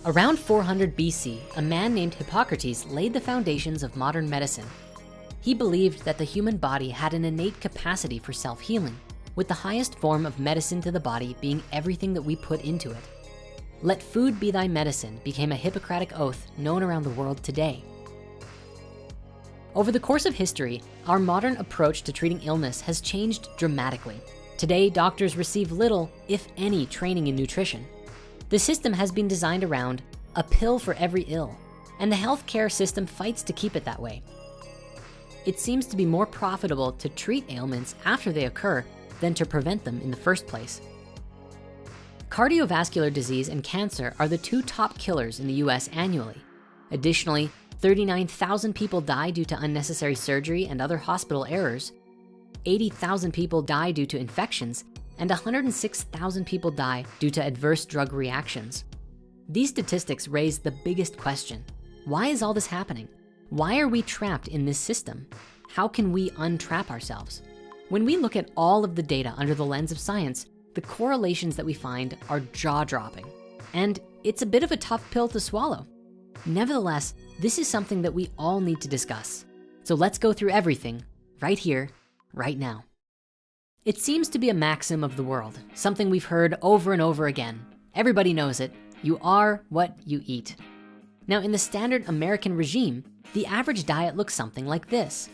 Around 400 BC, a man named Hippocrates laid the foundations of modern medicine. He believed that the human body had an innate capacity for self-healing, with the highest form of medicine to the body being everything that we put into it. Let food be thy medicine became a Hippocratic oath known around the world today. Over the course of history, our modern approach to treating illness has changed dramatically. Today, doctors receive little, if any, training in nutrition. The system has been designed around a pill for every ill, and the healthcare system fights to keep it that way. It seems to be more profitable to treat ailments after they occur than to prevent them in the first place. Cardiovascular disease and cancer are the two top killers in the US annually. Additionally, 39,000 people die due to unnecessary surgery and other hospital errors. 80,000 people die due to infections, and 106,000 people die due to adverse drug reactions. These statistics raise the biggest question. Why is all this happening? Why are we trapped in this system? How can we untrap ourselves? When we look at all of the data under the lens of science, the correlations that we find are jaw-dropping, and it's a bit of a tough pill to swallow. Nevertheless, this is something that we all need to discuss. So let's go through everything right here, right now. It seems to be a maxim of the world, something we've heard over and over again. Everybody knows it. You are what you eat. Now, in the standard American regime, the average diet looks something like this.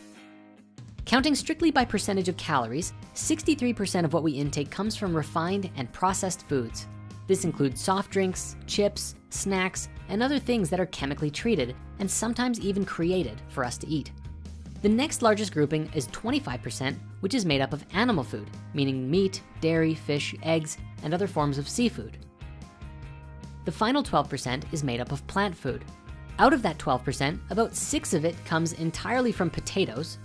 Counting strictly by percentage of calories, 63% of what we intake comes from refined and processed foods. This includes soft drinks, chips, snacks, and other things that are chemically treated and sometimes even created for us to eat. The next largest grouping is 25%, which is made up of animal food, meaning meat, dairy, fish, eggs, and other forms of seafood. The final 12% is made up of plant food. Out of that 12%, about 6 of it comes entirely from potatoes.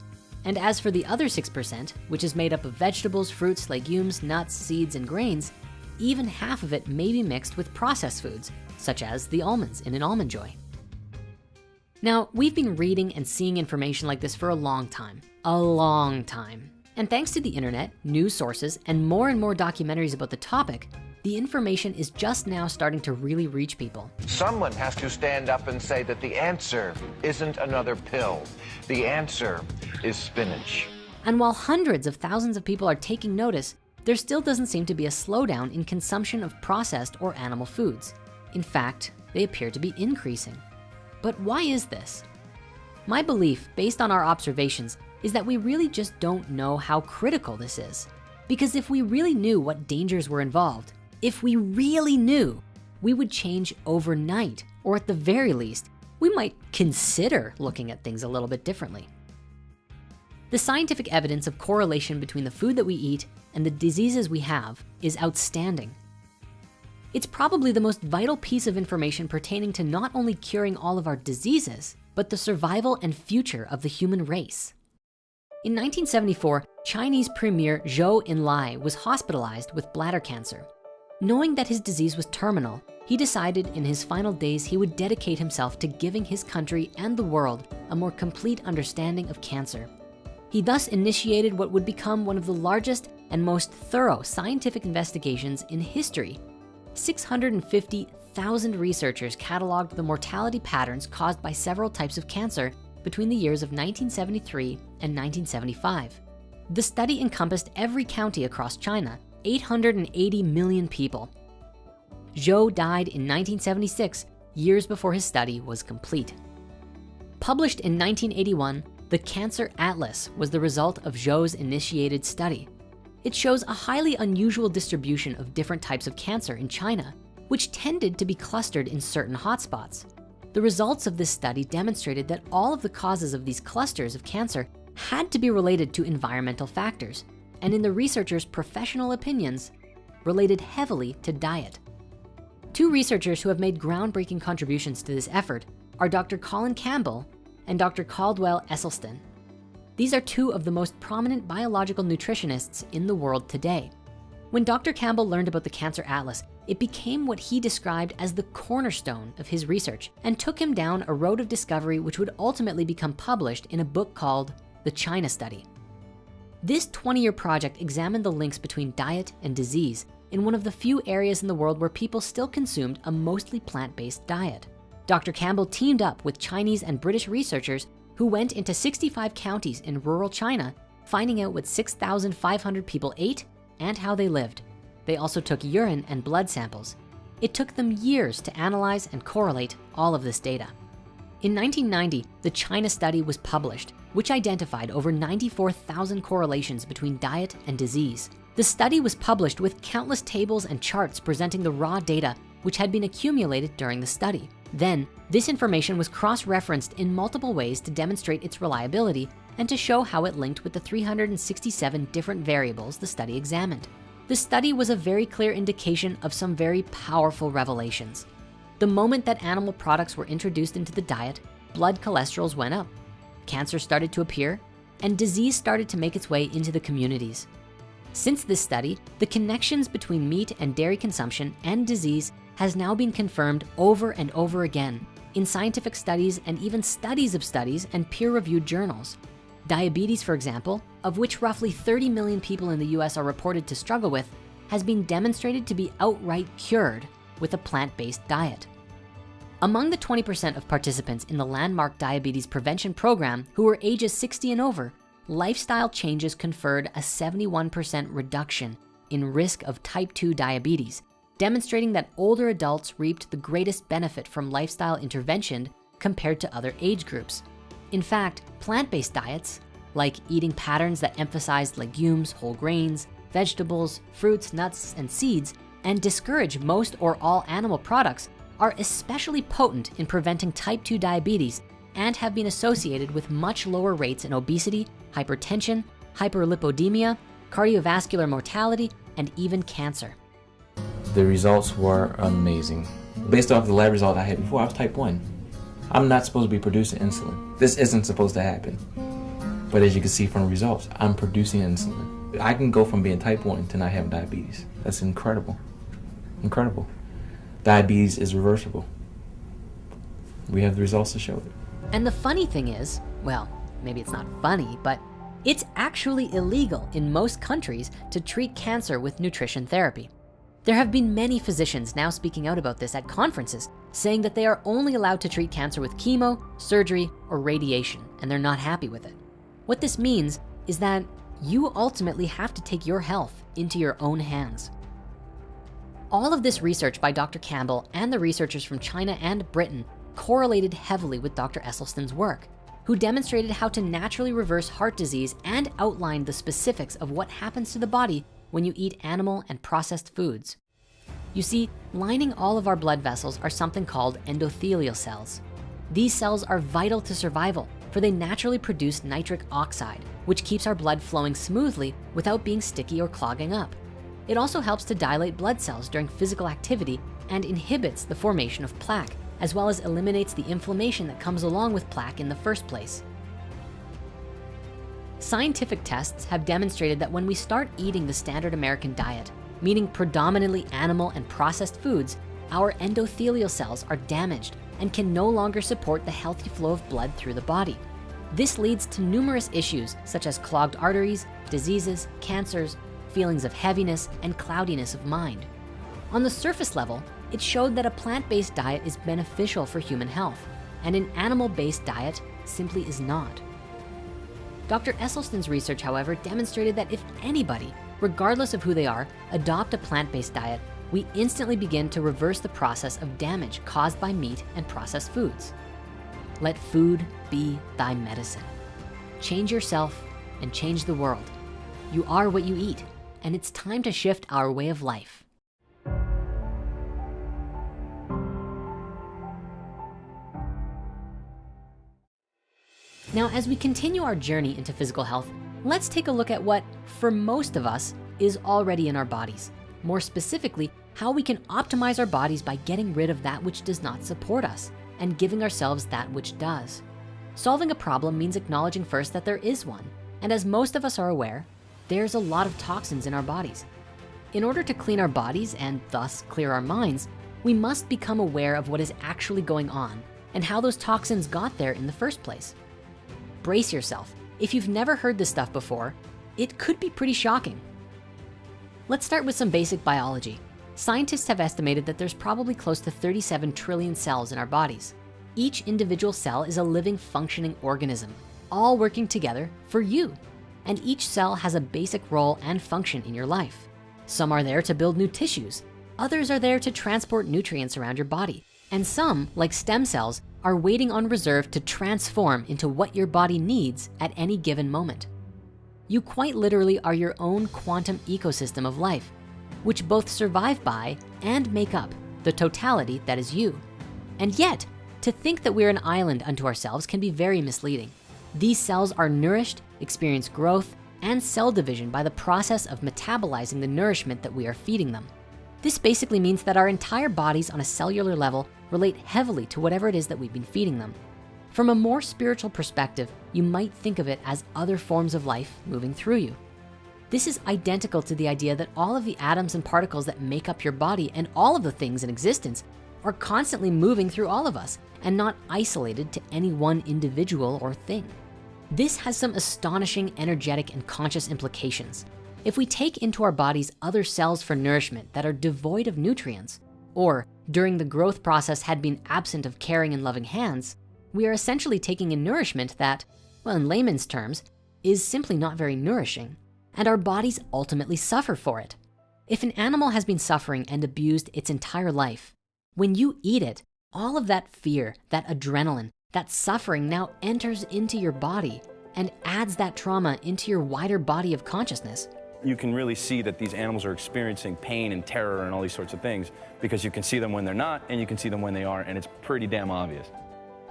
And as for the other 6%, which is made up of vegetables, fruits, legumes, nuts, seeds, and grains, even half of it may be mixed with processed foods, such as the almonds in an Almond Joy. Now, we've been reading and seeing information like this for a long time. And thanks to the internet, news sources, and more documentaries about the topic, the information is just now starting to really reach people. Someone has to stand up and say that the answer isn't another pill. The answer is spinach. And while hundreds of thousands of people are taking notice, there still doesn't seem to be a slowdown in consumption of processed or animal foods. In fact, they appear to be increasing. But why is this? My belief, based on our observations, is that we really just don't know how critical this is. Because if we really knew what dangers were involved, if we really knew, we would change overnight, or at the very least, we might consider looking at things a little bit differently. The scientific evidence of correlation between the food that we eat and the diseases we have is outstanding. It's probably the most vital piece of information pertaining to not only curing all of our diseases, but the survival and future of the human race. In 1974, Chinese Premier Zhou Enlai was hospitalized with bladder cancer. Knowing that his disease was terminal, he decided in his final days he would dedicate himself to giving his country and the world a more complete understanding of cancer. He thus initiated what would become one of the largest and most thorough scientific investigations in history. 650,000 researchers cataloged the mortality patterns caused by several types of cancer between the years of 1973 and 1975. The study encompassed every county across China, 880 million people. Zhou died in 1976, years before his study was complete. Published in 1981, the Cancer Atlas was the result of Zhou's initiated study. It shows a highly unusual distribution of different types of cancer in China, which tended to be clustered in certain hotspots. The results of this study demonstrated that all of the causes of these clusters of cancer had to be related to environmental factors, and in the researchers' professional opinions, related heavily to diet. Two researchers who have made groundbreaking contributions to this effort are Dr. Colin Campbell and Dr. Caldwell Esselstyn. These are two of the most prominent biological nutritionists in the world today. When Dr. Campbell learned about the Cancer Atlas, it became what he described as the cornerstone of his research and took him down a road of discovery which would ultimately become published in a book called The China Study. This 20-year project examined the links between diet and disease in one of the few areas in the world where people still consumed a mostly plant-based diet. Dr. Campbell teamed up with Chinese and British researchers who went into 65 counties in rural China, finding out what 6,500 people ate and how they lived. They also took urine and blood samples. It took them years to analyze and correlate all of this data. In 1990, the China study was published, which identified over 94,000 correlations between diet and disease. The study was published with countless tables and charts presenting the raw data which had been accumulated during the study. Then, this information was cross-referenced in multiple ways to demonstrate its reliability and to show how it linked with the 367 different variables the study examined. The study was a very clear indication of some very powerful revelations. The moment that animal products were introduced into the diet, blood cholesterols went up, cancer started to appear, and disease started to make its way into the communities. Since this study, the connections between meat and dairy consumption and disease has now been confirmed over and over again in scientific studies and even studies of studies and peer-reviewed journals. Diabetes, for example, of which roughly 30 million people in the US are reported to struggle with, has been demonstrated to be outright cured with a plant-based diet. Among the 20% of participants in the landmark diabetes prevention program who were ages 60 and over, lifestyle changes conferred a 71% reduction in risk of type 2 diabetes, demonstrating that older adults reaped the greatest benefit from lifestyle intervention compared to other age groups. In fact, plant-based diets, like eating patterns that emphasize legumes, whole grains, vegetables, fruits, nuts, and seeds, and discourage most or all animal products, are especially potent in preventing type 2 diabetes and have been associated with much lower rates in obesity, hypertension, hyperlipidemia, cardiovascular mortality, and even cancer. The results were amazing. Based off the lab result I had before, I was type 1. I'm not supposed to be producing insulin. This isn't supposed to happen. But as you can see from the results, I'm producing insulin. I can go from being type 1 to not having diabetes. That's incredible. Incredible. Diabetes is reversible. We have the results to show it. And the funny thing is, well, maybe it's not funny, but it's actually illegal in most countries to treat cancer with nutrition therapy. There have been many physicians now speaking out about this at conferences, saying that they are only allowed to treat cancer with chemo, surgery, or radiation, and they're not happy with it. What this means is that you ultimately have to take your health into your own hands. All of this research by Dr. Campbell and the researchers from China and Britain correlated heavily with Dr. Esselstyn's work, who demonstrated how to naturally reverse heart disease and outlined the specifics of what happens to the body when you eat animal and processed foods. You see, lining all of our blood vessels are something called endothelial cells. These cells are vital to survival, for they naturally produce nitric oxide, which keeps our blood flowing smoothly without being sticky or clogging up. It also helps to dilate blood cells during physical activity and inhibits the formation of plaque, as well as eliminates the inflammation that comes along with plaque in the first place. Scientific tests have demonstrated that when we start eating the standard American diet, meaning predominantly animal and processed foods, our endothelial cells are damaged and can no longer support the healthy flow of blood through the body. This leads to numerous issues such as clogged arteries, diseases, cancers, feelings of heaviness, and cloudiness of mind. On the surface level, it showed that a plant-based diet is beneficial for human health, and an animal-based diet simply is not. Dr. Esselstyn's research, however, demonstrated that if anybody, regardless of who they are, adopt a plant-based diet, we instantly begin to reverse the process of damage caused by meat and processed foods. Let food be thy medicine. Change yourself and change the world. You are what you eat, and it's time to shift our way of life. Now, as we continue our journey into physical health, let's take a look at what, for most of us, is already in our bodies. More specifically, how we can optimize our bodies by getting rid of that which does not support us and giving ourselves that which does. Solving a problem means acknowledging first that there is one. And as most of us are aware, there's a lot of toxins in our bodies. In order to clean our bodies and thus clear our minds, we must become aware of what is actually going on and how those toxins got there in the first place. Brace yourself. If you've never heard this stuff before, it could be pretty shocking. Let's start with some basic biology. Scientists have estimated that there's probably close to 37 trillion cells in our bodies. Each individual cell is a living, functioning organism, all working together for you. And each cell has a basic role and function in your life. Some are there to build new tissues. Others are there to transport nutrients around your body. And some, like stem cells, are waiting on reserve to transform into what your body needs at any given moment. You quite literally are your own quantum ecosystem of life, which both survive by and make up the totality that is you. And yet, to think that we're an island unto ourselves can be very misleading. These cells are nourished, experience growth, and cell division by the process of metabolizing the nourishment that we are feeding them. This basically means that our entire bodies on a cellular level relate heavily to whatever it is that we've been feeding them. From a more spiritual perspective, you might think of it as other forms of life moving through you. This is identical to the idea that all of the atoms and particles that make up your body and all of the things in existence are constantly moving through all of us and not isolated to any one individual or thing. This has some astonishing energetic and conscious implications. If we take into our bodies other cells for nourishment that are devoid of nutrients, or during the growth process had been absent of caring and loving hands, we are essentially taking in nourishment that, well, in layman's terms, is simply not very nourishing, and our bodies ultimately suffer for it. If an animal has been suffering and abused its entire life, when you eat it, all of that fear, that adrenaline, that suffering now enters into your body and adds that trauma into your wider body of consciousness. You can really see that these animals are experiencing pain and terror and all these sorts of things because you can see them when they're not and you can see them when they are, and it's pretty damn obvious.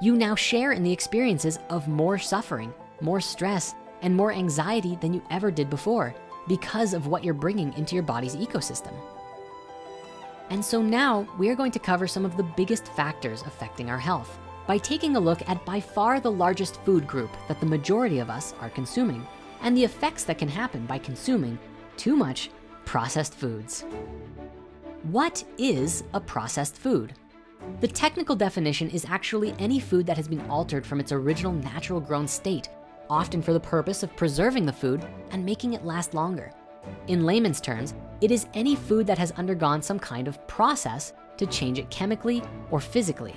You now share in the experiences of more suffering, more stress, and more anxiety than you ever did before because of what you're bringing into your body's ecosystem. And so now we are going to cover some of the biggest factors affecting our health by taking a look at by far the largest food group that the majority of us are consuming and the effects that can happen by consuming too much processed foods. What is a processed food? The technical definition is actually any food that has been altered from its original natural grown state, often for the purpose of preserving the food and making it last longer. In layman's terms, it is any food that has undergone some kind of process to change it chemically or physically.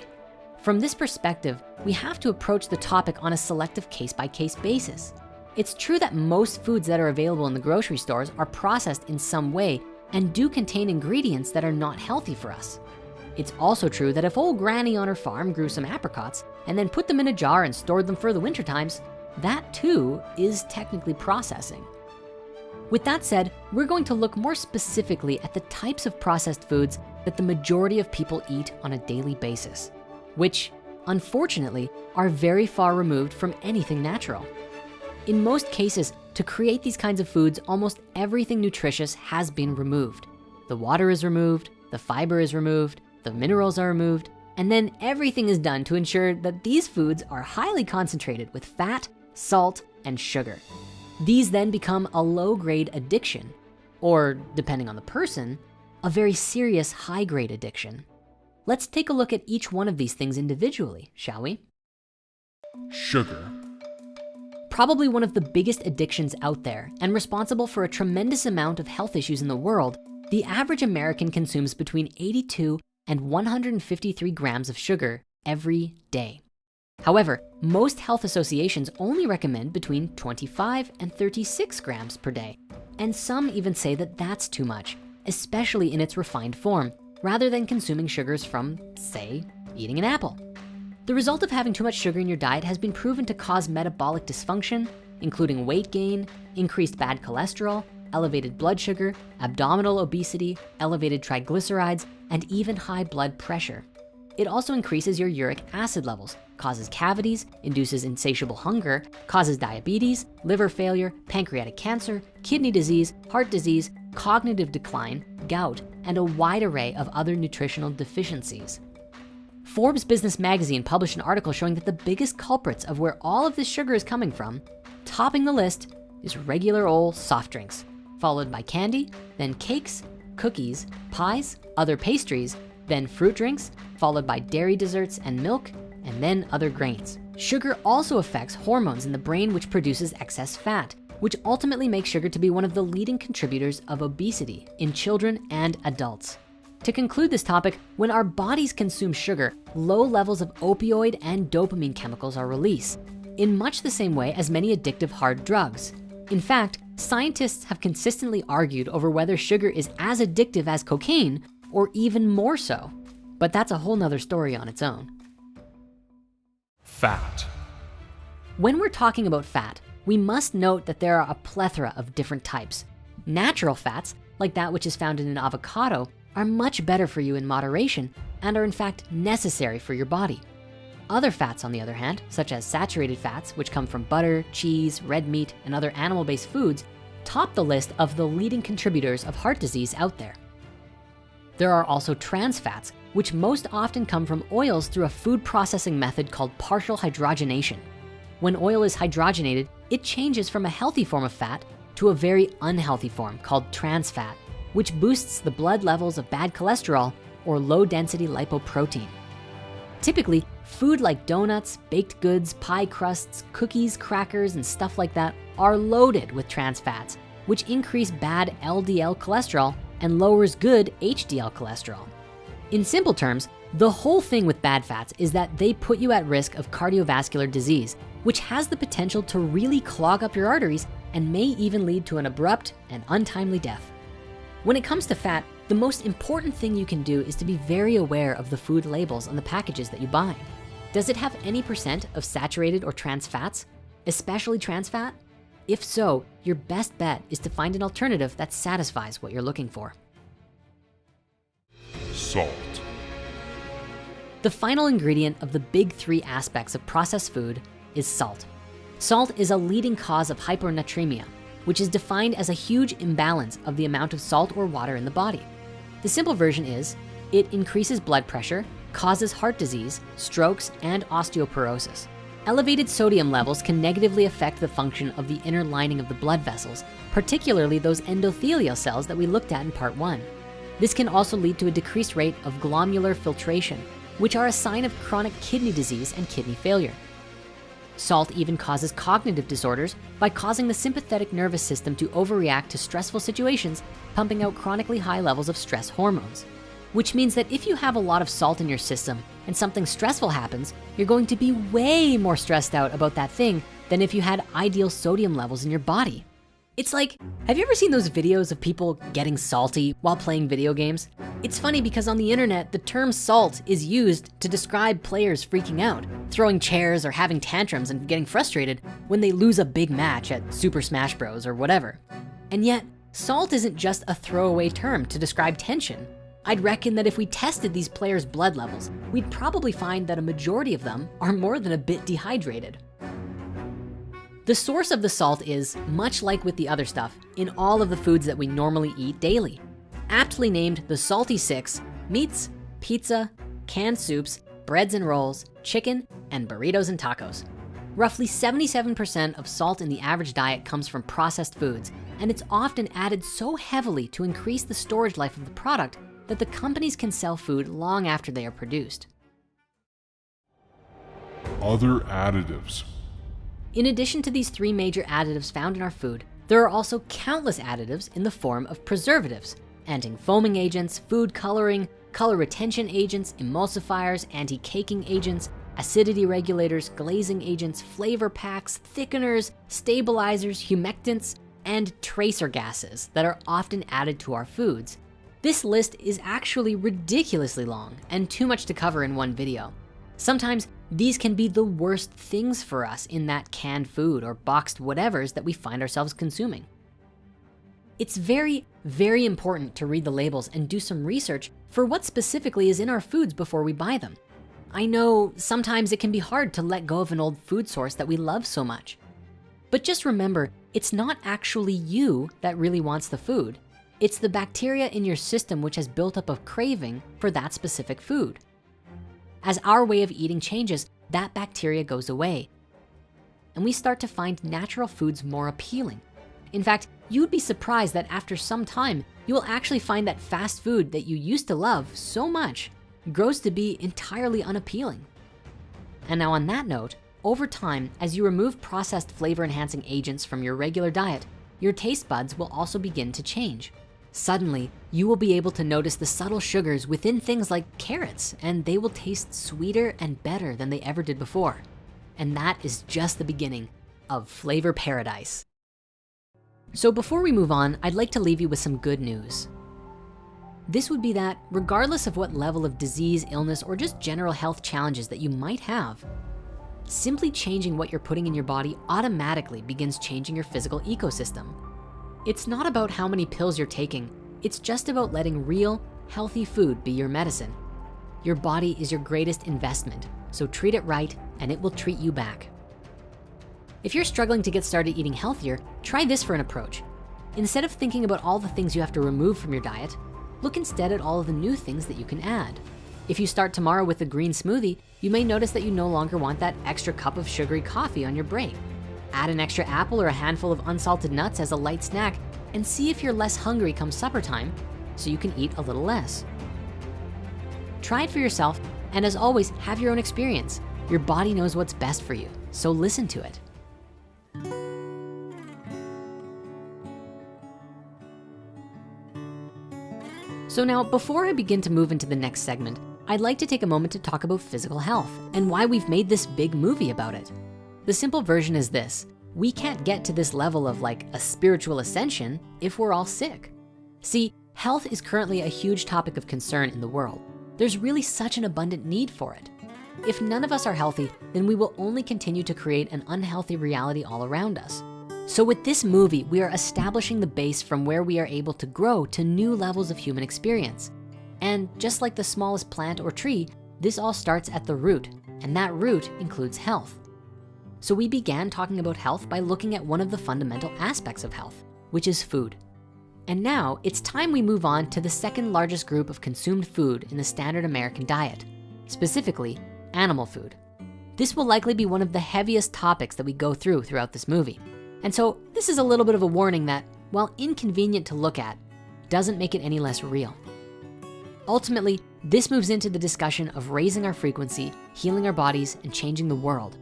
From this perspective, we have to approach the topic on a selective case-by-case basis. It's true that most foods that are available in the grocery stores are processed in some way and do contain ingredients that are not healthy for us. It's also true that if old granny on her farm grew some apricots and then put them in a jar and stored them for the winter times, that too is technically processing. With that said, we're going to look more specifically at the types of processed foods that the majority of people eat on a daily basis, which unfortunately are very far removed from anything natural. In most cases, to create these kinds of foods, almost everything nutritious has been removed. The water is removed, the fiber is removed, the minerals are removed, and then everything is done to ensure that these foods are highly concentrated with fat, salt, and sugar. These then become a low-grade addiction, or depending on the person, a very serious high-grade addiction. Let's take a look at each one of these things individually, shall we? Sugar. Probably one of the biggest addictions out there and responsible for a tremendous amount of health issues in the world, the average American consumes between 82 and 153 grams of sugar every day. However, most health associations only recommend between 25 and 36 grams per day. And some even say that that's too much, especially in its refined form, rather than consuming sugars from, say, eating an apple. The result of having too much sugar in your diet has been proven to cause metabolic dysfunction, including weight gain, increased bad cholesterol, elevated blood sugar, abdominal obesity, elevated triglycerides, and even high blood pressure. It also increases your uric acid levels, causes cavities, induces insatiable hunger, causes diabetes, liver failure, pancreatic cancer, kidney disease, heart disease, cognitive decline, gout, and a wide array of other nutritional deficiencies. Forbes Business Magazine published an article showing that the biggest culprits of where all of this sugar is coming from, topping the list, is regular old soft drinks, followed by candy, then cakes, cookies, pies, other pastries, then fruit drinks, followed by dairy desserts and milk, and then other grains. Sugar also affects hormones in the brain, which produces excess fat, which ultimately makes sugar to be one of the leading contributors of obesity in children and adults. To conclude this topic, when our bodies consume sugar, low levels of opioid and dopamine chemicals are released, in much the same way as many addictive hard drugs. In fact, scientists have consistently argued over whether sugar is as addictive as cocaine or even more so. But that's a whole nother story on its own. Fat. When we're talking about fat, we must note that there are a plethora of different types. Natural fats, like that which is found in an avocado, are much better for you in moderation and are in fact necessary for your body. Other fats, on the other hand, such as saturated fats, which come from butter, cheese, red meat, and other animal-based foods, top the list of the leading contributors of heart disease out there. There are also trans fats, which most often come from oils through a food processing method called partial hydrogenation. When oil is hydrogenated, it changes from a healthy form of fat to a very unhealthy form called trans fat, which boosts the blood levels of bad cholesterol or low-density lipoprotein. Typically, food like donuts, baked goods, pie crusts, cookies, crackers, and stuff like that are loaded with trans fats, which increase bad LDL cholesterol and lowers good HDL cholesterol. In simple terms, the whole thing with bad fats is that they put you at risk of cardiovascular disease, which has the potential to really clog up your arteries and may even lead to an abrupt and untimely death. When it comes to fat, the most important thing you can do is to be very aware of the food labels on the packages that you buy. Does it have any % of saturated or trans fats, especially trans fat? If so, your best bet is to find an alternative that satisfies what you're looking for. Salt. The final ingredient of the big three aspects of processed food is salt. Salt is a leading cause of hyponatremia, which is defined as a huge imbalance of the amount of salt or water in the body. The simple version is, it increases blood pressure, causes heart disease, strokes, and osteoporosis. Elevated sodium levels can negatively affect the function of the inner lining of the blood vessels, particularly those endothelial cells that we looked at in part 1. This can also lead to a decreased rate of glomerular filtration, which are a sign of chronic kidney disease and kidney failure. Salt even causes cognitive disorders by causing the sympathetic nervous system to overreact to stressful situations, pumping out chronically high levels of stress hormones. Which means that if you have a lot of salt in your system and something stressful happens, you're going to be way more stressed out about that thing than if you had ideal sodium levels in your body. It's like, have you ever seen those videos of people getting salty while playing video games? It's funny because on the internet, the term salt is used to describe players freaking out, throwing chairs or having tantrums and getting frustrated when they lose a big match at Super Smash Bros. Or whatever. And yet, salt isn't just a throwaway term to describe tension. I'd reckon that if we tested these players' blood levels, we'd probably find that a majority of them are more than a bit dehydrated. The source of the salt is, much like with the other stuff, in all of the foods that we normally eat daily. Aptly named the Salty Six: meats, pizza, canned soups, breads and rolls, chicken, and burritos and tacos. Roughly 77% of salt in the average diet comes from processed foods, and it's often added so heavily to increase the storage life of the product that the companies can sell food long after they are produced. Other additives. In addition to these three major additives found in our food, there are also countless additives in the form of preservatives, anti-foaming agents, food coloring, color retention agents, emulsifiers, anti-caking agents, acidity regulators, glazing agents, flavor packs, thickeners, stabilizers, humectants, and tracer gases that are often added to our foods. This list is actually ridiculously long and too much to cover in one video. Sometimes these can be the worst things for us in that canned food or boxed whatevers that we find ourselves consuming. It's very, very important to read the labels and do some research for what specifically is in our foods before we buy them. I know sometimes it can be hard to let go of an old food source that we love so much. But just remember, it's not actually you that really wants the food. It's the bacteria in your system which has built up a craving for that specific food. As our way of eating changes, that bacteria goes away, and we start to find natural foods more appealing. In fact, you'd be surprised that after some time, you will actually find that fast food that you used to love so much grows to be entirely unappealing. And now on that note, over time, as you remove processed flavor enhancing agents from your regular diet, your taste buds will also begin to change. Suddenly, you will be able to notice the subtle sugars within things like carrots, and they will taste sweeter and better than they ever did before. And that is just the beginning of flavor paradise. So before we move on, I'd like to leave you with some good news. This would be that regardless of what level of disease, illness, or just general health challenges that you might have, simply changing what you're putting in your body automatically begins changing your physical ecosystem. It's not about how many pills you're taking. It's just about letting real, healthy food be your medicine. Your body is your greatest investment, so treat it right and it will treat you back. If you're struggling to get started eating healthier, try this for an approach. Instead of thinking about all the things you have to remove from your diet, look instead at all of the new things that you can add. If you start tomorrow with a green smoothie, you may notice that you no longer want that extra cup of sugary coffee on your break. Add an extra apple or a handful of unsalted nuts as a light snack and see if you're less hungry come supper time so you can eat a little less. Try it for yourself, and as always, have your own experience. Your body knows what's best for you, so listen to it. So now, before I begin to move into the next segment, I'd like to take a moment to talk about physical health and why we've made this big movie about it. The simple version is this: we can't get to this level of like a spiritual ascension if we're all sick. See, health is currently a huge topic of concern in the world. There's really such an abundant need for it. If none of us are healthy, then we will only continue to create an unhealthy reality all around us. So with this movie, we are establishing the base from where we are able to grow to new levels of human experience. And just like the smallest plant or tree, this all starts at the root, and that root includes health. So we began talking about health by looking at one of the fundamental aspects of health, which is food. And now it's time we move on to the second largest group of consumed food in the standard American diet, specifically animal food. This will likely be one of the heaviest topics that we go throughout this movie. And so this is a little bit of a warning that, while inconvenient to look at, doesn't make it any less real. Ultimately, this moves into the discussion of raising our frequency, healing our bodies, and changing the world.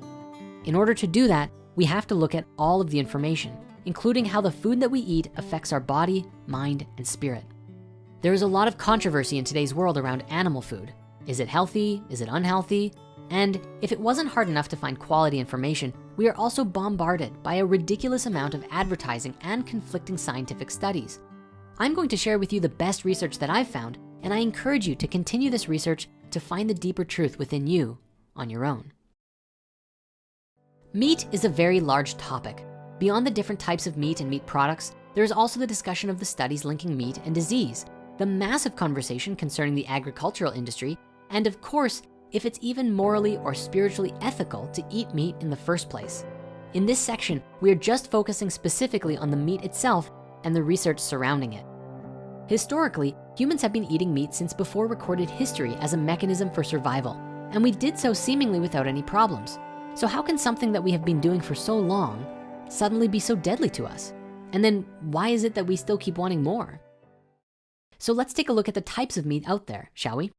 In order to do that, we have to look at all of the information, including how the food that we eat affects our body, mind, and spirit. There is a lot of controversy in today's world around animal food. Is it healthy? Is it unhealthy? And if it wasn't hard enough to find quality information, we are also bombarded by a ridiculous amount of advertising and conflicting scientific studies. I'm going to share with you the best research that I've found, and I encourage you to continue this research to find the deeper truth within you on your own. Meat is a very large topic. Beyond the different types of meat and meat products, there is also the discussion of the studies linking meat and disease, the massive conversation concerning the agricultural industry, and of course, if it's even morally or spiritually ethical to eat meat in the first place. In this section, we are just focusing specifically on the meat itself and the research surrounding it. Historically, humans have been eating meat since before recorded history as a mechanism for survival, and we did so seemingly without any problems. So how can something that we have been doing for so long suddenly be so deadly to us? And then why is it that we still keep wanting more? So let's take a look at the types of meat out there, shall we?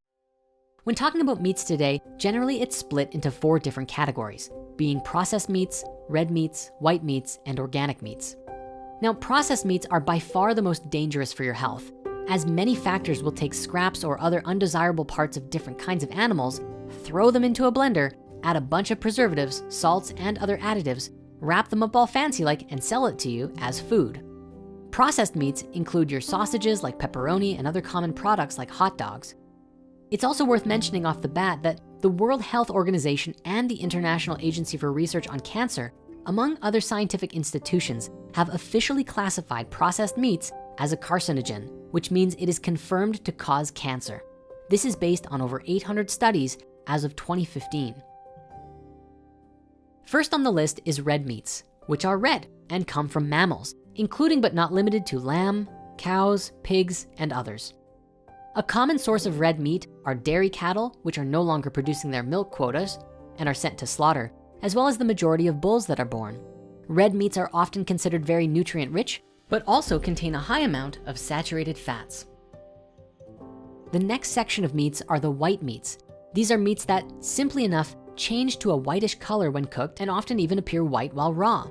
When talking about meats today, generally it's split into 4 different categories, being processed meats, red meats, white meats, and organic meats. Now, processed meats are by far the most dangerous for your health, as many factors will take scraps or other undesirable parts of different kinds of animals, throw them into a blender, add a bunch of preservatives, salts, and other additives, wrap them up all fancy like, and sell it to you as food. Processed meats include your sausages like pepperoni and other common products like hot dogs. It's also worth mentioning off the bat that the World Health Organization and the International Agency for Research on Cancer, among other scientific institutions, have officially classified processed meats as a carcinogen, which means it is confirmed to cause cancer. This is based on over 800 studies as of 2015. First on the list is red meats, which are red and come from mammals, including but not limited to lamb, cows, pigs, and others. A common source of red meat are dairy cattle, which are no longer producing their milk quotas and are sent to slaughter, as well as the majority of bulls that are born. Red meats are often considered very nutrient rich, but also contain a high amount of saturated fats. The next section of meats are the white meats. These are meats that, simply enough, change to a whitish color when cooked and often even appear white while raw.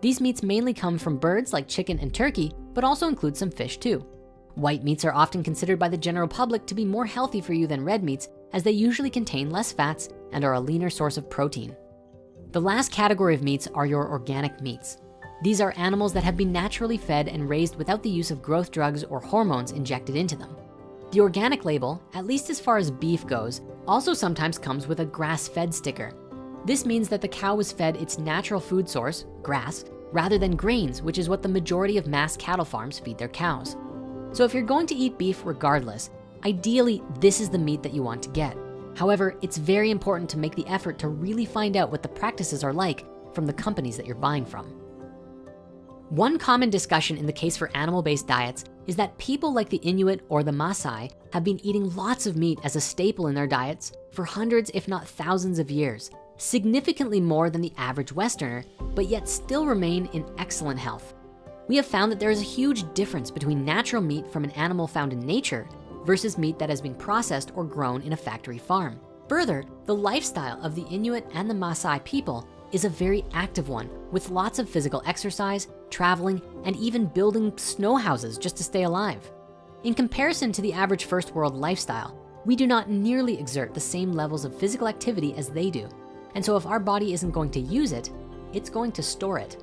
These meats mainly come from birds like chicken and turkey, but also include some fish too. White meats are often considered by the general public to be more healthy for you than red meats, as they usually contain less fats and are a leaner source of protein. The last category of meats are your organic meats. These are animals that have been naturally fed and raised without the use of growth drugs or hormones injected into them. The organic label, at least as far as beef goes, also sometimes comes with a grass-fed sticker. This means that the cow was fed its natural food source, grass, rather than grains, which is what the majority of mass cattle farms feed their cows. So if you're going to eat beef regardless, ideally, this is the meat that you want to get. However, it's very important to make the effort to really find out what the practices are like from the companies that you're buying from. One common discussion in the case for animal-based diets is that people like the Inuit or the Maasai have been eating lots of meat as a staple in their diets for hundreds, if not thousands of years, significantly more than the average Westerner, but yet still remain in excellent health. We have found that there is a huge difference between natural meat from an animal found in nature versus meat that has been processed or grown in a factory farm. Further, the lifestyle of the Inuit and the Maasai people is a very active one, with lots of physical exercise, traveling, and even building snow houses just to stay alive. In comparison to the average first world lifestyle, we do not nearly exert the same levels of physical activity as they do. And so if our body isn't going to use it, it's going to store it.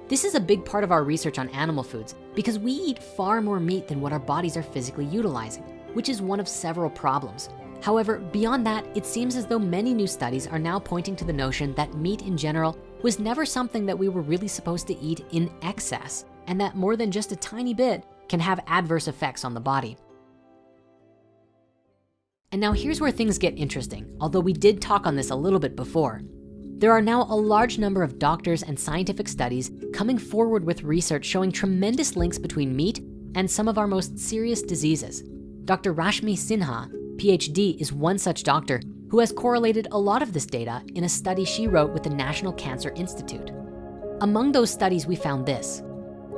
This is a big part of our research on animal foods because we eat far more meat than what our bodies are physically utilizing, which is one of several problems. However, beyond that, it seems as though many new studies are now pointing to the notion that meat in general was never something that we were really supposed to eat in excess, and that more than just a tiny bit can have adverse effects on the body. And now here's where things get interesting, although we did talk on this a little bit before. There are now a large number of doctors and scientific studies coming forward with research showing tremendous links between meat and some of our most serious diseases. Dr. Rashmi Sinha, PhD, is one such doctor who has correlated a lot of this data in a study she wrote with the National Cancer Institute. Among those studies, we found this: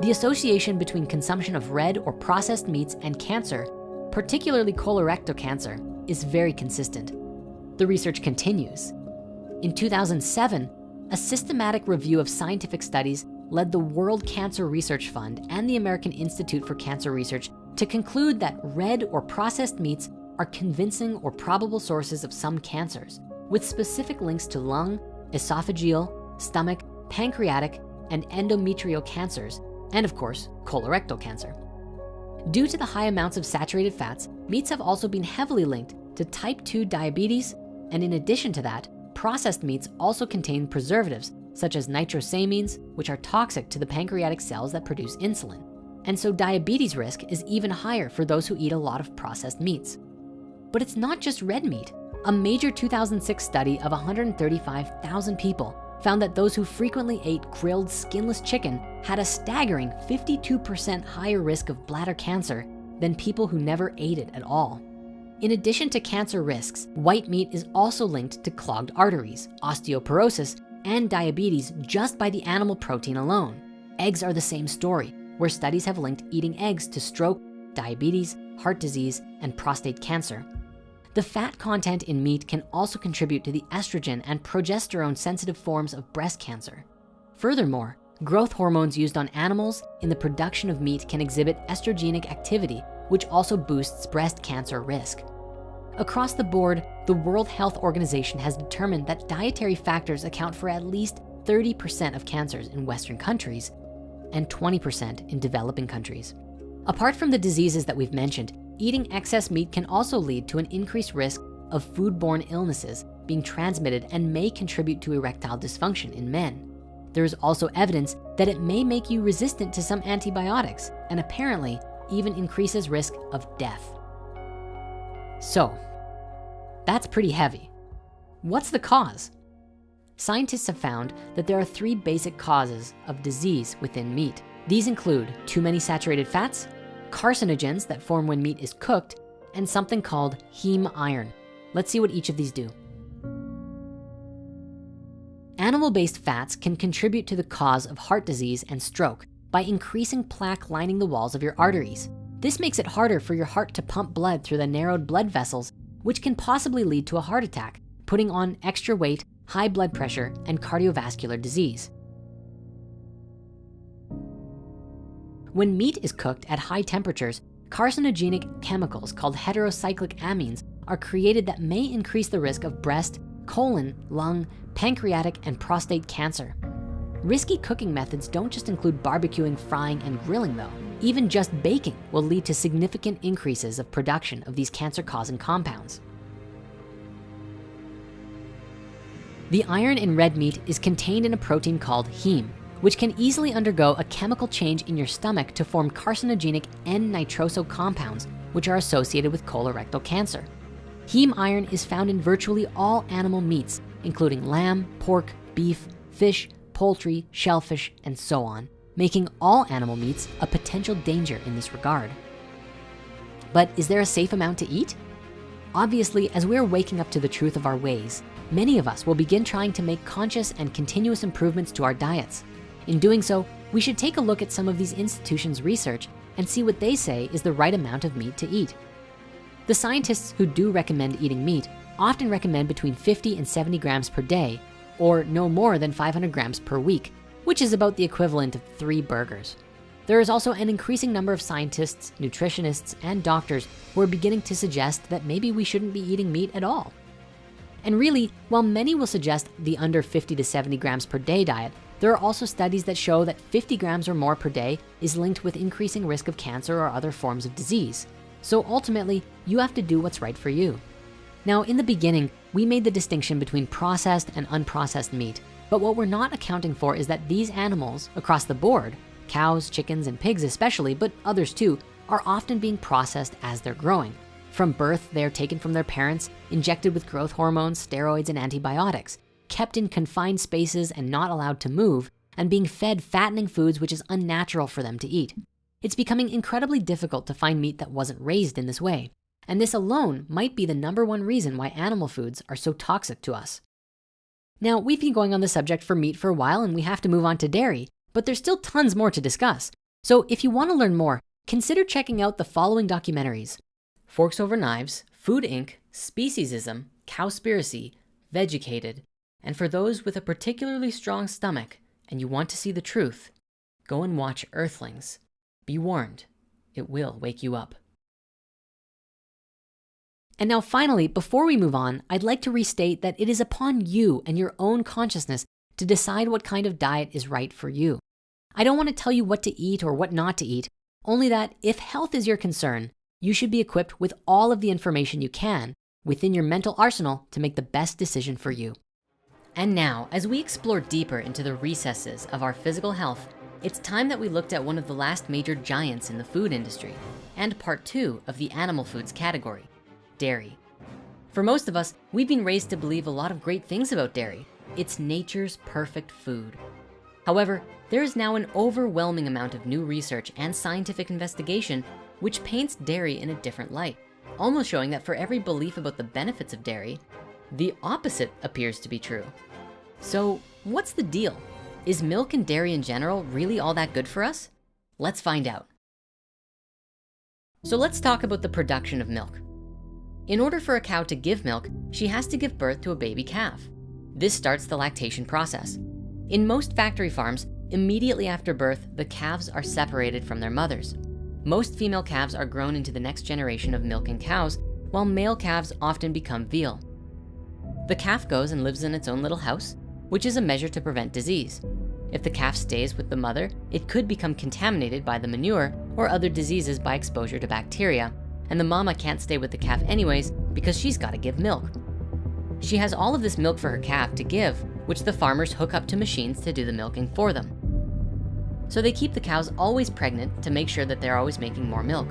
the association between consumption of red or processed meats and cancer, particularly colorectal cancer, is very consistent. The research continues. In 2007, a systematic review of scientific studies led the World Cancer Research Fund and the American Institute for Cancer Research to conclude that red or processed meats are convincing or probable sources of some cancers, with specific links to lung, esophageal, stomach, pancreatic, and endometrial cancers, and of course, colorectal cancer. Due to the high amounts of saturated fats, meats have also been heavily linked to type 2 diabetes, and in addition to that, processed meats also contain preservatives such as nitrosamines, which are toxic to the pancreatic cells that produce insulin. And so diabetes risk is even higher for those who eat a lot of processed meats. But it's not just red meat. A major 2006 study of 135,000 people found that those who frequently ate grilled skinless chicken had a staggering 52% higher risk of bladder cancer than people who never ate it at all. In addition to cancer risks, white meat is also linked to clogged arteries, osteoporosis, and diabetes just by the animal protein alone. Eggs are the same story, where studies have linked eating eggs to stroke, diabetes, heart disease, and prostate cancer. The fat content in meat can also contribute to the estrogen and progesterone sensitive forms of breast cancer. Furthermore, growth hormones used on animals in the production of meat can exhibit estrogenic activity, which also boosts breast cancer risk. Across the board, the World Health Organization has determined that dietary factors account for at least 30% of cancers in Western countries and 20% in developing countries. Apart from the diseases that we've mentioned, eating excess meat can also lead to an increased risk of foodborne illnesses being transmitted and may contribute to erectile dysfunction in men. There is also evidence that it may make you resistant to some antibiotics and apparently even increases risk of death. So, that's pretty heavy. What's the cause? Scientists have found that there are 3 basic causes of disease within meat. These include too many saturated fats, carcinogens that form when meat is cooked, and something called heme iron. Let's see what each of these do. Animal-based fats can contribute to the cause of heart disease and stroke by increasing plaque lining the walls of your arteries. This makes it harder for your heart to pump blood through the narrowed blood vessels, which can possibly lead to a heart attack putting on extra weight, high blood pressure, and cardiovascular disease. When meat is cooked at high temperatures, carcinogenic chemicals called heterocyclic amines are created that may increase the risk of breast, colon, lung, pancreatic, and prostate cancer. Risky cooking methods don't just include barbecuing, frying, and grilling though. Even just baking will lead to significant increases of production of these cancer-causing compounds. The iron in red meat is contained in a protein called heme, which can easily undergo a chemical change in your stomach to form carcinogenic N-nitroso compounds, which are associated with colorectal cancer. Heme iron is found in virtually all animal meats, including lamb, pork, beef, fish, poultry, shellfish, and so on, making all animal meats a potential danger in this regard. But is there a safe amount to eat? Obviously, as we're waking up to the truth of our ways, many of us will begin trying to make conscious and continuous improvements to our diets. In doing so, we should take a look at some of these institutions' research and see what they say is the right amount of meat to eat. The scientists who do recommend eating meat often recommend between 50 and 70 grams per day, or no more than 500 grams per week, which is about the equivalent of 3 burgers. There is also an increasing number of scientists, nutritionists, and doctors who are beginning to suggest that maybe we shouldn't be eating meat at all. And really, while many will suggest the under 50 to 70 grams per day diet, there are also studies that show that 50 grams or more per day is linked with increasing risk of cancer or other forms of disease. So ultimately, you have to do what's right for you. Now, in the beginning, we made the distinction between processed and unprocessed meat, but what we're not accounting for is that these animals across the board, cows, chickens, and pigs especially, but others too, are often being processed as they're growing. From birth, they're taken from their parents, injected with growth hormones, steroids, and antibiotics, kept in confined spaces and not allowed to move, and being fed fattening foods which is unnatural for them to eat. It's becoming incredibly difficult to find meat that wasn't raised in this way. And this alone might be the #1 reason why animal foods are so toxic to us. Now, we've been going on the subject for meat for a while and we have to move on to dairy, but there's still tons more to discuss. So if you wanna learn more, consider checking out the following documentaries: Forks Over Knives, Food Inc., Speciesism, Cowspiracy, Vegucated, and for those with a particularly strong stomach and you want to see the truth, go and watch Earthlings. Be warned, it will wake you up. And now finally, before we move on, I'd like to restate that it is upon you and your own consciousness to decide what kind of diet is right for you. I don't wanna tell you what to eat or what not to eat, only that if health is your concern, you should be equipped with all of the information you can within your mental arsenal to make the best decision for you. And now, as we explore deeper into the recesses of our physical health, it's time that we looked at one of the last major giants in the food industry and part 2 of the animal foods category, dairy. For most of us, we've been raised to believe a lot of great things about dairy. It's nature's perfect food. However, there is now an overwhelming amount of new research and scientific investigation which paints dairy in a different light, almost showing that for every belief about the benefits of dairy, the opposite appears to be true. So what's the deal? Is milk and dairy in general really all that good for us? Let's find out. So let's talk about the production of milk. In order for a cow to give milk, she has to give birth to a baby calf. This starts the lactation process. In most factory farms, immediately after birth, the calves are separated from their mothers. Most female calves are grown into the next generation of milking cows, while male calves often become veal. The calf goes and lives in its own little house, which is a measure to prevent disease. If the calf stays with the mother, it could become contaminated by the manure or other diseases by exposure to bacteria, and the mama can't stay with the calf anyways because she's gotta give milk. She has all of this milk for her calf to give, which the farmers hook up to machines to do the milking for them. So they keep the cows always pregnant to make sure that they're always making more milk.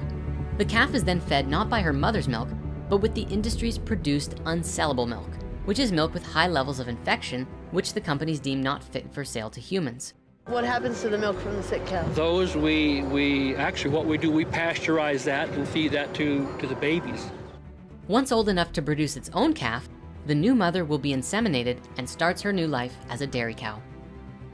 The calf is then fed not by her mother's milk, but with the industry's produced unsellable milk, which is milk with high levels of infection, which the companies deem not fit for sale to humans. What happens to the milk from the sick cows? Those we actually, what we do, we pasteurize that and feed that to the babies. Once old enough to produce its own calf, the new mother will be inseminated and starts her new life as a dairy cow.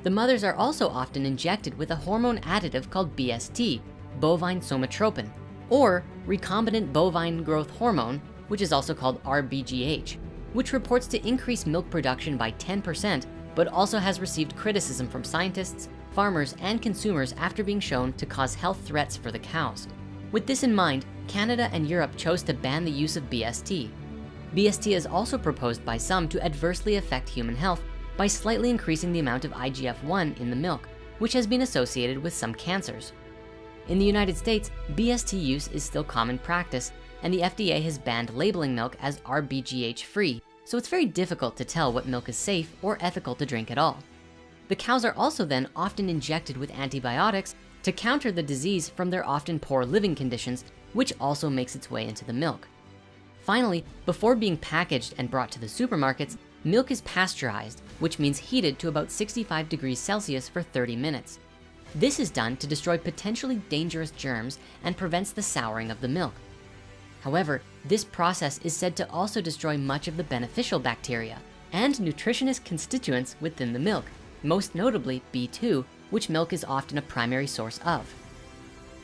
The mothers are also often injected with a hormone additive called BST, bovine somatropin, or recombinant bovine growth hormone, which is also called RBGH. which reports to increase milk production by 10%, but also has received criticism from scientists, farmers, and consumers after being shown to cause health threats for the cows. With this in mind, Canada and Europe chose to ban the use of BST. BST is also proposed by some to adversely affect human health by slightly increasing the amount of IGF-1 in the milk, which has been associated with some cancers. In the United States, BST use is still common practice, and the FDA has banned labeling milk as RBGH free, so it's very difficult to tell what milk is safe or ethical to drink at all. The cows are also then often injected with antibiotics to counter the disease from their often poor living conditions, which also makes its way into the milk. Finally, before being packaged and brought to the supermarkets, milk is pasteurized, which means heated to about 65 degrees Celsius for 30 minutes. This is done to destroy potentially dangerous germs and prevents the souring of the milk. However, this process is said to also destroy much of the beneficial bacteria and nutritious constituents within the milk, most notably B2, which milk is often a primary source of.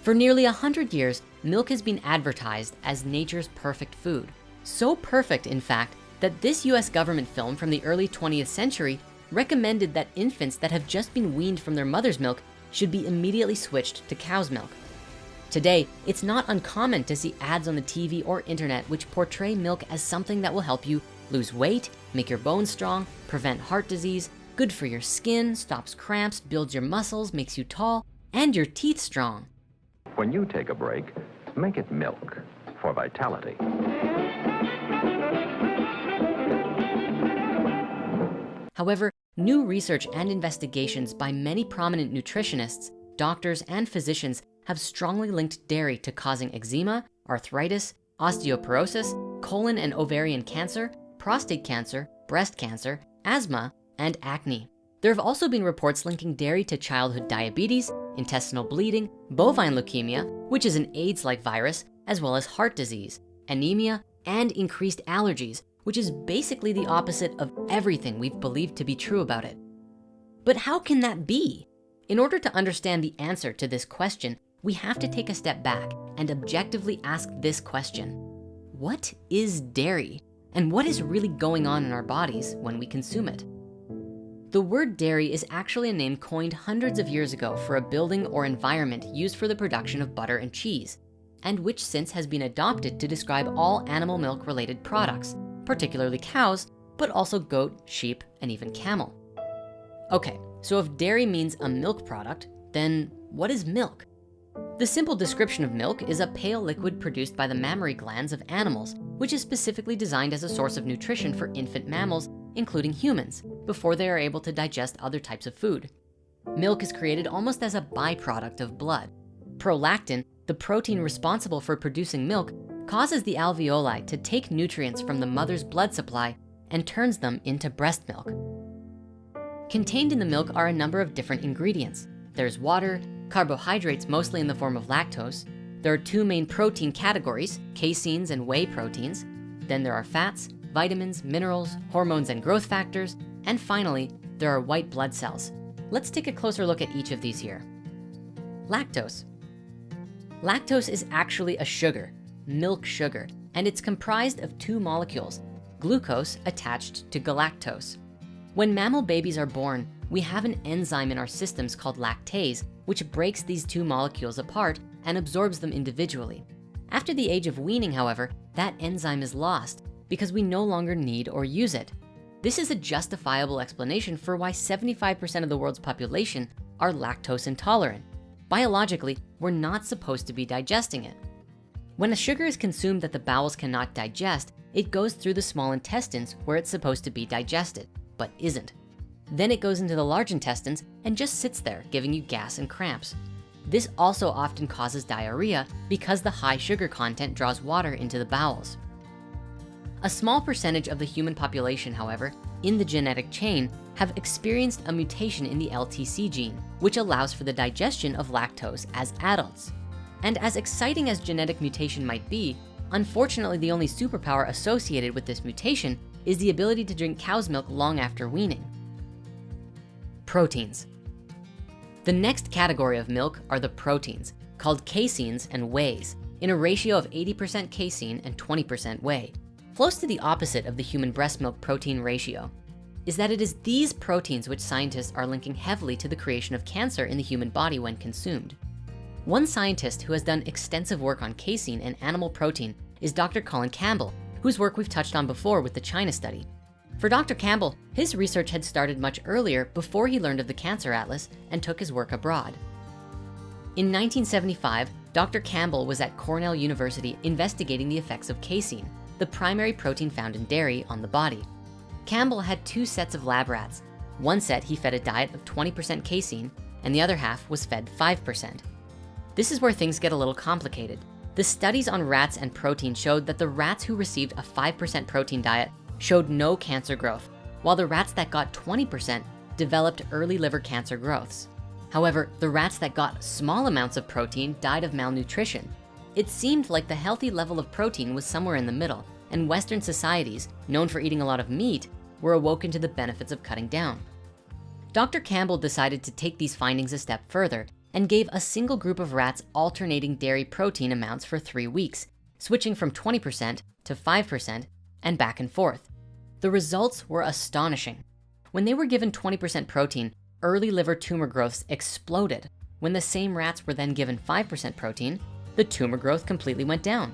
For nearly 100 years, milk has been advertised as nature's perfect food. So perfect, in fact, that this US government film from the early 20th century recommended that infants that have just been weaned from their mother's milk should be immediately switched to cow's milk. Today, it's not uncommon to see ads on the TV or internet which portray milk as something that will help you lose weight, make your bones strong, prevent heart disease, good for your skin, stops cramps, builds your muscles, makes you tall, and your teeth strong. When you take a break, make it milk for vitality. However, new research and investigations by many prominent nutritionists, doctors, and physicians have strongly linked dairy to causing eczema, arthritis, osteoporosis, colon and ovarian cancer, prostate cancer, breast cancer, asthma, and acne. There have also been reports linking dairy to childhood diabetes, intestinal bleeding, bovine leukemia, which is an AIDS-like virus, as well as heart disease, anemia, and increased allergies, which is basically the opposite of everything we've believed to be true about it. But how can that be? In order to understand the answer to this question, we have to take a step back and objectively ask this question: what is dairy? And what is really going on in our bodies when we consume it? The word dairy is actually a name coined hundreds of years ago for a building or environment used for the production of butter and cheese, and which since has been adopted to describe all animal milk related products, particularly cows, but also goat, sheep, and even camel. Okay, so if dairy means a milk product, then what is milk? The simple description of milk is a pale liquid produced by the mammary glands of animals, which is specifically designed as a source of nutrition for infant mammals, including humans, before they are able to digest other types of food. Milk is created almost as a byproduct of blood. Prolactin, the protein responsible for producing milk, causes the alveoli to take nutrients from the mother's blood supply and turns them into breast milk. Contained in the milk are a number of different ingredients. There's water, carbohydrates mostly in the form of lactose. There are two main protein categories, caseins and whey proteins. Then there are fats, vitamins, minerals, hormones, and growth factors. And finally, there are white blood cells. Let's take a closer look at each of these here. Lactose. Lactose is actually a sugar, milk sugar, and it's comprised of two molecules, glucose attached to galactose. When mammal babies are born, we have an enzyme in our systems called lactase, which breaks these two molecules apart and absorbs them individually. After the age of weaning, however, that enzyme is lost because we no longer need or use it. This is a justifiable explanation for why 75% of the world's population are lactose intolerant. Biologically, we're not supposed to be digesting it. When a sugar is consumed that the bowels cannot digest, it goes through the small intestines where it's supposed to be digested, but isn't. Then it goes into the large intestines and just sits there, giving you gas and cramps. This also often causes diarrhea because the high sugar content draws water into the bowels. A small percentage of the human population, however, in the genetic chain have experienced a mutation in the LTC gene, which allows for the digestion of lactose as adults. And as exciting as genetic mutation might be, unfortunately, the only superpower associated with this mutation is the ability to drink cow's milk long after weaning. Proteins. The next category of milk are the proteins, called caseins and wheys, in a ratio of 80% casein and 20% whey. close to the opposite of the human breast milk protein ratio, is that it is these proteins which scientists are linking heavily to the creation of cancer in the human body when consumed. One scientist who has done extensive work on casein and animal protein is Dr. Colin Campbell, whose work we've touched on before with the China study. For Dr. Campbell, his research had started much earlier before he learned of the Cancer Atlas and took his work abroad. In 1975, Dr. Campbell was at Cornell University investigating the effects of casein, the primary protein found in dairy, on the body. Campbell had 2 sets of lab rats. One set he fed a diet of 20% casein, and the other half was fed 5%. This is where things get a little complicated. The studies on rats and protein showed that the rats who received a 5% protein diet showed no cancer growth, while the rats that got 20% developed early liver cancer growths. However, the rats that got small amounts of protein died of malnutrition. It seemed like the healthy level of protein was somewhere in the middle, and Western societies, known for eating a lot of meat, were awoken to the benefits of cutting down. Dr. Campbell decided to take these findings a step further and gave a single group of rats alternating dairy protein amounts for 3 weeks, switching from 20% to 5% and back and forth. The results were astonishing. When they were given 20% protein, early liver tumor growths exploded. When the same rats were then given 5% protein, the tumor growth completely went down.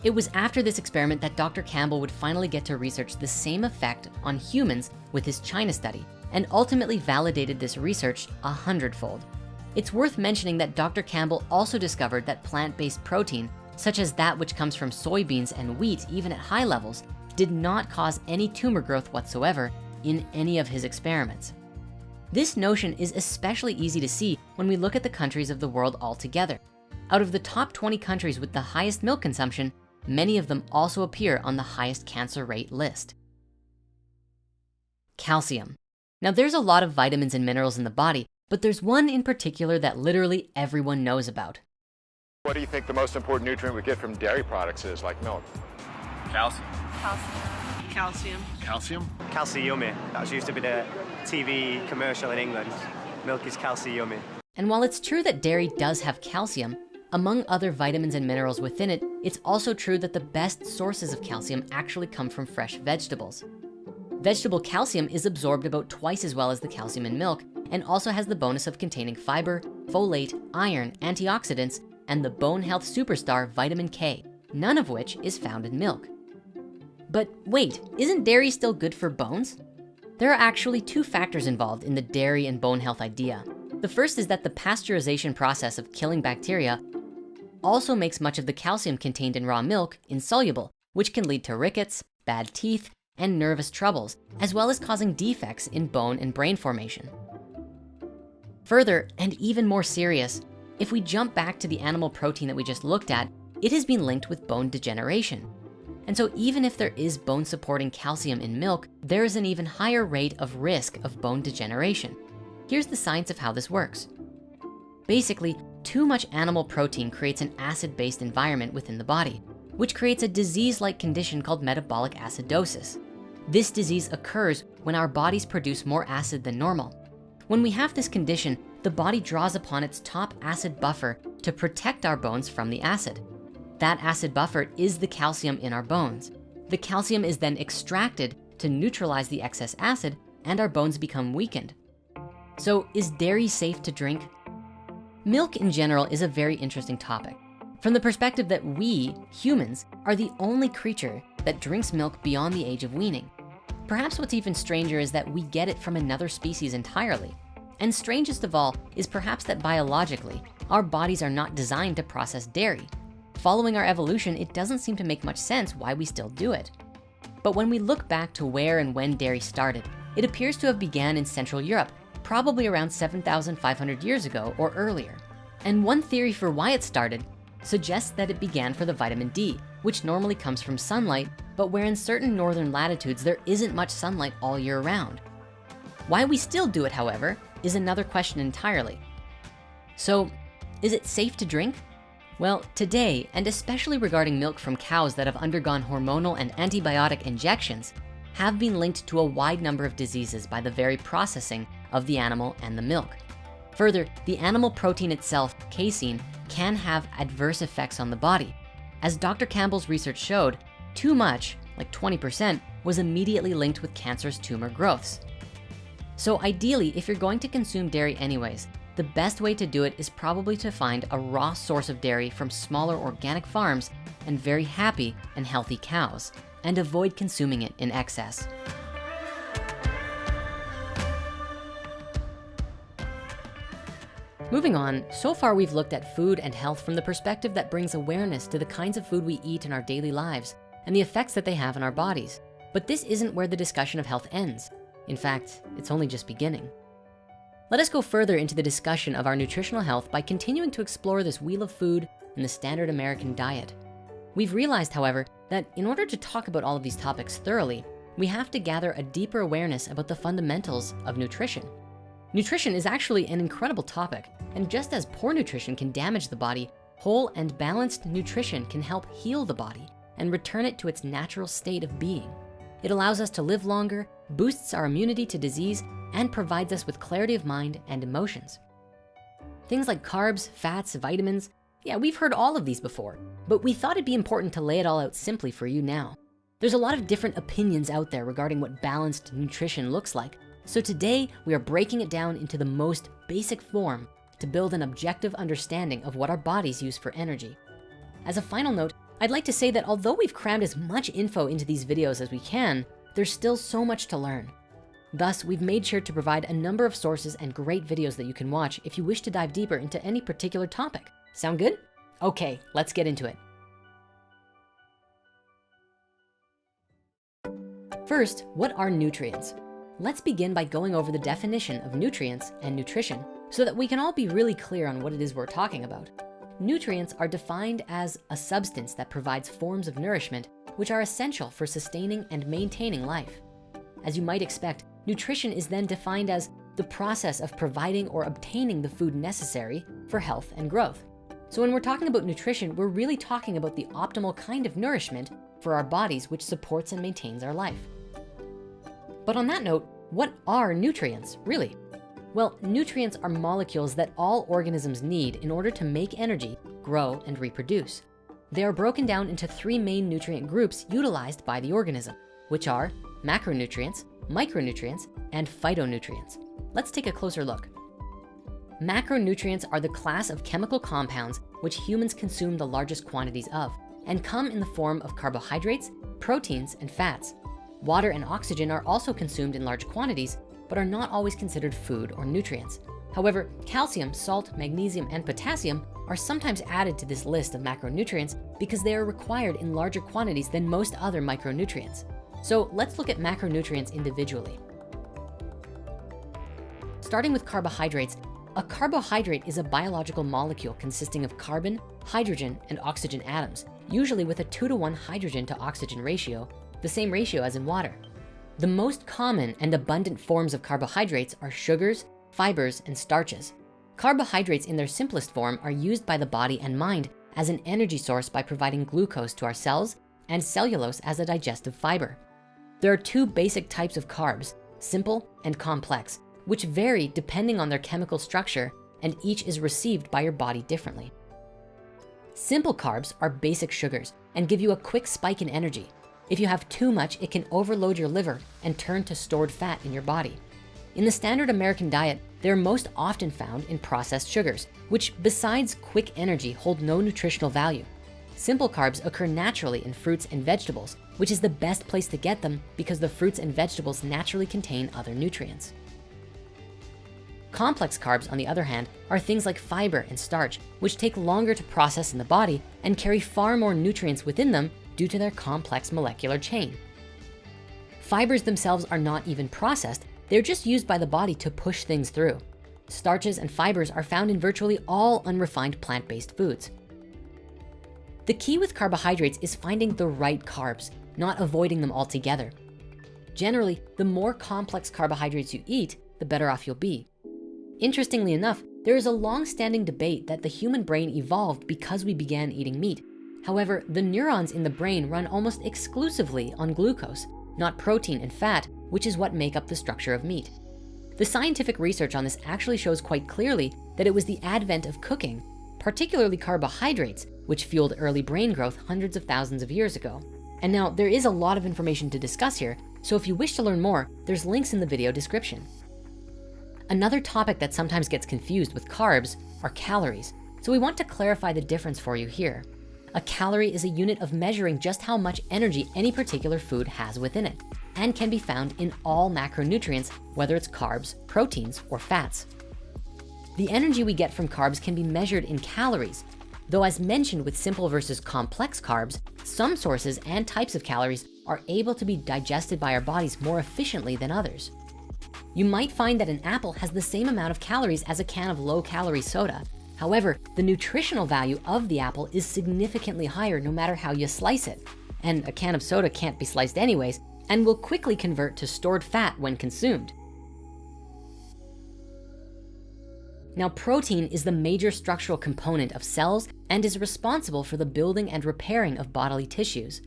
It was after this experiment that Dr. Campbell would finally get to research the same effect on humans with his China study, and ultimately validated this research 100-fold. It's worth mentioning that Dr. Campbell also discovered that plant-based protein, such as that which comes from soybeans and wheat, even at high levels, did not cause any tumor growth whatsoever in any of his experiments. This notion is especially easy to see when we look at the countries of the world altogether. Out of the top 20 countries with the highest milk consumption, many of them also appear on the highest cancer rate list. Calcium. Now, there's a lot of vitamins and minerals in the body, but there's one in particular that literally everyone knows about. What do you think the most important nutrient we get from dairy products is, like milk? Calcium. Calcium. Calcium? Calcium. That used to be the TV commercial in England. Milk is calcium. And while it's true that dairy does have calcium, among other vitamins and minerals within it, it's also true that the best sources of calcium actually come from fresh vegetables. Vegetable calcium is absorbed about twice as well as the calcium in milk, and also has the bonus of containing fiber, folate, iron, antioxidants, and the bone health superstar vitamin K, none of which is found in milk. But wait, isn't dairy still good for bones? There are actually 2 factors involved in the dairy and bone health idea. The first is that the pasteurization process of killing bacteria also makes much of the calcium contained in raw milk insoluble, which can lead to rickets, bad teeth, and nervous troubles, as well as causing defects in bone and brain formation. Further, and even more serious, if we jump back to the animal protein that we just looked at, it has been linked with bone degeneration. And so even if there is bone supporting calcium in milk, there is an even higher rate of risk of bone degeneration. Here's the science of how this works. Basically, too much animal protein creates an acid-based environment within the body, which creates a disease-like condition called metabolic acidosis. This disease occurs when our bodies produce more acid than normal. When we have this condition, the body draws upon its top acid buffer to protect our bones from the acid. That acid buffer is the calcium in our bones. The calcium is then extracted to neutralize the excess acid, and our bones become weakened. So is dairy safe to drink? Milk in general is a very interesting topic, from the perspective that we, humans, are the only creature that drinks milk beyond the age of weaning. Perhaps what's even stranger is that we get it from another species entirely. And strangest of all is perhaps that biologically, our bodies are not designed to process dairy. Following our evolution, it doesn't seem to make much sense why we still do it. But when we look back to where and when dairy started, it appears to have began in Central Europe, probably around 7,500 years ago or earlier. And one theory for why it started suggests that it began for the vitamin D, which normally comes from sunlight, but where in certain northern latitudes there isn't much sunlight all year round. Why we still do it, however, is another question entirely. So, is it safe to drink? Well, today, and especially regarding milk from cows that have undergone hormonal and antibiotic injections, have been linked to a wide number of diseases by the very processing of the animal and the milk. Further, the animal protein itself, casein, can have adverse effects on the body. As Dr. Campbell's research showed, Too much, like 20%, was immediately linked with cancerous tumor growths. So ideally, if you're going to consume dairy anyways, the best way to do it is probably to find a raw source of dairy from smaller organic farms and very happy and healthy cows, and avoid consuming it in excess. Moving on, so far we've looked at food and health from the perspective that brings awareness to the kinds of food we eat in our daily lives and the effects that they have on our bodies. But this isn't where the discussion of health ends. In fact, it's only just beginning. Let us go further into the discussion of our nutritional health by continuing to explore this wheel of food and the standard American diet. We've realized, however, that in order to talk about all of these topics thoroughly, we have to gather a deeper awareness about the fundamentals of nutrition. Nutrition is actually an incredible topic, and just as poor nutrition can damage the body, whole and balanced nutrition can help heal the body and return it to its natural state of being. It allows us to live longer, boosts our immunity to disease, and provides us with clarity of mind and emotions. Things like carbs, fats, vitamins, yeah, we've heard all of these before, but we thought it'd be important to lay it all out simply for you now. There's a lot of different opinions out there regarding what balanced nutrition looks like. So today we are breaking it down into the most basic form to build an objective understanding of what our bodies use for energy. As a final note, I'd like to say that although we've crammed as much info into these videos as we can, there's still so much to learn. Thus, we've made sure to provide a number of sources and great videos that you can watch if you wish to dive deeper into any particular topic. Sound good? Okay, let's get into it. First, what are nutrients? Let's begin by going over the definition of nutrients and nutrition so that we can all be really clear on what it is we're talking about. Nutrients are defined as a substance that provides forms of nourishment which are essential for sustaining and maintaining life. As you might expect, nutrition is then defined as the process of providing or obtaining the food necessary for health and growth. So when we're talking about nutrition, we're really talking about the optimal kind of nourishment for our bodies which supports and maintains our life. But on that note, what are nutrients, really? Well, nutrients are molecules that all organisms need in order to make energy, grow, and reproduce. They are broken down into three main nutrient groups utilized by the organism, which are macronutrients, micronutrients, and phytonutrients. Let's take a closer look. Macronutrients are the class of chemical compounds which humans consume the largest quantities of and come in the form of carbohydrates, proteins, and fats. Water and oxygen are also consumed in large quantities, but are not always considered food or nutrients. However, calcium, salt, magnesium, and potassium are sometimes added to this list of macronutrients because they are required in larger quantities than most other micronutrients. So let's look at macronutrients individually. Starting with carbohydrates, a carbohydrate is a biological molecule consisting of carbon, hydrogen, and oxygen atoms, usually with a 2-to-1 hydrogen to oxygen ratio, the same ratio as in water. The most common and abundant forms of carbohydrates are sugars, fibers, and starches. Carbohydrates in their simplest form are used by the body and mind as an energy source by providing glucose to our cells and cellulose as a digestive fiber. There are two basic types of carbs, simple and complex, which vary depending on their chemical structure, and each is received by your body differently. Simple carbs are basic sugars and give you a quick spike in energy. If you have too much, it can overload your liver and turn to stored fat in your body. In the standard American diet, they're most often found in processed sugars, which besides quick energy, hold no nutritional value. Simple carbs occur naturally in fruits and vegetables, which is the best place to get them because the fruits and vegetables naturally contain other nutrients. Complex carbs, on the other hand, are things like fiber and starch, which take longer to process in the body and carry far more nutrients within them due to their complex molecular chain. Fibers themselves are not even processed, they're just used by the body to push things through. Starches and fibers are found in virtually all unrefined plant-based foods. The key with carbohydrates is finding the right carbs, not avoiding them altogether. Generally, the more complex carbohydrates you eat, the better off you'll be. Interestingly enough, there is a long-standing debate that the human brain evolved because we began eating meat. However, the neurons in the brain run almost exclusively on glucose, not protein and fat, which is what make up the structure of meat. The scientific research on this actually shows quite clearly that it was the advent of cooking, particularly carbohydrates, which fueled early brain growth hundreds of thousands of years ago. And now there is a lot of information to discuss here, so if you wish to learn more, there's links in the video description. Another topic that sometimes gets confused with carbs are calories, so we want to clarify the difference for you here. A calorie is a unit of measuring just how much energy any particular food has within it, and can be found in all macronutrients, whether it's carbs, proteins, or fats. The energy we get from carbs can be measured in calories, though as mentioned with simple versus complex carbs, some sources and types of calories are able to be digested by our bodies more efficiently than others. You might find that an apple has the same amount of calories as a can of low-calorie soda. However, the nutritional value of the apple is significantly higher no matter how you slice it. And a can of soda can't be sliced anyways, and will quickly convert to stored fat when consumed. Now, protein is the major structural component of cells and is responsible for the building and repairing of bodily tissues.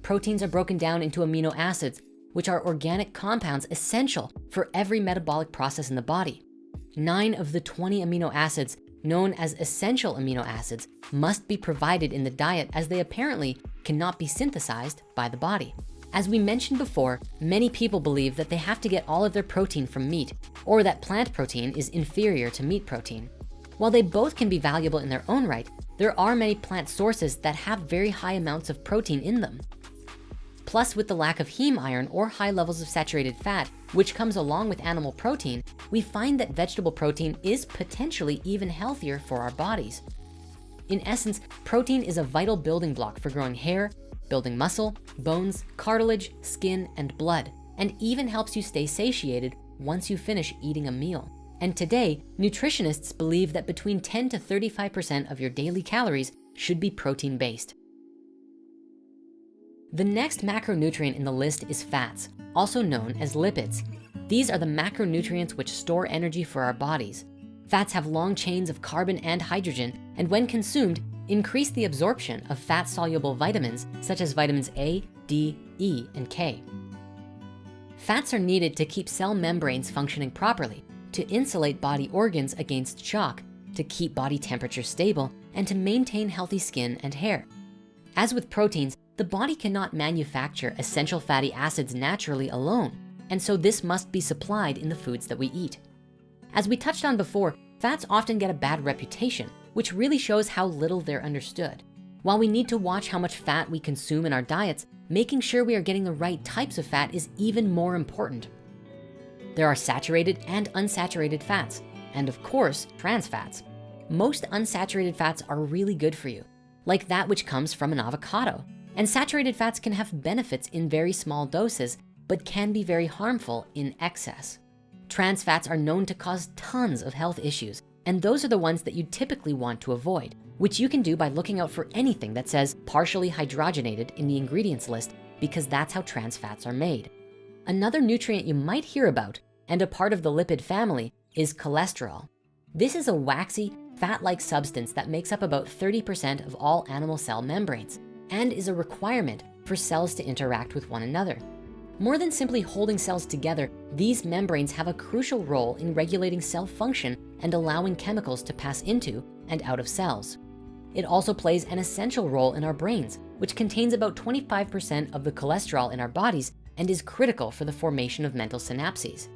Proteins are broken down into amino acids, which are organic compounds essential for every metabolic process in the body. 9 of the 20 amino acids, known as essential amino acids, must be provided in the diet as they apparently cannot be synthesized by the body. As we mentioned before, many people believe that they have to get all of their protein from meat, or that plant protein is inferior to meat protein. While they both can be valuable in their own right, there are many plant sources that have very high amounts of protein in them. Plus, with the lack of heme iron or high levels of saturated fat, which comes along with animal protein, we find that vegetable protein is potentially even healthier for our bodies. In essence, protein is a vital building block for growing hair, building muscle, bones, cartilage, skin, and blood, and even helps you stay satiated once you finish eating a meal. And today, nutritionists believe that between 10 to 35% of your daily calories should be protein-based. The next macronutrient in the list is fats, also known as lipids. These are the macronutrients which store energy for our bodies. Fats have long chains of carbon and hydrogen, and when consumed, increase the absorption of fat-soluble vitamins such as vitamins A, D, E, and K. Fats are needed to keep cell membranes functioning properly, to insulate body organs against shock, to keep body temperature stable, and to maintain healthy skin and hair. As with proteins, the body cannot manufacture essential fatty acids naturally alone, and so this must be supplied in the foods that we eat. As we touched on before, fats often get a bad reputation, which really shows how little they're understood. While we need to watch how much fat we consume in our diets, making sure we are getting the right types of fat is even more important. There are saturated and unsaturated fats, and of course, trans fats. Most unsaturated fats are really good for you, like that which comes from an avocado. And saturated fats can have benefits in very small doses, but can be very harmful in excess. Trans fats are known to cause tons of health issues, and those are the ones that you typically want to avoid, which you can do by looking out for anything that says partially hydrogenated in the ingredients list, because that's how trans fats are made. Another nutrient you might hear about, and a part of the lipid family, is cholesterol. This is a waxy, fat-like substance that makes up about 30% of all animal cell membranes, and is a requirement for cells to interact with one another. More than simply holding cells together, these membranes have a crucial role in regulating cell function and allowing chemicals to pass into and out of cells. It also plays an essential role in our brains, which contains about 25% of the cholesterol in our bodies and is critical for the formation of mental synapses.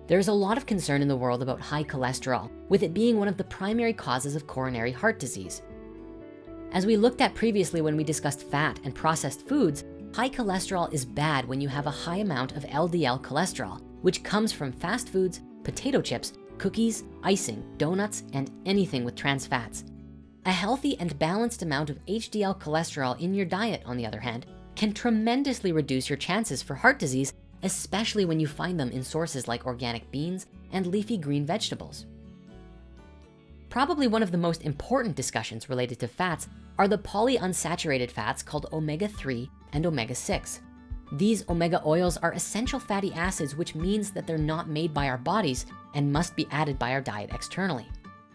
There's a lot of concern in the world about high cholesterol, with it being one of the primary causes of coronary heart disease. As we looked at previously when we discussed fat and processed foods, high cholesterol is bad when you have a high amount of LDL cholesterol, which comes from fast foods, potato chips, cookies, icing, donuts, and anything with trans fats. A healthy and balanced amount of HDL cholesterol in your diet, on the other hand, can tremendously reduce your chances for heart disease, especially when you find them in sources like organic beans and leafy green vegetables. Probably one of the most important discussions related to fats are the polyunsaturated fats called omega-3 and omega-6. These omega oils are essential fatty acids, which means that they're not made by our bodies and must be added by our diet externally.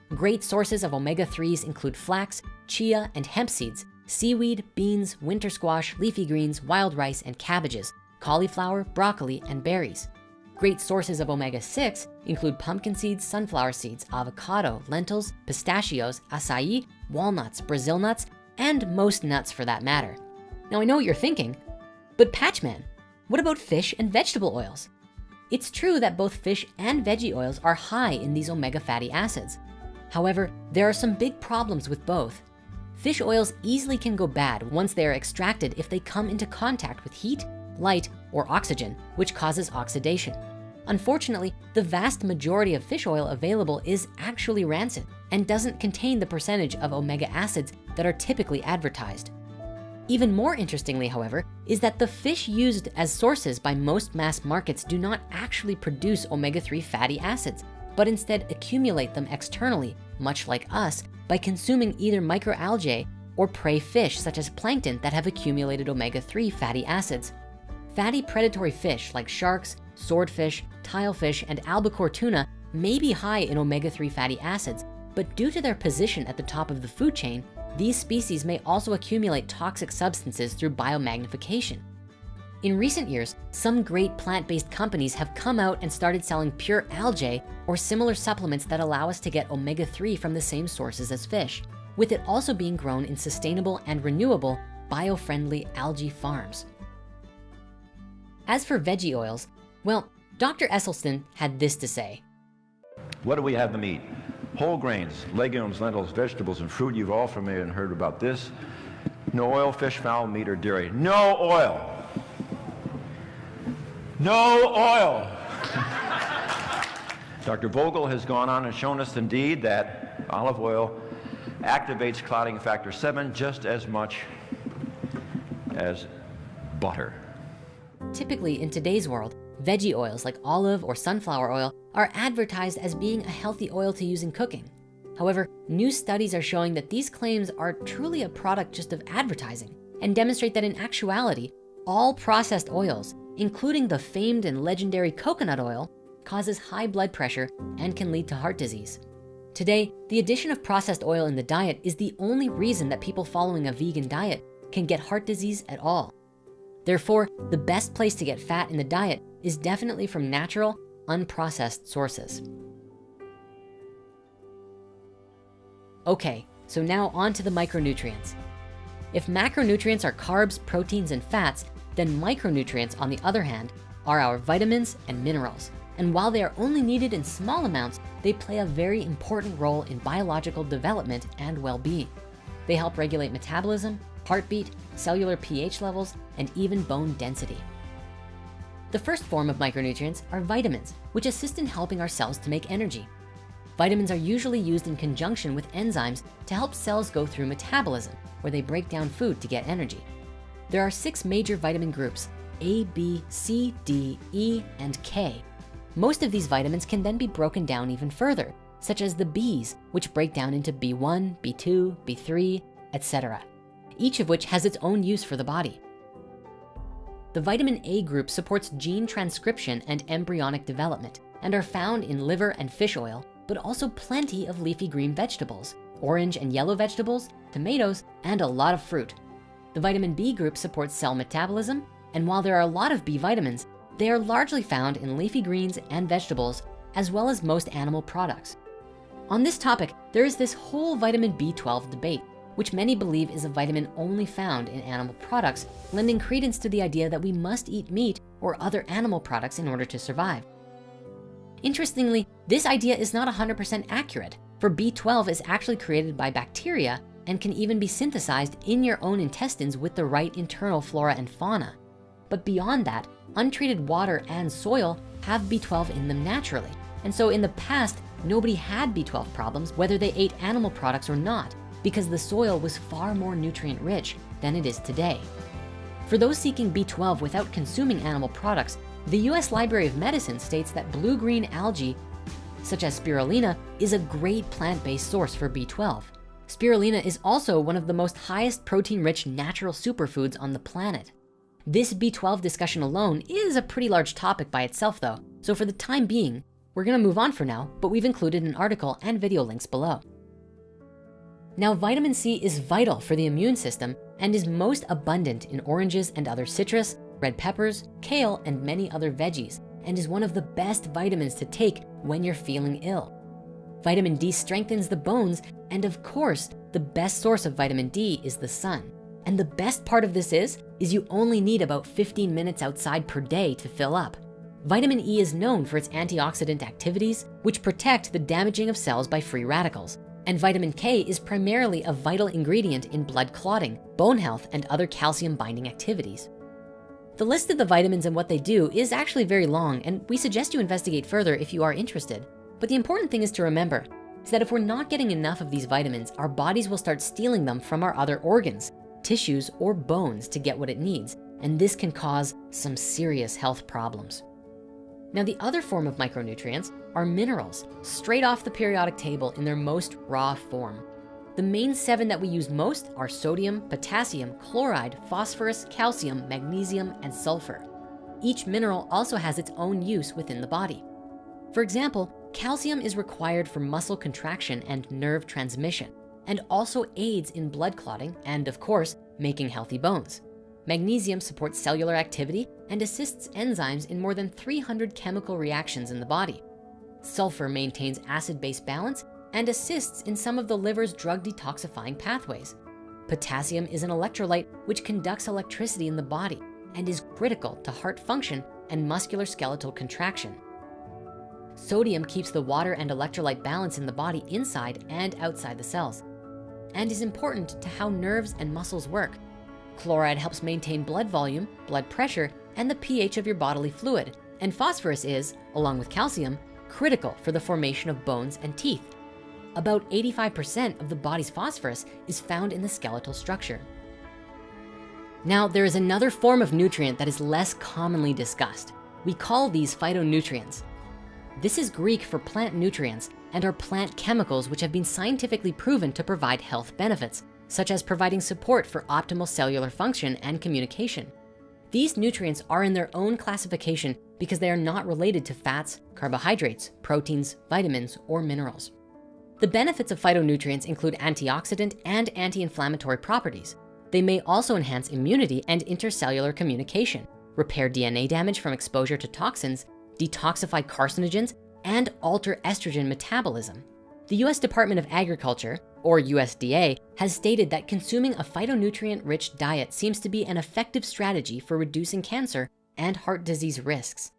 Great sources of omega-3s include flax, chia, and hemp seeds, seaweed, beans, winter squash, leafy greens, wild rice, and cabbages, cauliflower, broccoli, and berries. Great sources of omega-6 include pumpkin seeds, sunflower seeds, avocado, lentils, pistachios, acai, walnuts, Brazil nuts, and most nuts for that matter. Now I know what you're thinking, But Patchman, what about fish and vegetable oils? It's true that both fish and veggie oils are high in these omega fatty acids. However, there are some big problems with both. Fish oils easily can go bad once they are extracted if they come into contact with heat, light, or oxygen, which causes oxidation. Unfortunately, the vast majority of fish oil available is actually rancid and doesn't contain the percentage of omega acids that are typically advertised. Even more interestingly, however, is that the fish used as sources by most mass markets do not actually produce omega-3 fatty acids, but instead accumulate them externally, much like us, by consuming either microalgae or prey fish such as plankton that have accumulated omega-3 fatty acids. Fatty predatory fish like sharks, swordfish, tilefish, and albacore tuna may be high in omega-3 fatty acids, but due to their position at the top of the food chain, these species may also accumulate toxic substances through biomagnification. In recent years, some great plant-based companies have come out and started selling pure algae or similar supplements that allow us to get omega-3 from the same sources as fish, with it also being grown in sustainable and renewable bio-friendly algae farms. As for veggie oils, well, Dr. Esselstyn had this to say. What do we have them eat? Whole grains, legumes, lentils, vegetables, and fruit. You've all familiar and heard about this. No oil, fish, fowl, meat, or dairy. No oil. No oil. Dr. Vogel has gone on and shown us indeed that olive oil activates clotting factor 7 just as much as butter. Typically in today's world, veggie oils like olive or sunflower oil are advertised as being a healthy oil to use in cooking. However, new studies are showing that these claims are truly a product just of advertising and demonstrate that in actuality, all processed oils, including the famed and legendary coconut oil, causes high blood pressure and can lead to heart disease. Today, the addition of processed oil in the diet is the only reason that people following a vegan diet can get heart disease at all. Therefore, the best place to get fat in the diet is definitely from natural, unprocessed sources. Okay, so now on to the micronutrients. If macronutrients are carbs, proteins, and fats, then micronutrients, on the other hand, are our vitamins and minerals. And while they are only needed in small amounts, they play a very important role in biological development and well-being. They help regulate metabolism, heartbeat, cellular pH levels, and even bone density. The first form of micronutrients are vitamins, which assist in helping our cells to make energy. Vitamins are usually used in conjunction with enzymes to help cells go through metabolism, where they break down food to get energy. There are 6 major vitamin groups: A, B, C, D, E, and K. Most of these vitamins can then be broken down even further, such as the Bs, which break down into B1, B2, B3, etc., each of which has its own use for the body. The vitamin A group supports gene transcription and embryonic development and are found in liver and fish oil, but also plenty of leafy green vegetables, orange and yellow vegetables, tomatoes, and a lot of fruit. The vitamin B group supports cell metabolism, and while there are a lot of B vitamins, they are largely found in leafy greens and vegetables, as well as most animal products. On this topic, there is this whole vitamin B12 debate, which many believe is a vitamin only found in animal products, lending credence to the idea that we must eat meat or other animal products in order to survive. Interestingly, this idea is not 100% accurate, for B12 is actually created by bacteria and can even be synthesized in your own intestines with the right internal flora and fauna. But beyond that, untreated water and soil have B12 in them naturally. And so in the past, nobody had B12 problems whether they ate animal products or not, because the soil was far more nutrient rich than it is today. For those seeking B12 without consuming animal products, the US Library of Medicine states that blue-green algae, such as spirulina, is a great plant-based source for B12. Spirulina is also one of the most highest protein-rich natural superfoods on the planet. This B12 discussion alone is a pretty large topic by itself though, so for the time being, we're gonna move on for now, but we've included an article and video links below. Now, vitamin C is vital for the immune system and is most abundant in oranges and other citrus, red peppers, kale, and many other veggies, and is one of the best vitamins to take when you're feeling ill. Vitamin D strengthens the bones, and of course, the best source of vitamin D is the sun. And the best part of this is you only need about 15 minutes outside per day to fill up. Vitamin E is known for its antioxidant activities, which protect the damaging of cells by free radicals. And vitamin K is primarily a vital ingredient in blood clotting, bone health, and other calcium binding activities. The list of the vitamins and what they do is actually very long, and we suggest you investigate further if you are interested. But the important thing is to remember is that if we're not getting enough of these vitamins, our bodies will start stealing them from our other organs, tissues, or bones to get what it needs. And this can cause some serious health problems. Now, the other form of micronutrients are minerals, straight off the periodic table in their most raw form. The main 7 that we use most are sodium, potassium, chloride, phosphorus, calcium, magnesium, and sulfur. Each mineral also has its own use within the body. For example, calcium is required for muscle contraction and nerve transmission, and also aids in blood clotting and, of course, making healthy bones. Magnesium supports cellular activity and assists enzymes in more than 300 chemical reactions in the body. Sulfur maintains acid-base balance and assists in some of the liver's drug detoxifying pathways. Potassium is an electrolyte which conducts electricity in the body and is critical to heart function and musculoskeletal contraction. Sodium keeps the water and electrolyte balance in the body inside and outside the cells, and is important to how nerves and muscles work. Chloride helps maintain blood volume, blood pressure, and the pH of your bodily fluid. And phosphorus is, along with calcium, critical for the formation of bones and teeth. About 85% of the body's phosphorus is found in the skeletal structure. Now, there is another form of nutrient that is less commonly discussed. We call these phytonutrients. This is Greek for plant nutrients and are plant chemicals which have been scientifically proven to provide health benefits, such as providing support for optimal cellular function and communication. These nutrients are in their own classification because they are not related to fats, carbohydrates, proteins, vitamins, or minerals. The benefits of phytonutrients include antioxidant and anti-inflammatory properties. They may also enhance immunity and intercellular communication, repair DNA damage from exposure to toxins, detoxify carcinogens, and alter estrogen metabolism. The US Department of Agriculture, or USDA, has stated that consuming a phytonutrient-rich diet seems to be an effective strategy for reducing cancer and heart disease risks.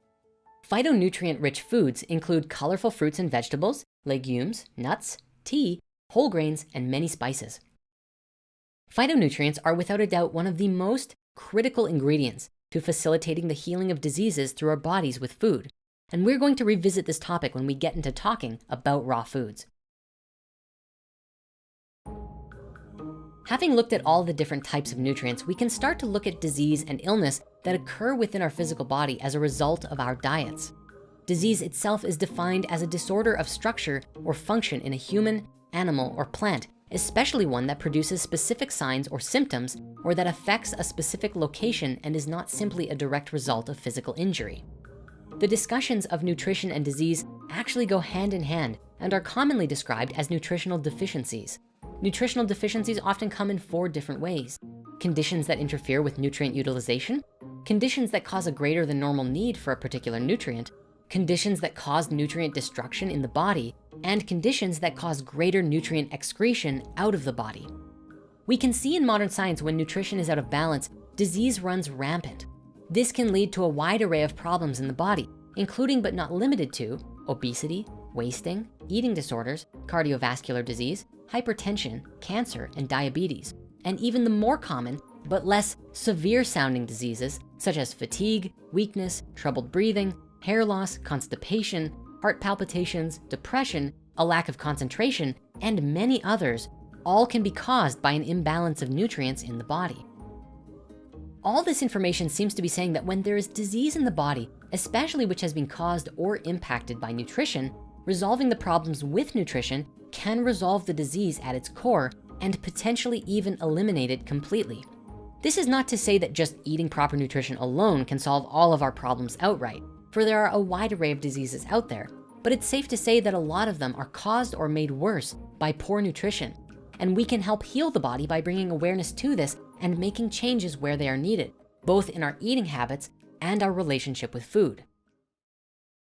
Phytonutrient-rich foods include colorful fruits and vegetables, legumes, nuts, tea, whole grains, and many spices. Phytonutrients are without a doubt one of the most critical ingredients to facilitating the healing of diseases through our bodies with food. And we're going to revisit this topic when we get into talking about raw foods. Having looked at all the different types of nutrients, we can start to look at disease and illness that occur within our physical body as a result of our diets. Disease itself is defined as a disorder of structure or function in a human, animal, or plant, especially one that produces specific signs or symptoms, or that affects a specific location and is not simply a direct result of physical injury. The discussions of nutrition and disease actually go hand in hand and are commonly described as nutritional deficiencies. Nutritional deficiencies often come in 4 different ways: conditions that interfere with nutrient utilization, conditions that cause a greater than normal need for a particular nutrient, conditions that cause nutrient destruction in the body, and conditions that cause greater nutrient excretion out of the body. We can see in modern science when nutrition is out of balance, disease runs rampant. This can lead to a wide array of problems in the body, including but not limited to obesity, wasting, eating disorders, cardiovascular disease, hypertension, cancer, and diabetes, and even the more common but less severe sounding diseases such as fatigue, weakness, troubled breathing, hair loss, constipation, heart palpitations, depression, a lack of concentration, and many others, all can be caused by an imbalance of nutrients in the body. All this information seems to be saying that when there is disease in the body, especially which has been caused or impacted by nutrition, resolving the problems with nutrition can resolve the disease at its core and potentially even eliminate it completely. This is not to say that just eating proper nutrition alone can solve all of our problems outright, for there are a wide array of diseases out there, but it's safe to say that a lot of them are caused or made worse by poor nutrition. And we can help heal the body by bringing awareness to this and making changes where they are needed, both in our eating habits and our relationship with food.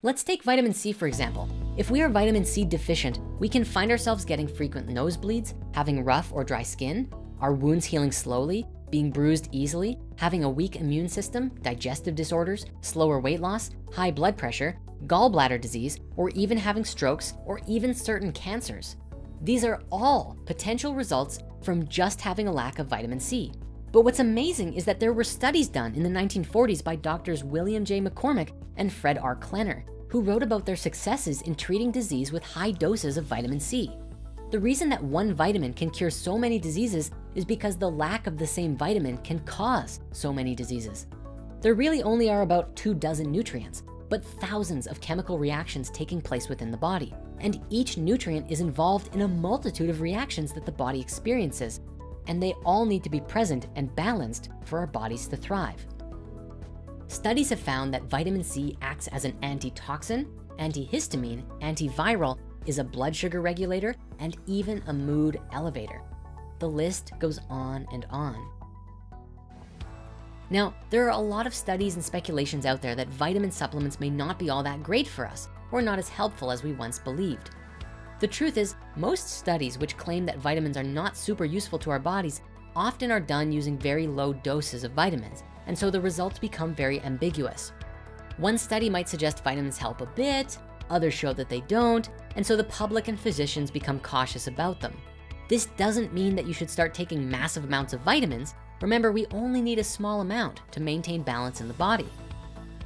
Let's take vitamin C, for example. If we are vitamin C deficient, we can find ourselves getting frequent nosebleeds, having rough or dry skin, our wounds healing slowly, being bruised easily, having a weak immune system, digestive disorders, slower weight loss, high blood pressure, gallbladder disease, or even having strokes, or even certain cancers. These are all potential results from just having a lack of vitamin C. But what's amazing is that there were studies done in the 1940s by doctors William J. McCormick and Fred R. Klenner, who wrote about their successes in treating disease with high doses of vitamin C. The reason that one vitamin can cure so many diseases is because the lack of the same vitamin can cause so many diseases. There really only are about 24 nutrients, but thousands of chemical reactions taking place within the body. And each nutrient is involved in a multitude of reactions that the body experiences, and they all need to be present and balanced for our bodies to thrive. Studies have found that vitamin C acts as an antitoxin, antihistamine, antiviral, is a blood sugar regulator, and even a mood elevator. The list goes on and on. Now, there are a lot of studies and speculations out there that vitamin supplements may not be all that great for us, or not as helpful as we once believed. The truth is, most studies which claim that vitamins are not super useful to our bodies often are done using very low doses of vitamins, and so the results become very ambiguous. One study might suggest vitamins help a bit, others show that they don't, and so the public and physicians become cautious about them. This doesn't mean that you should start taking massive amounts of vitamins. Remember, we only need a small amount to maintain balance in the body.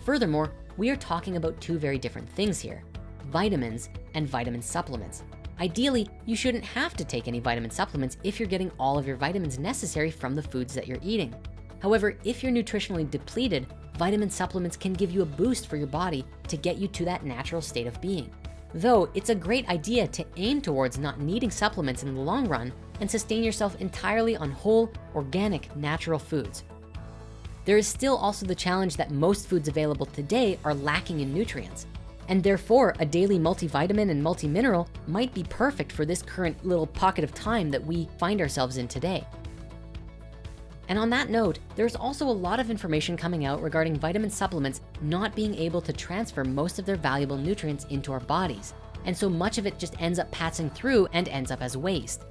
Furthermore, we are talking about two very different things here, vitamins and vitamin supplements. Ideally, you shouldn't have to take any vitamin supplements if you're getting all of your vitamins necessary from the foods that you're eating. However, if you're nutritionally depleted, vitamin supplements can give you a boost for your body to get you to that natural state of being. Though it's a great idea to aim towards not needing supplements in the long run and sustain yourself entirely on whole, organic, natural foods. There is still also the challenge that most foods available today are lacking in nutrients, and therefore a daily multivitamin and multimineral might be perfect for this current little pocket of time that we find ourselves in today. And on that note, there's also a lot of information coming out regarding vitamin supplements not being able to transfer most of their valuable nutrients into our bodies. And so much of it just ends up passing through and ends up as waste.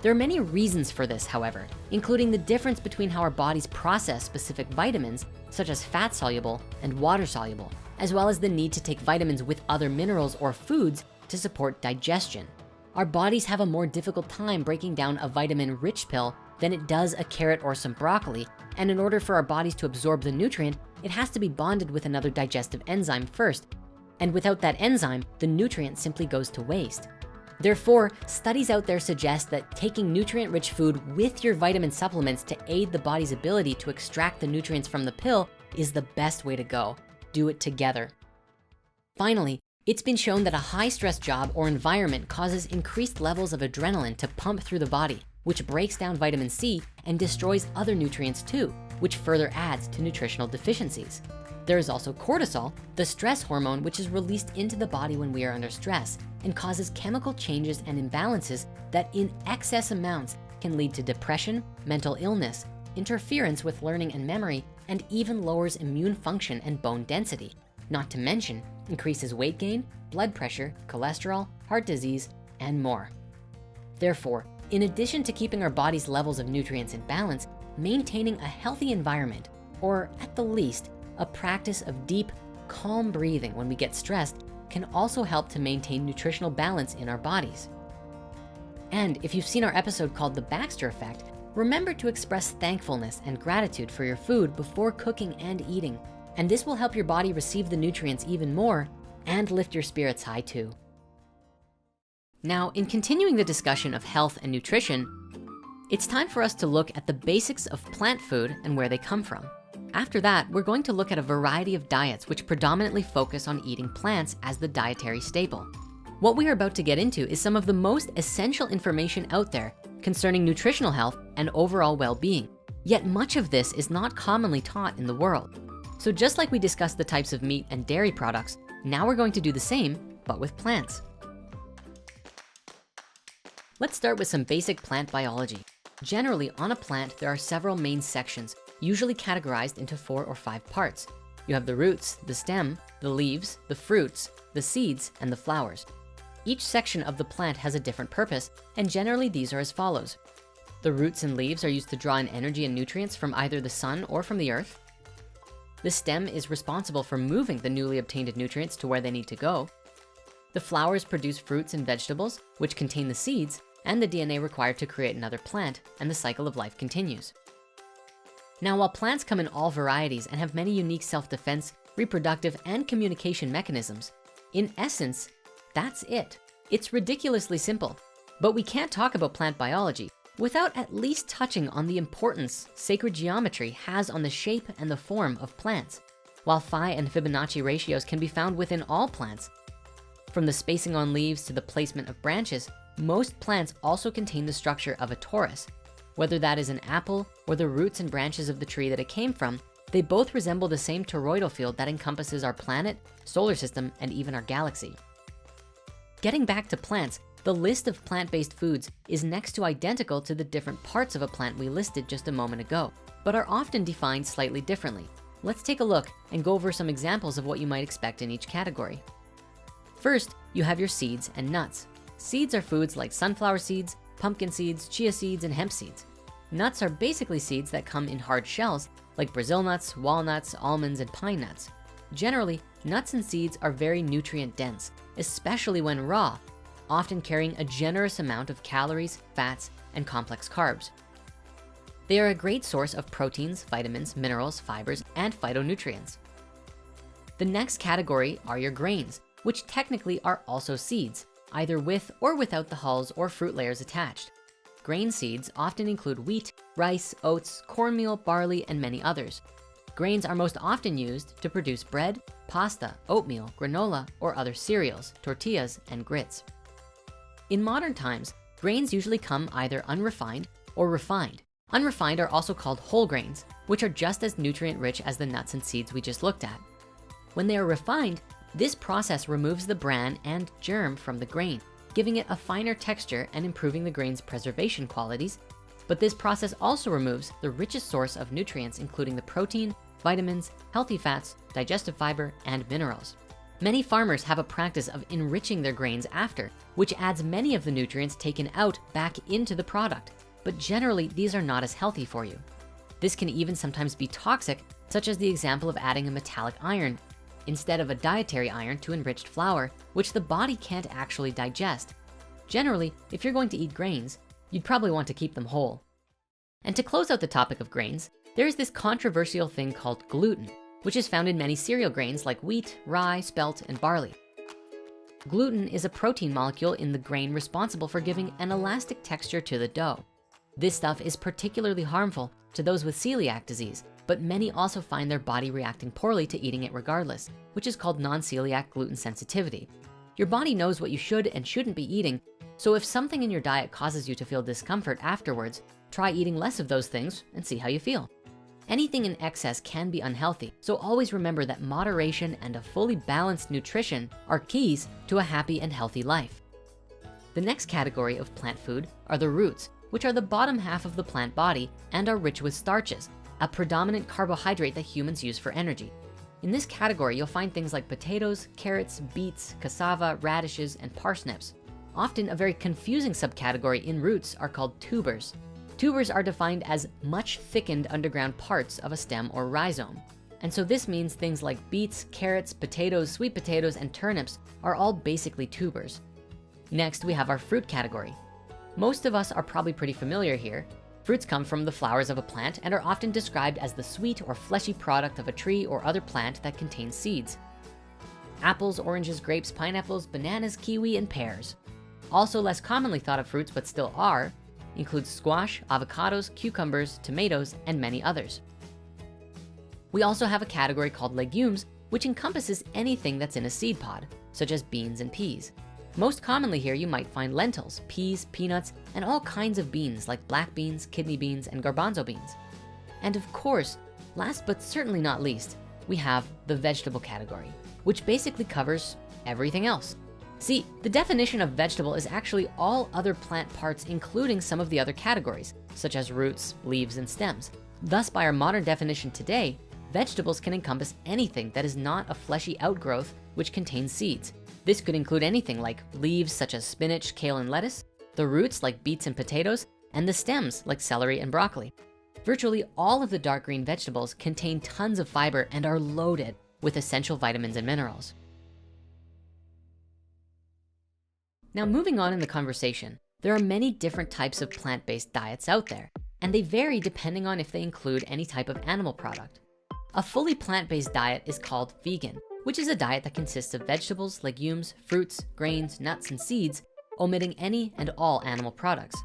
There are many reasons for this, however, including the difference between how our bodies process specific vitamins, such as fat soluble and water soluble, as well as the need to take vitamins with other minerals or foods to support digestion. Our bodies have a more difficult time breaking down a vitamin-rich pill than it does a carrot or some broccoli. And in order for our bodies to absorb the nutrient, it has to be bonded with another digestive enzyme first. And without that enzyme, the nutrient simply goes to waste. Therefore, studies out there suggest that taking nutrient-rich food with your vitamin supplements to aid the body's ability to extract the nutrients from the pill is the best way to go. Do it together. Finally, it's been shown that a high-stress job or environment causes increased levels of adrenaline to pump through the body, which breaks down vitamin C and destroys other nutrients too, which further adds to nutritional deficiencies. There is also cortisol, the stress hormone, which is released into the body when we are under stress and causes chemical changes and imbalances that in excess amounts can lead to depression, mental illness, interference with learning and memory, and even lowers immune function and bone density. Not to mention, increases weight gain, blood pressure, cholesterol, heart disease, and more. Therefore, in addition to keeping our body's levels of nutrients in balance, maintaining a healthy environment, or at the least, a practice of deep, calm breathing when we get stressed can also help to maintain nutritional balance in our bodies. And if you've seen our episode called The Baxter Effect, remember to express thankfulness and gratitude for your food before cooking and eating. And this will help your body receive the nutrients even more and lift your spirits high too. Now, in continuing the discussion of health and nutrition, it's time for us to look at the basics of plant food and where they come from. After that, we're going to look at a variety of diets which predominantly focus on eating plants as the dietary staple. What we are about to get into is some of the most essential information out there concerning nutritional health and overall well-being. Yet much of this is not commonly taught in the world. So just like we discussed the types of meat and dairy products, now we're going to do the same, but with plants. Let's start with some basic plant biology. Generally, on a plant, there are several main sections, usually categorized into 4 or 5 parts. You have the roots, the stem, the leaves, the fruits, the seeds, and the flowers. Each section of the plant has a different purpose, and generally these are as follows. The roots and leaves are used to draw in energy and nutrients from either the sun or from the earth. The stem is responsible for moving the newly obtained nutrients to where they need to go. The flowers produce fruits and vegetables, which contain the seeds and the DNA required to create another plant, and the cycle of life continues. Now, while plants come in all varieties and have many unique self-defense, reproductive, and communication mechanisms, in essence, that's it. It's ridiculously simple, but we can't talk about plant biology without at least touching on the importance sacred geometry has on the shape and the form of plants. While phi and Fibonacci ratios can be found within all plants, from the spacing on leaves to the placement of branches, most plants also contain the structure of a torus. Whether that is an apple or the roots and branches of the tree that it came from, they both resemble the same toroidal field that encompasses our planet, solar system, and even our galaxy. Getting back to plants, the list of plant-based foods is next to identical to the different parts of a plant we listed just a moment ago, but are often defined slightly differently. Let's take a look and go over some examples of what you might expect in each category. First, you have your seeds and nuts. Seeds are foods like sunflower seeds, pumpkin seeds, chia seeds, and hemp seeds. Nuts are basically seeds that come in hard shells like Brazil nuts, walnuts, almonds, and pine nuts. Generally, nuts and seeds are very nutrient dense, especially when raw, often carrying a generous amount of calories, fats, and complex carbs. They are a great source of proteins, vitamins, minerals, fibers, and phytonutrients. The next category are your grains, which technically are also seeds, either with or without the hulls or fruit layers attached. Grain seeds often include wheat, rice, oats, cornmeal, barley, and many others. Grains are most often used to produce bread, pasta, oatmeal, granola, or other cereals, tortillas, and grits. In modern times, grains usually come either unrefined or refined. Unrefined are also called whole grains, which are just as nutrient rich as the nuts and seeds we just looked at. When they are refined, this process removes the bran and germ from the grain, giving it a finer texture and improving the grain's preservation qualities. But this process also removes the richest source of nutrients, including the protein, vitamins, healthy fats, digestive fiber, and minerals. Many farmers have a practice of enriching their grains after, which adds many of the nutrients taken out back into the product. But generally, these are not as healthy for you. This can even sometimes be toxic, such as the example of adding a metallic iron instead of a dietary iron to enriched flour, which the body can't actually digest. Generally, if you're going to eat grains, you'd probably want to keep them whole. And to close out the topic of grains, there's this controversial thing called gluten, which is found in many cereal grains like wheat, rye, spelt, and barley. Gluten is a protein molecule in the grain responsible for giving an elastic texture to the dough. This stuff is particularly harmful to those with celiac disease, but many also find their body reacting poorly to eating it regardless, which is called non-celiac gluten sensitivity. Your body knows what you should and shouldn't be eating, so if something in your diet causes you to feel discomfort afterwards, try eating less of those things and see how you feel. Anything in excess can be unhealthy, so always remember that moderation and a fully balanced nutrition are keys to a happy and healthy life. The next category of plant food are the roots, which are the bottom half of the plant body and are rich with starches, a predominant carbohydrate that humans use for energy. In this category, you'll find things like potatoes, carrots, beets, cassava, radishes, and parsnips. Often a very confusing subcategory in roots are called tubers. Tubers are defined as much thickened underground parts of a stem or rhizome. And so this means things like beets, carrots, potatoes, sweet potatoes, and turnips are all basically tubers. Next, we have our fruit category. Most of us are probably pretty familiar here. Fruits come from the flowers of a plant and are often described as the sweet or fleshy product of a tree or other plant that contains seeds. Apples, oranges, grapes, pineapples, bananas, kiwi, and pears. Also less commonly thought of fruits, but still are, includes squash, avocados, cucumbers, tomatoes, and many others. We also have a category called legumes, which encompasses anything that's in a seed pod, such as beans and peas. Most commonly here, you might find lentils, peas, peanuts, and all kinds of beans like black beans, kidney beans, and garbanzo beans. And of course, last but certainly not least, we have the vegetable category, which basically covers everything else. See, the definition of vegetable is actually all other plant parts, including some of the other categories, such as roots, leaves, and stems. Thus, by our modern definition today, vegetables can encompass anything that is not a fleshy outgrowth which contains seeds. This could include anything like leaves such as spinach, kale, and lettuce, the roots like beets and potatoes, and the stems like celery and broccoli. Virtually all of the dark green vegetables contain tons of fiber and are loaded with essential vitamins and minerals. Now, moving on in the conversation, there are many different types of plant-based diets out there, and they vary depending on if they include any type of animal product. A fully plant-based diet is called vegan, which is a diet that consists of vegetables, legumes, fruits, grains, nuts, and seeds, omitting any and all animal products.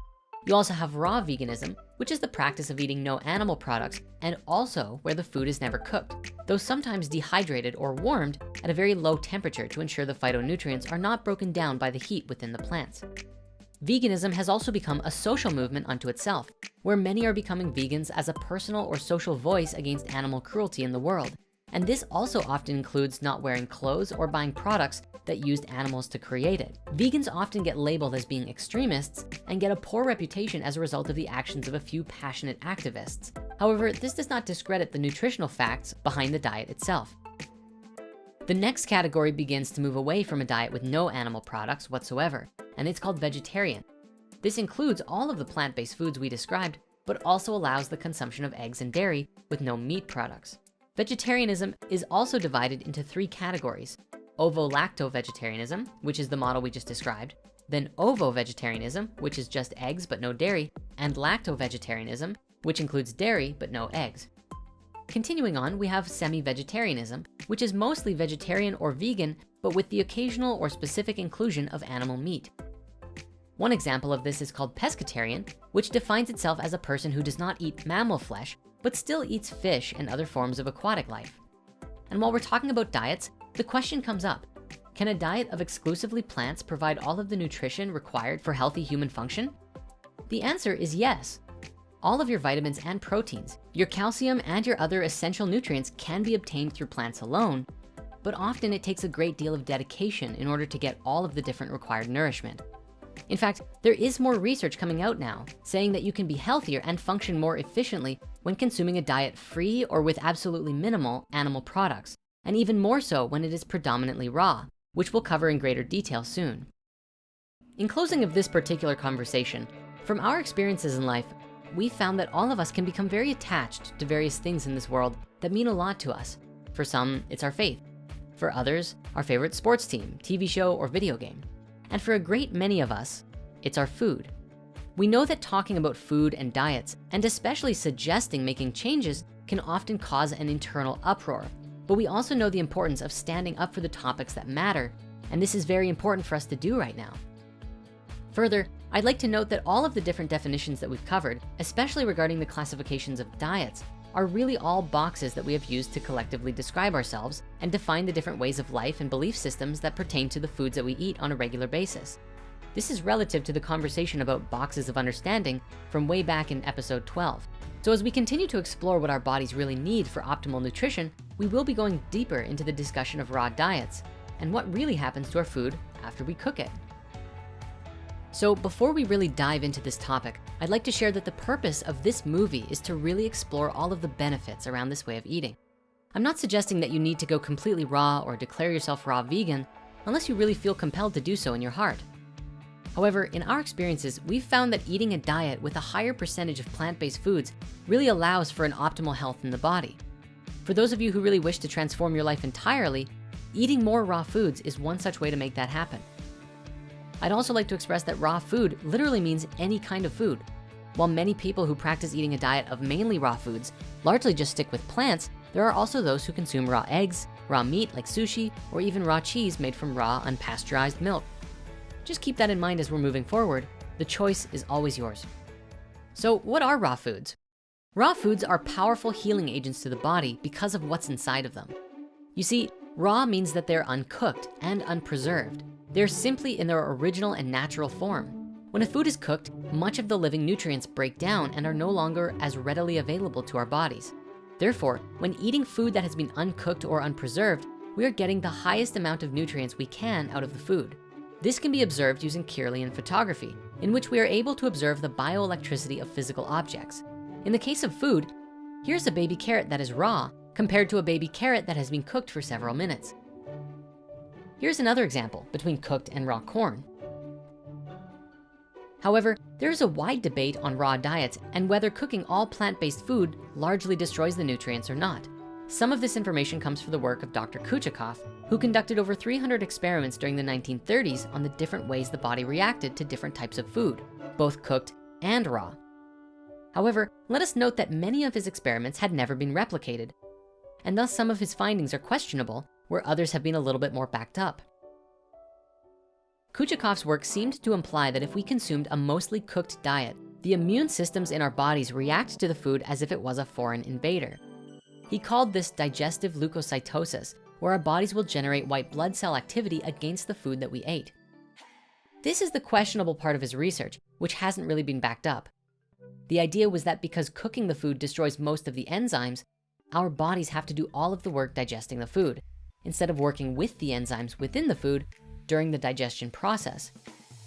You also have raw veganism, which is the practice of eating no animal products and also where the food is never cooked, though sometimes dehydrated or warmed at a very low temperature to ensure the phytonutrients are not broken down by the heat within the plants. Veganism has also become a social movement unto itself, where many are becoming vegans as a personal or social voice against animal cruelty in the world. And this also often includes not wearing clothes or buying products that used animals to create it. Vegans often get labeled as being extremists and get a poor reputation as a result of the actions of a few passionate activists. However, this does not discredit the nutritional facts behind the diet itself. The next category begins to move away from a diet with no animal products whatsoever, and it's called vegetarian. This includes all of the plant-based foods we described, but also allows the consumption of eggs and dairy with no meat products. Vegetarianism is also divided into 3 categories: ovo-lacto-vegetarianism, which is the model we just described, then ovo-vegetarianism, which is just eggs but no dairy, and lacto-vegetarianism, which includes dairy but no eggs. Continuing on, we have semi-vegetarianism, which is mostly vegetarian or vegan, but with the occasional or specific inclusion of animal meat. One example of this is called pescatarian, which defines itself as a person who does not eat mammal flesh, but still eats fish and other forms of aquatic life. And while we're talking about diets, the question comes up, can a diet of exclusively plants provide all of the nutrition required for healthy human function? The answer is yes. All of your vitamins and proteins, your calcium and your other essential nutrients can be obtained through plants alone, but often it takes a great deal of dedication in order to get all of the different required nourishment. In fact, there is more research coming out now saying that you can be healthier and function more efficiently when consuming a diet free or with absolutely minimal animal products, and even more so when it is predominantly raw, which we'll cover in greater detail soon. In closing of this particular conversation, from our experiences in life, we found that all of us can become very attached to various things in this world that mean a lot to us. For some, it's our faith. For others, our favorite sports team, TV show, or video game. And for a great many of us, it's our food. We know that talking about food and diets, and especially suggesting making changes, can often cause an internal uproar. But we also know the importance of standing up for the topics that matter, and this is very important for us to do right now. Further, I'd like to note that all of the different definitions that we've covered, especially regarding the classifications of diets, are really all boxes that we have used to collectively describe ourselves and define the different ways of life and belief systems that pertain to the foods that we eat on a regular basis. This is relative to the conversation about boxes of understanding from way back in episode 12. So as we continue to explore what our bodies really need for optimal nutrition, we will be going deeper into the discussion of raw diets and what really happens to our food after we cook it. So before we really dive into this topic, I'd like to share that the purpose of this movie is to really explore all of the benefits around this way of eating. I'm not suggesting that you need to go completely raw or declare yourself raw vegan unless you really feel compelled to do so in your heart. However, in our experiences, we've found that eating a diet with a higher percentage of plant-based foods really allows for an optimal health in the body. For those of you who really wish to transform your life entirely, eating more raw foods is one such way to make that happen. I'd also like to express that raw food literally means any kind of food. While many people who practice eating a diet of mainly raw foods largely just stick with plants, there are also those who consume raw eggs, raw meat like sushi, or even raw cheese made from raw unpasteurized milk. Just keep that in mind as we're moving forward. The choice is always yours. So what are raw foods? Raw foods are powerful healing agents to the body because of what's inside of them. You see, raw means that they're uncooked and unpreserved. They're simply in their original and natural form. When a food is cooked, much of the living nutrients break down and are no longer as readily available to our bodies. Therefore, when eating food that has been uncooked or unpreserved, we are getting the highest amount of nutrients we can out of the food. This can be observed using Kirlian photography, in which we are able to observe the bioelectricity of physical objects. In the case of food, here's a baby carrot that is raw compared to a baby carrot that has been cooked for several minutes. Here's another example between cooked and raw corn. However, There is a wide debate on raw diets and whether cooking all plant-based food largely destroys the nutrients or not. Some of this information comes from the work of Dr. Kuchikov, who conducted over 300 experiments during the 1930s on the different ways the body reacted to different types of food, both cooked and raw. However, let us note that many of his experiments had never been replicated, and thus some of his findings are questionable, where others have been a little bit more backed up. Kuchikov's work seemed to imply that if we consumed a mostly cooked diet, the immune systems in our bodies react to the food as if it was a foreign invader. He called this digestive leukocytosis, where our bodies will generate white blood cell activity against the food that we ate. This is the questionable part of his research, which hasn't really been backed up. The idea was that because cooking the food destroys most of the enzymes, our bodies have to do all of the work digesting the food, instead of working with the enzymes within the food during the digestion process.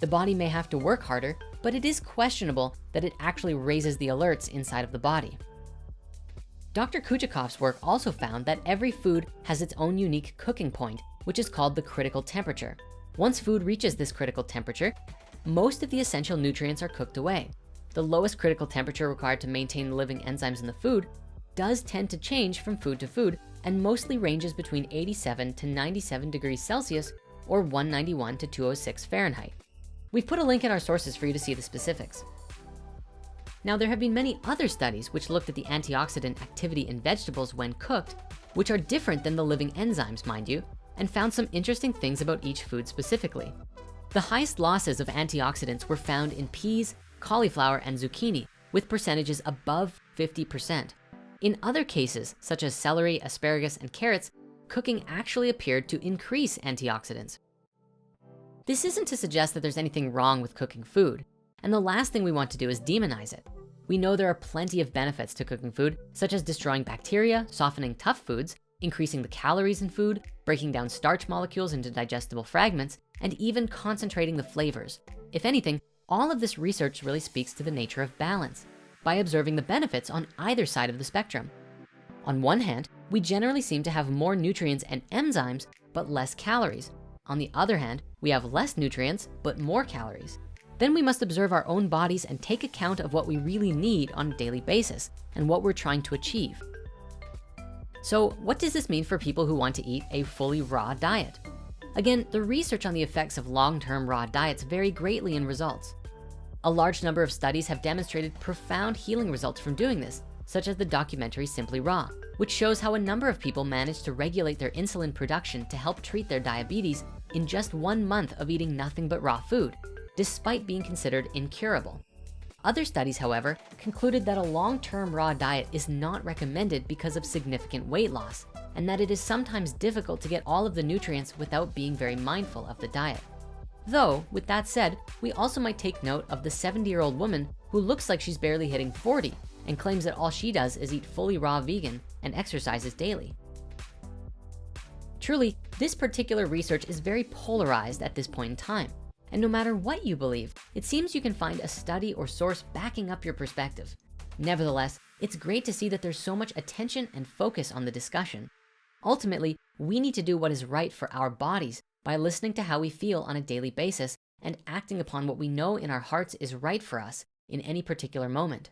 The body may have to work harder, but it is questionable that it actually raises the alerts inside of the body. Dr. Kuchikov's work also found that every food has its own unique cooking point, which is called the critical temperature. Once food reaches this critical temperature, most of the essential nutrients are cooked away. The lowest critical temperature required to maintain the living enzymes in the food does tend to change from food to food and mostly ranges between 87 to 97 degrees Celsius or 191 to 206 Fahrenheit. We've put a link in our sources for you to see the specifics. Now, there have been many other studies which looked at the antioxidant activity in vegetables when cooked, which are different than the living enzymes, mind you, and found some interesting things about each food specifically. The highest losses of antioxidants were found in peas, cauliflower, and zucchini, with percentages above 50%. In other cases, such as celery, asparagus, and carrots, cooking actually appeared to increase antioxidants. This isn't to suggest that there's anything wrong with cooking food, and the last thing we want to do is demonize it. We know there are plenty of benefits to cooking food, such as destroying bacteria, softening tough foods, increasing the calories in food, breaking down starch molecules into digestible fragments, and even concentrating the flavors. If anything, all of this research really speaks to the nature of balance by observing the benefits on either side of the spectrum. On one hand, we generally seem to have more nutrients and enzymes, but less calories. On the other hand, we have less nutrients, but more calories. Then we must observe our own bodies and take account of what we really need on a daily basis and what we're trying to achieve. So what does this mean for people who want to eat a fully raw diet? Again, the research on the effects of long-term raw diets vary greatly in results. A large number of studies have demonstrated profound healing results from doing this, such as the documentary Simply Raw, which shows how a number of people managed to regulate their insulin production to help treat their diabetes in just 1 month of eating nothing but raw food, despite being considered incurable. Other studies, however, concluded that a long-term raw diet is not recommended because of significant weight loss, and that it is sometimes difficult to get all of the nutrients without being very mindful of the diet. Though, with that said, we also might take note of the 70-year-old woman who looks like she's barely hitting 40 and claims that all she does is eat fully raw vegan and exercises daily. Truly, this particular research is very polarized at this point in time. And no matter what you believe, it seems you can find a study or source backing up your perspective. Nevertheless, it's great to see that there's so much attention and focus on the discussion. Ultimately, we need to do what is right for our bodies by listening to how we feel on a daily basis and acting upon what we know in our hearts is right for us in any particular moment.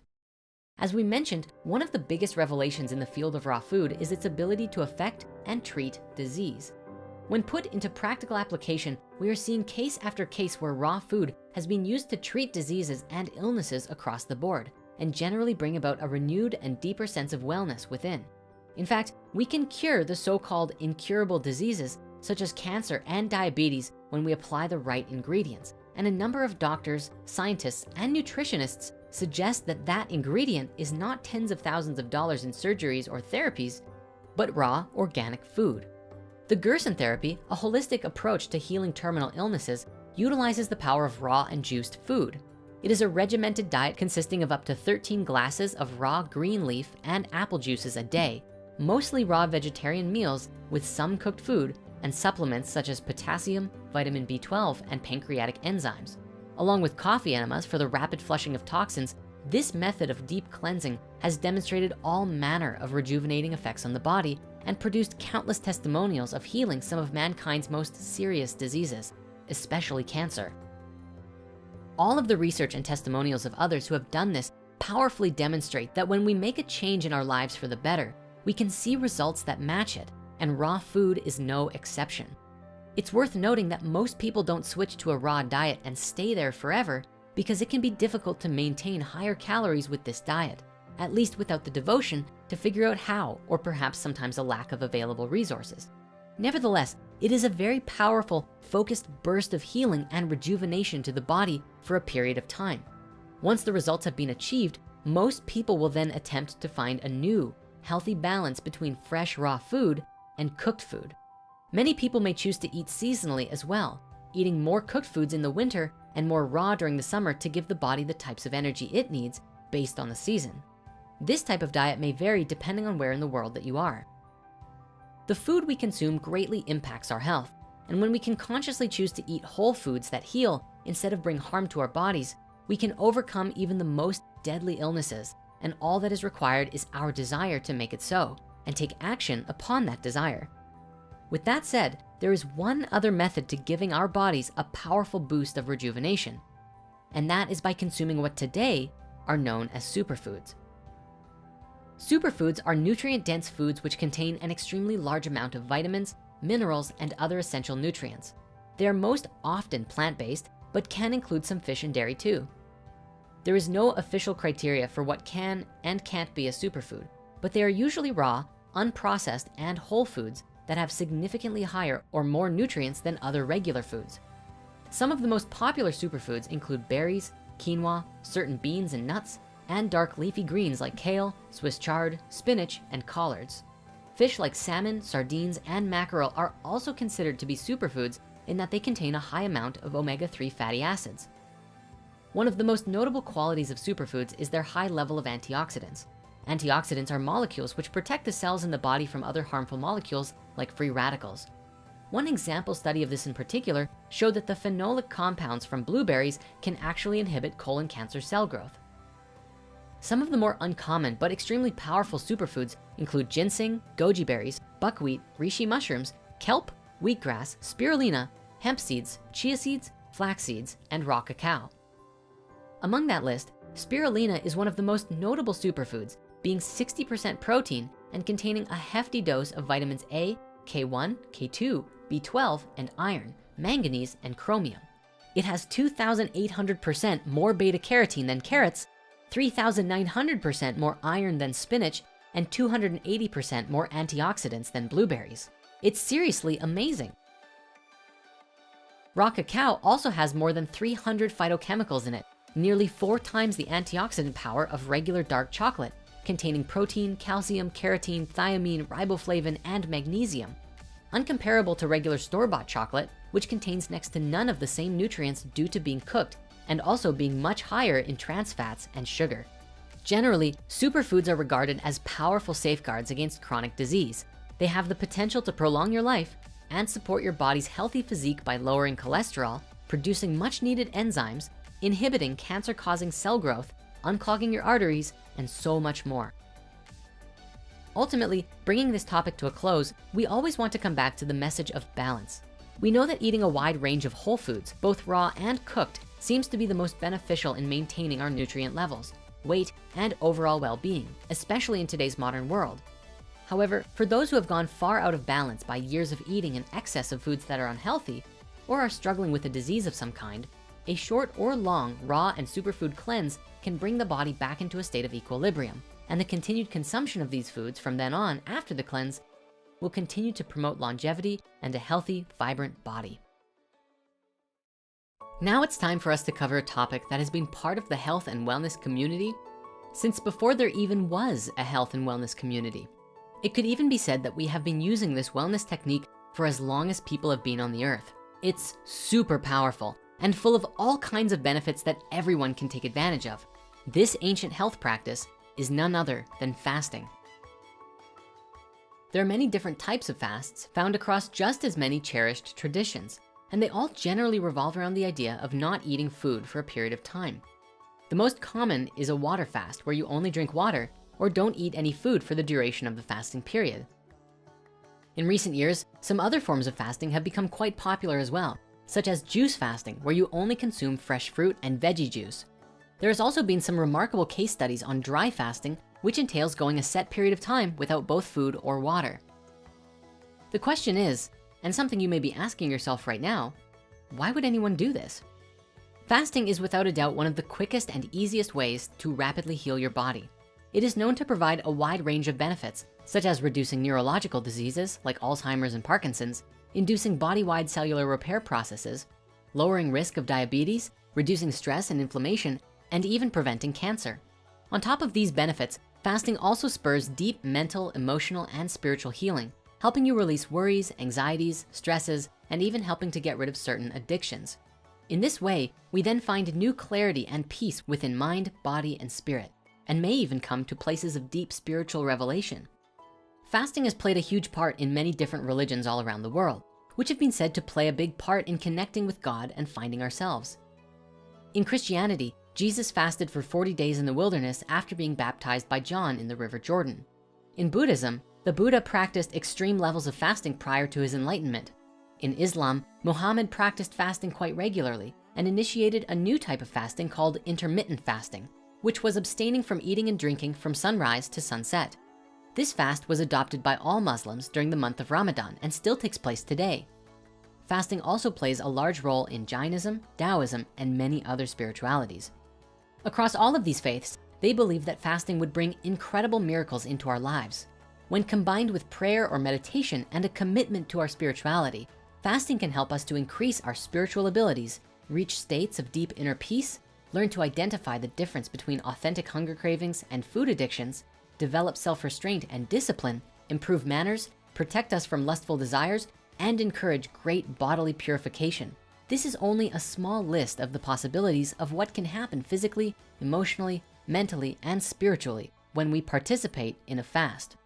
As we mentioned, one of the biggest revelations in the field of raw food is its ability to affect and treat disease. When put into practical application, we are seeing case after case where raw food has been used to treat diseases and illnesses across the board and generally bring about a renewed and deeper sense of wellness within. In fact, we can cure the so-called incurable diseases such as cancer and diabetes when we apply the right ingredients. And a number of doctors, scientists, and nutritionists suggest that that ingredient is not tens of thousands of dollars in surgeries or therapies, but raw organic food. The Gerson therapy, a holistic approach to healing terminal illnesses, utilizes the power of raw and juiced food. It is a regimented diet consisting of up to 13 glasses of raw green leaf and apple juices a day, mostly raw vegetarian meals with some cooked food and supplements such as potassium, vitamin B12, and pancreatic enzymes. Along with coffee enemas for the rapid flushing of toxins, this method of deep cleansing has demonstrated all manner of rejuvenating effects on the body and produced countless testimonials of healing some of mankind's most serious diseases, especially cancer. All of the research and testimonials of others who have done this powerfully demonstrate that when we make a change in our lives for the better, we can see results that match it, and raw food is no exception. It's worth noting that most people don't switch to a raw diet and stay there forever because it can be difficult to maintain higher calories with this diet, at least without the devotion to figure out how, or perhaps sometimes a lack of available resources. Nevertheless, it is a very powerful, focused burst of healing and rejuvenation to the body for a period of time. Once the results have been achieved, most people will then attempt to find a new, healthy balance between fresh raw food and cooked food. Many people may choose to eat seasonally as well, eating more cooked foods in the winter and more raw during the summer to give the body the types of energy it needs based on the season. This type of diet may vary depending on where in the world that you are. The food we consume greatly impacts our health, and when we can consciously choose to eat whole foods that heal instead of bring harm to our bodies, we can overcome even the most deadly illnesses, and all that is required is our desire to make it so and take action upon that desire. With that said, there is one other method to giving our bodies a powerful boost of rejuvenation, and that is by consuming what today are known as superfoods. Superfoods are nutrient-dense foods which contain an extremely large amount of vitamins, minerals, and other essential nutrients. They are most often plant-based, but can include some fish and dairy too. There is no official criteria for what can and can't be a superfood, but they are usually raw, unprocessed, and whole foods that have significantly higher or more nutrients than other regular foods. Some of the most popular superfoods include berries, quinoa, certain beans and nuts, and dark leafy greens like kale, Swiss chard, spinach, and collards. Fish like salmon, sardines, and mackerel are also considered to be superfoods in that they contain a high amount of omega-3 fatty acids. One of the most notable qualities of superfoods is their high level of antioxidants. Antioxidants are molecules which protect the cells in the body from other harmful molecules like free radicals. One example study of this in particular showed that the phenolic compounds from blueberries can actually inhibit colon cancer cell growth. Some of the more uncommon but extremely powerful superfoods include ginseng, goji berries, buckwheat, reishi mushrooms, kelp, wheatgrass, spirulina, hemp seeds, chia seeds, flax seeds, and raw cacao. Among that list, spirulina is one of the most notable superfoods, being 60% protein and containing a hefty dose of vitamins A, K1, K2, B12, and iron, manganese, and chromium. It has 2,800% more beta carotene than carrots, 3,900% more iron than spinach, and 280% more antioxidants than blueberries. It's seriously amazing. Raw cacao also has more than 300 phytochemicals in it, nearly 4 times the antioxidant power of regular dark chocolate, containing protein, calcium, carotene, thiamine, riboflavin, and magnesium. Uncomparable to regular store-bought chocolate, which contains next to none of the same nutrients due to being cooked, and also being much higher in trans fats and sugar. Generally, superfoods are regarded as powerful safeguards against chronic disease. They have the potential to prolong your life and support your body's healthy physique by lowering cholesterol, producing much needed enzymes, inhibiting cancer-causing cell growth, unclogging your arteries, and so much more. Ultimately, bringing this topic to a close, we always want to come back to the message of balance. We know that eating a wide range of whole foods, both raw and cooked, seems to be the most beneficial in maintaining our nutrient levels, weight, and overall well-being, especially in today's modern world. However, for those who have gone far out of balance by years of eating in excess of foods that are unhealthy, or are struggling with a disease of some kind, a short or long raw and superfood cleanse can bring the body back into a state of equilibrium, and the continued consumption of these foods from then on after the cleanse will continue to promote longevity and a healthy, vibrant body. Now it's time for us to cover a topic that has been part of the health and wellness community since before there even was a health and wellness community. It could even be said that we have been using this wellness technique for as long as people have been on the earth. It's super powerful and full of all kinds of benefits that everyone can take advantage of. This ancient health practice is none other than fasting. There are many different types of fasts found across just as many cherished traditions, and they all generally revolve around the idea of not eating food for a period of time. The most common is a water fast, where you only drink water or don't eat any food for the duration of the fasting period. In recent years, some other forms of fasting have become quite popular as well, such as juice fasting, where you only consume fresh fruit and veggie juice. There has also been some remarkable case studies on dry fasting, which entails going a set period of time without both food or water. The question is, and something you may be asking yourself right now, why would anyone do this? Fasting is without a doubt one of the quickest and easiest ways to rapidly heal your body. It is known to provide a wide range of benefits, such as reducing neurological diseases like Alzheimer's and Parkinson's, inducing body-wide cellular repair processes, lowering risk of diabetes, reducing stress and inflammation, and even preventing cancer. On top of these benefits, fasting also spurs deep mental, emotional, and spiritual healing, helping you release worries, anxieties, stresses, and even helping to get rid of certain addictions. In this way, we then find new clarity and peace within mind, body, and spirit, and may even come to places of deep spiritual revelation. Fasting has played a huge part in many different religions all around the world, which have been said to play a big part in connecting with God and finding ourselves. In Christianity, Jesus fasted for 40 days in the wilderness after being baptized by John in the River Jordan. In Buddhism, the Buddha practiced extreme levels of fasting prior to his enlightenment. In Islam, Muhammad practiced fasting quite regularly and initiated a new type of fasting called intermittent fasting, which was abstaining from eating and drinking from sunrise to sunset. This fast was adopted by all Muslims during the month of Ramadan and still takes place today. Fasting also plays a large role in Jainism, Taoism, and many other spiritualities. Across all of these faiths, they believe that fasting would bring incredible miracles into our lives. When combined with prayer or meditation and a commitment to our spirituality, fasting can help us to increase our spiritual abilities, reach states of deep inner peace, learn to identify the difference between authentic hunger cravings and food addictions, develop self-restraint and discipline, improve manners, protect us from lustful desires, and encourage great bodily purification. This is only a small list of the possibilities of what can happen physically, emotionally, mentally, and spiritually when we participate in a fast.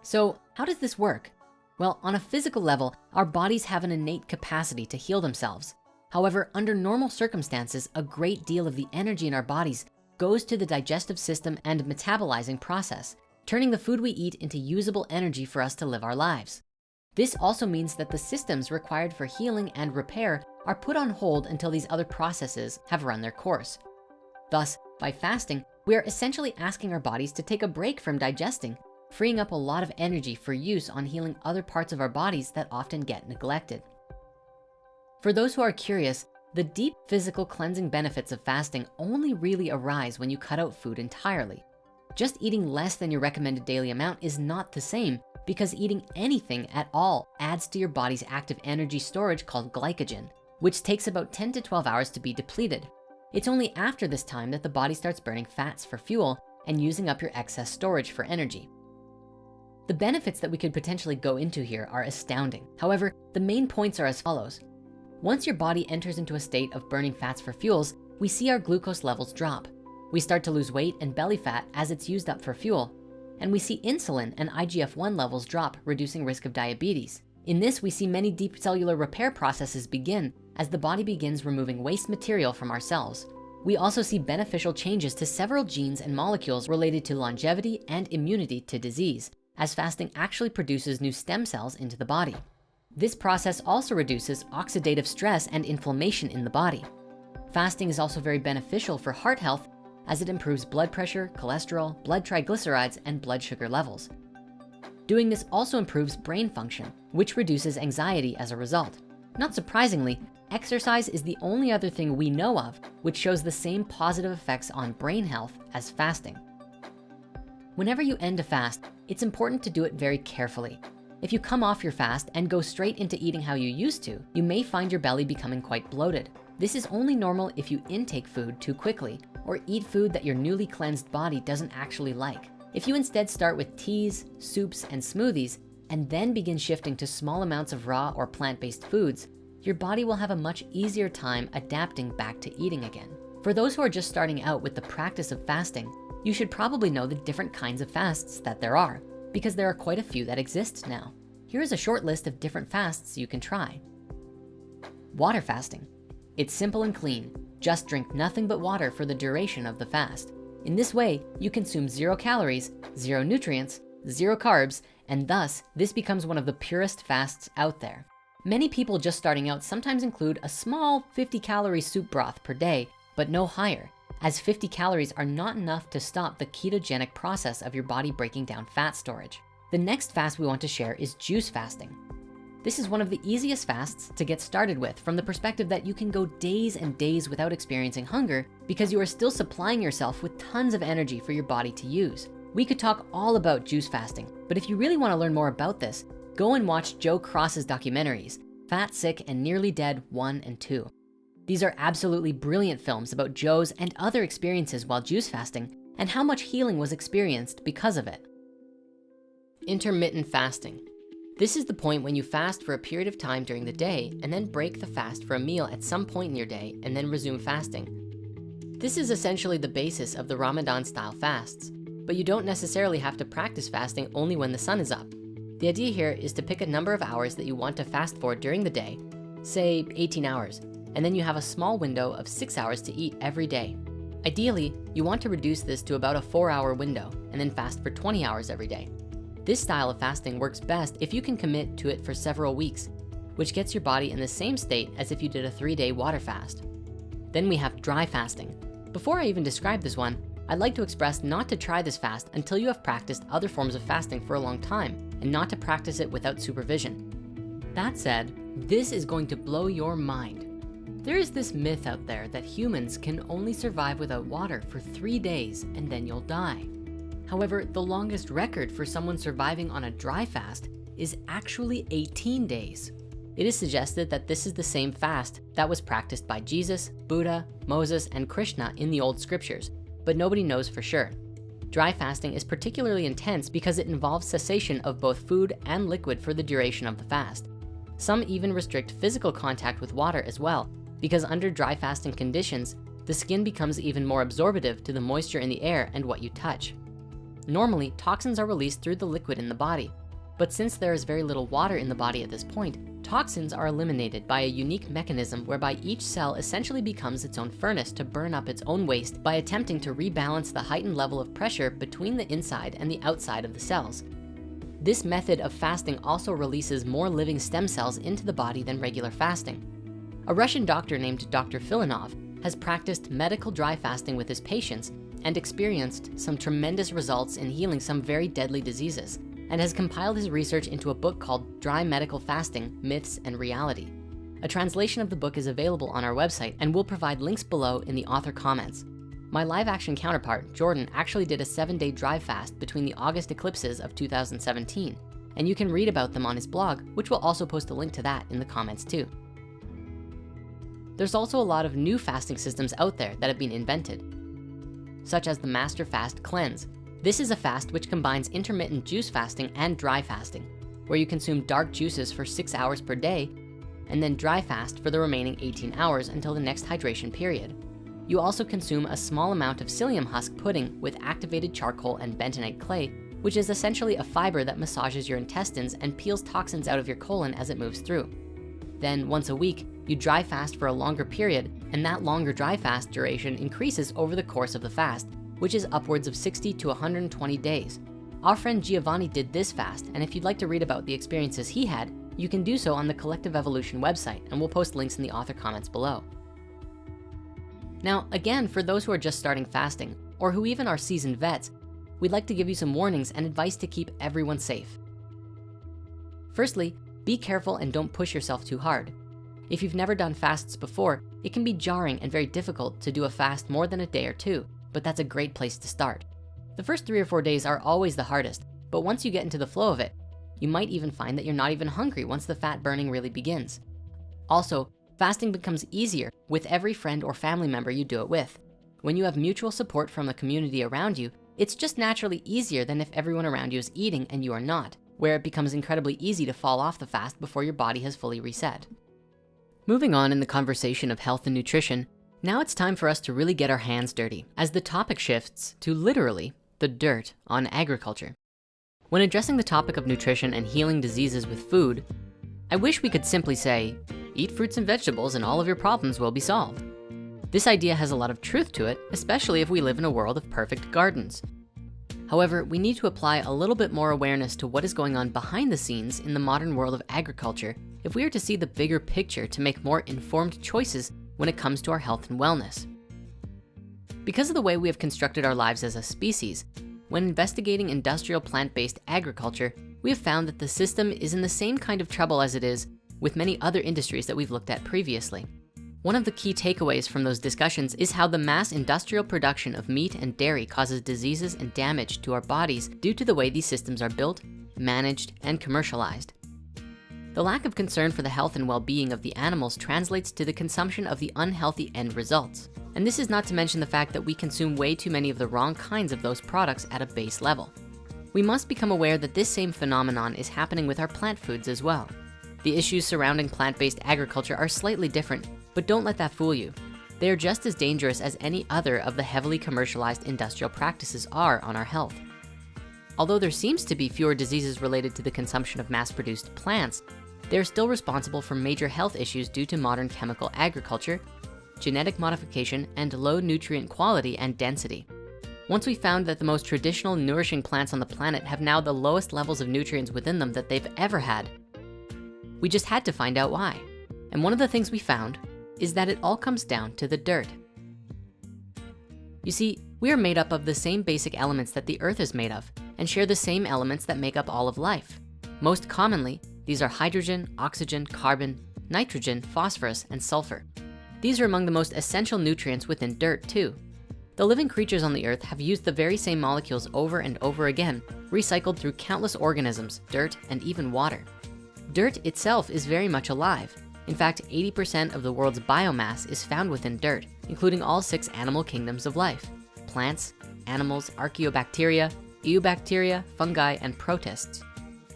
So how does this work? Well, on a physical level, our bodies have an innate capacity to heal themselves. However, under normal circumstances, a great deal of the energy in our bodies goes to the digestive system and metabolizing process, turning the food we eat into usable energy for us to live our lives. This also means that the systems required for healing and repair are put on hold until these other processes have run their course. Thus, by fasting, we are essentially asking our bodies to take a break from digesting, freeing up a lot of energy for use on healing other parts of our bodies that often get neglected. For those who are curious, the deep physical cleansing benefits of fasting only really arise when you cut out food entirely. Just eating less than your recommended daily amount is not the same, because eating anything at all adds to your body's active energy storage called glycogen, which takes about 10 to 12 hours to be depleted. It's only after this time that the body starts burning fats for fuel and using up your excess storage for energy. The benefits that we could potentially go into here are astounding. However, the main points are as follows. Once your body enters into a state of burning fats for fuels, we see our glucose levels drop. We start to lose weight and belly fat as it's used up for fuel. And we see insulin and IGF-1 levels drop, reducing risk of diabetes. In this, we see many deep cellular repair processes begin as the body begins removing waste material from our cells. We also see beneficial changes to several genes and molecules related to longevity and immunity to disease, as fasting actually produces new stem cells into the body. This process also reduces oxidative stress and inflammation in the body. Fasting is also very beneficial for heart health as it improves blood pressure, cholesterol, blood triglycerides, and blood sugar levels. Doing this also improves brain function, which reduces anxiety as a result. Not surprisingly, exercise is the only other thing we know of which shows the same positive effects on brain health as fasting. Whenever you end a fast, it's important to do it very carefully. If you come off your fast and go straight into eating how you used to, you may find your belly becoming quite bloated. This is only normal if you intake food too quickly or eat food that your newly cleansed body doesn't actually like. If you instead start with teas, soups, and smoothies, and then begin shifting to small amounts of raw or plant-based foods, your body will have a much easier time adapting back to eating again. For those who are just starting out with the practice of fasting, you should probably know the different kinds of fasts that there are, because there are quite a few that exist now. Here is a short list of different fasts you can try. Water fasting. It's simple and clean. Just drink nothing but water for the duration of the fast. In this way, you consume 0 calories, 0 nutrients, 0 carbs, and thus this becomes one of the purest fasts out there. Many people just starting out sometimes include a small 50-calorie soup broth per day, but no higher, as 50 calories are not enough to stop the ketogenic process of your body breaking down fat storage. The next fast we want to share is juice fasting. This is one of the easiest fasts to get started with from the perspective that you can go days and days without experiencing hunger because you are still supplying yourself with tons of energy for your body to use. We could talk all about juice fasting, but if you really wanna learn more about this, go and watch Joe Cross's documentaries, Fat, Sick, and Nearly Dead 1 and 2. These are absolutely brilliant films about Joe's and other experiences while juice fasting and how much healing was experienced because of it. Intermittent fasting. This is the point when you fast for a period of time during the day and then break the fast for a meal at some point in your day and then resume fasting. This is essentially the basis of the Ramadan style fasts, but you don't necessarily have to practice fasting only when the sun is up. The idea here is to pick a number of hours that you want to fast for during the day, say 18 hours, and then you have a small window of 6 hours to eat every day. Ideally, you want to reduce this to about a 4-hour window and then fast for 20 hours every day. This style of fasting works best if you can commit to it for several weeks, which gets your body in the same state as if you did a 3-day water fast. Then we have dry fasting. Before I even describe this one, I'd like to express not to try this fast until you have practiced other forms of fasting for a long time and not to practice it without supervision. That said, this is going to blow your mind. There is this myth out there that humans can only survive without water for 3 days and then you'll die. However, the longest record for someone surviving on a dry fast is actually 18 days. It is suggested that this is the same fast that was practiced by Jesus, Buddha, Moses, and Krishna in the old scriptures, but nobody knows for sure. Dry fasting is particularly intense because it involves cessation of both food and liquid for the duration of the fast. Some even restrict physical contact with water as well, because under dry fasting conditions, the skin becomes even more absorptive to the moisture in the air and what you touch. Normally, toxins are released through the liquid in the body, but since there is very little water in the body at this point, toxins are eliminated by a unique mechanism whereby each cell essentially becomes its own furnace to burn up its own waste by attempting to rebalance the heightened level of pressure between the inside and the outside of the cells. This method of fasting also releases more living stem cells into the body than regular fasting. A Russian doctor named Dr. Filanov has practiced medical dry fasting with his patients and experienced some tremendous results in healing some very deadly diseases, and has compiled his research into a book called Dry Medical Fasting, Myths and Reality. A translation of the book is available on our website, and we'll provide links below in the author comments. My live action counterpart, Jordan, actually did a 7-day dry fast between the August eclipses of 2017, and you can read about them on his blog, which we'll also post a link to that in the comments too. There's also a lot of new fasting systems out there that have been invented, such as the Master Fast Cleanse. This is a fast which combines intermittent juice fasting and dry fasting, where you consume dark juices for 6 hours per day, and then dry fast for the remaining 18 hours until the next hydration period. You also consume a small amount of psyllium husk pudding with activated charcoal and bentonite clay, which is essentially a fiber that massages your intestines and peels toxins out of your colon as it moves through. Then once a week, you dry fast for a longer period, and that longer dry fast duration increases over the course of the fast, which is upwards of 60 to 120 days. Our friend Giovanni did this fast, and if you'd like to read about the experiences he had, you can do so on the Collective Evolution website, and we'll post links in the author comments below. Now, again, for those who are just starting fasting, or who even are seasoned vets, we'd like to give you some warnings and advice to keep everyone safe. Firstly, be careful and don't push yourself too hard. If you've never done fasts before, it can be jarring and very difficult to do a fast more than a day or two, but that's a great place to start. The first 3 or 4 days are always the hardest, but once you get into the flow of it, you might even find that you're not even hungry once the fat burning really begins. Also, fasting becomes easier with every friend or family member you do it with. When you have mutual support from the community around you, it's just naturally easier than if everyone around you is eating and you are not, where it becomes incredibly easy to fall off the fast before your body has fully reset. Moving on in the conversation of health and nutrition, now it's time for us to really get our hands dirty as the topic shifts to literally the dirt on agriculture. When addressing the topic of nutrition and healing diseases with food, I wish we could simply say, eat fruits and vegetables and all of your problems will be solved. This idea has a lot of truth to it, especially if we live in a world of perfect gardens. However, we need to apply a little bit more awareness to what is going on behind the scenes in the modern world of agriculture if we are to see the bigger picture to make more informed choices when it comes to our health and wellness. Because of the way we have constructed our lives as a species, when investigating industrial plant-based agriculture, we have found that the system is in the same kind of trouble as it is with many other industries that we've looked at previously. One of the key takeaways from those discussions is how the mass industrial production of meat and dairy causes diseases and damage to our bodies due to the way these systems are built, managed, and commercialized. The lack of concern for the health and well-being of the animals translates to the consumption of the unhealthy end results. And this is not to mention the fact that we consume way too many of the wrong kinds of those products at a base level. We must become aware that this same phenomenon is happening with our plant foods as well. The issues surrounding plant-based agriculture are slightly different, but don't let that fool you. They are just as dangerous as any other of the heavily commercialized industrial practices are on our health. Although there seems to be fewer diseases related to the consumption of mass-produced plants, they are still responsible for major health issues due to modern chemical agriculture, genetic modification, and low nutrient quality and density. Once we found that the most traditional nourishing plants on the planet have now the lowest levels of nutrients within them that they've ever had, we just had to find out why. And one of the things we found is that it all comes down to the dirt. You see, we are made up of the same basic elements that the earth is made of and share the same elements that make up all of life. Most commonly, these are hydrogen, oxygen, carbon, nitrogen, phosphorus, and sulfur. These are among the most essential nutrients within dirt too. The living creatures on the earth have used the very same molecules over and over again, recycled through countless organisms, dirt, and even water. Dirt itself is very much alive. In fact, 80% of the world's biomass is found within dirt, including all 6 animal kingdoms of life: plants, animals, archaeobacteria, eubacteria, fungi, and protists.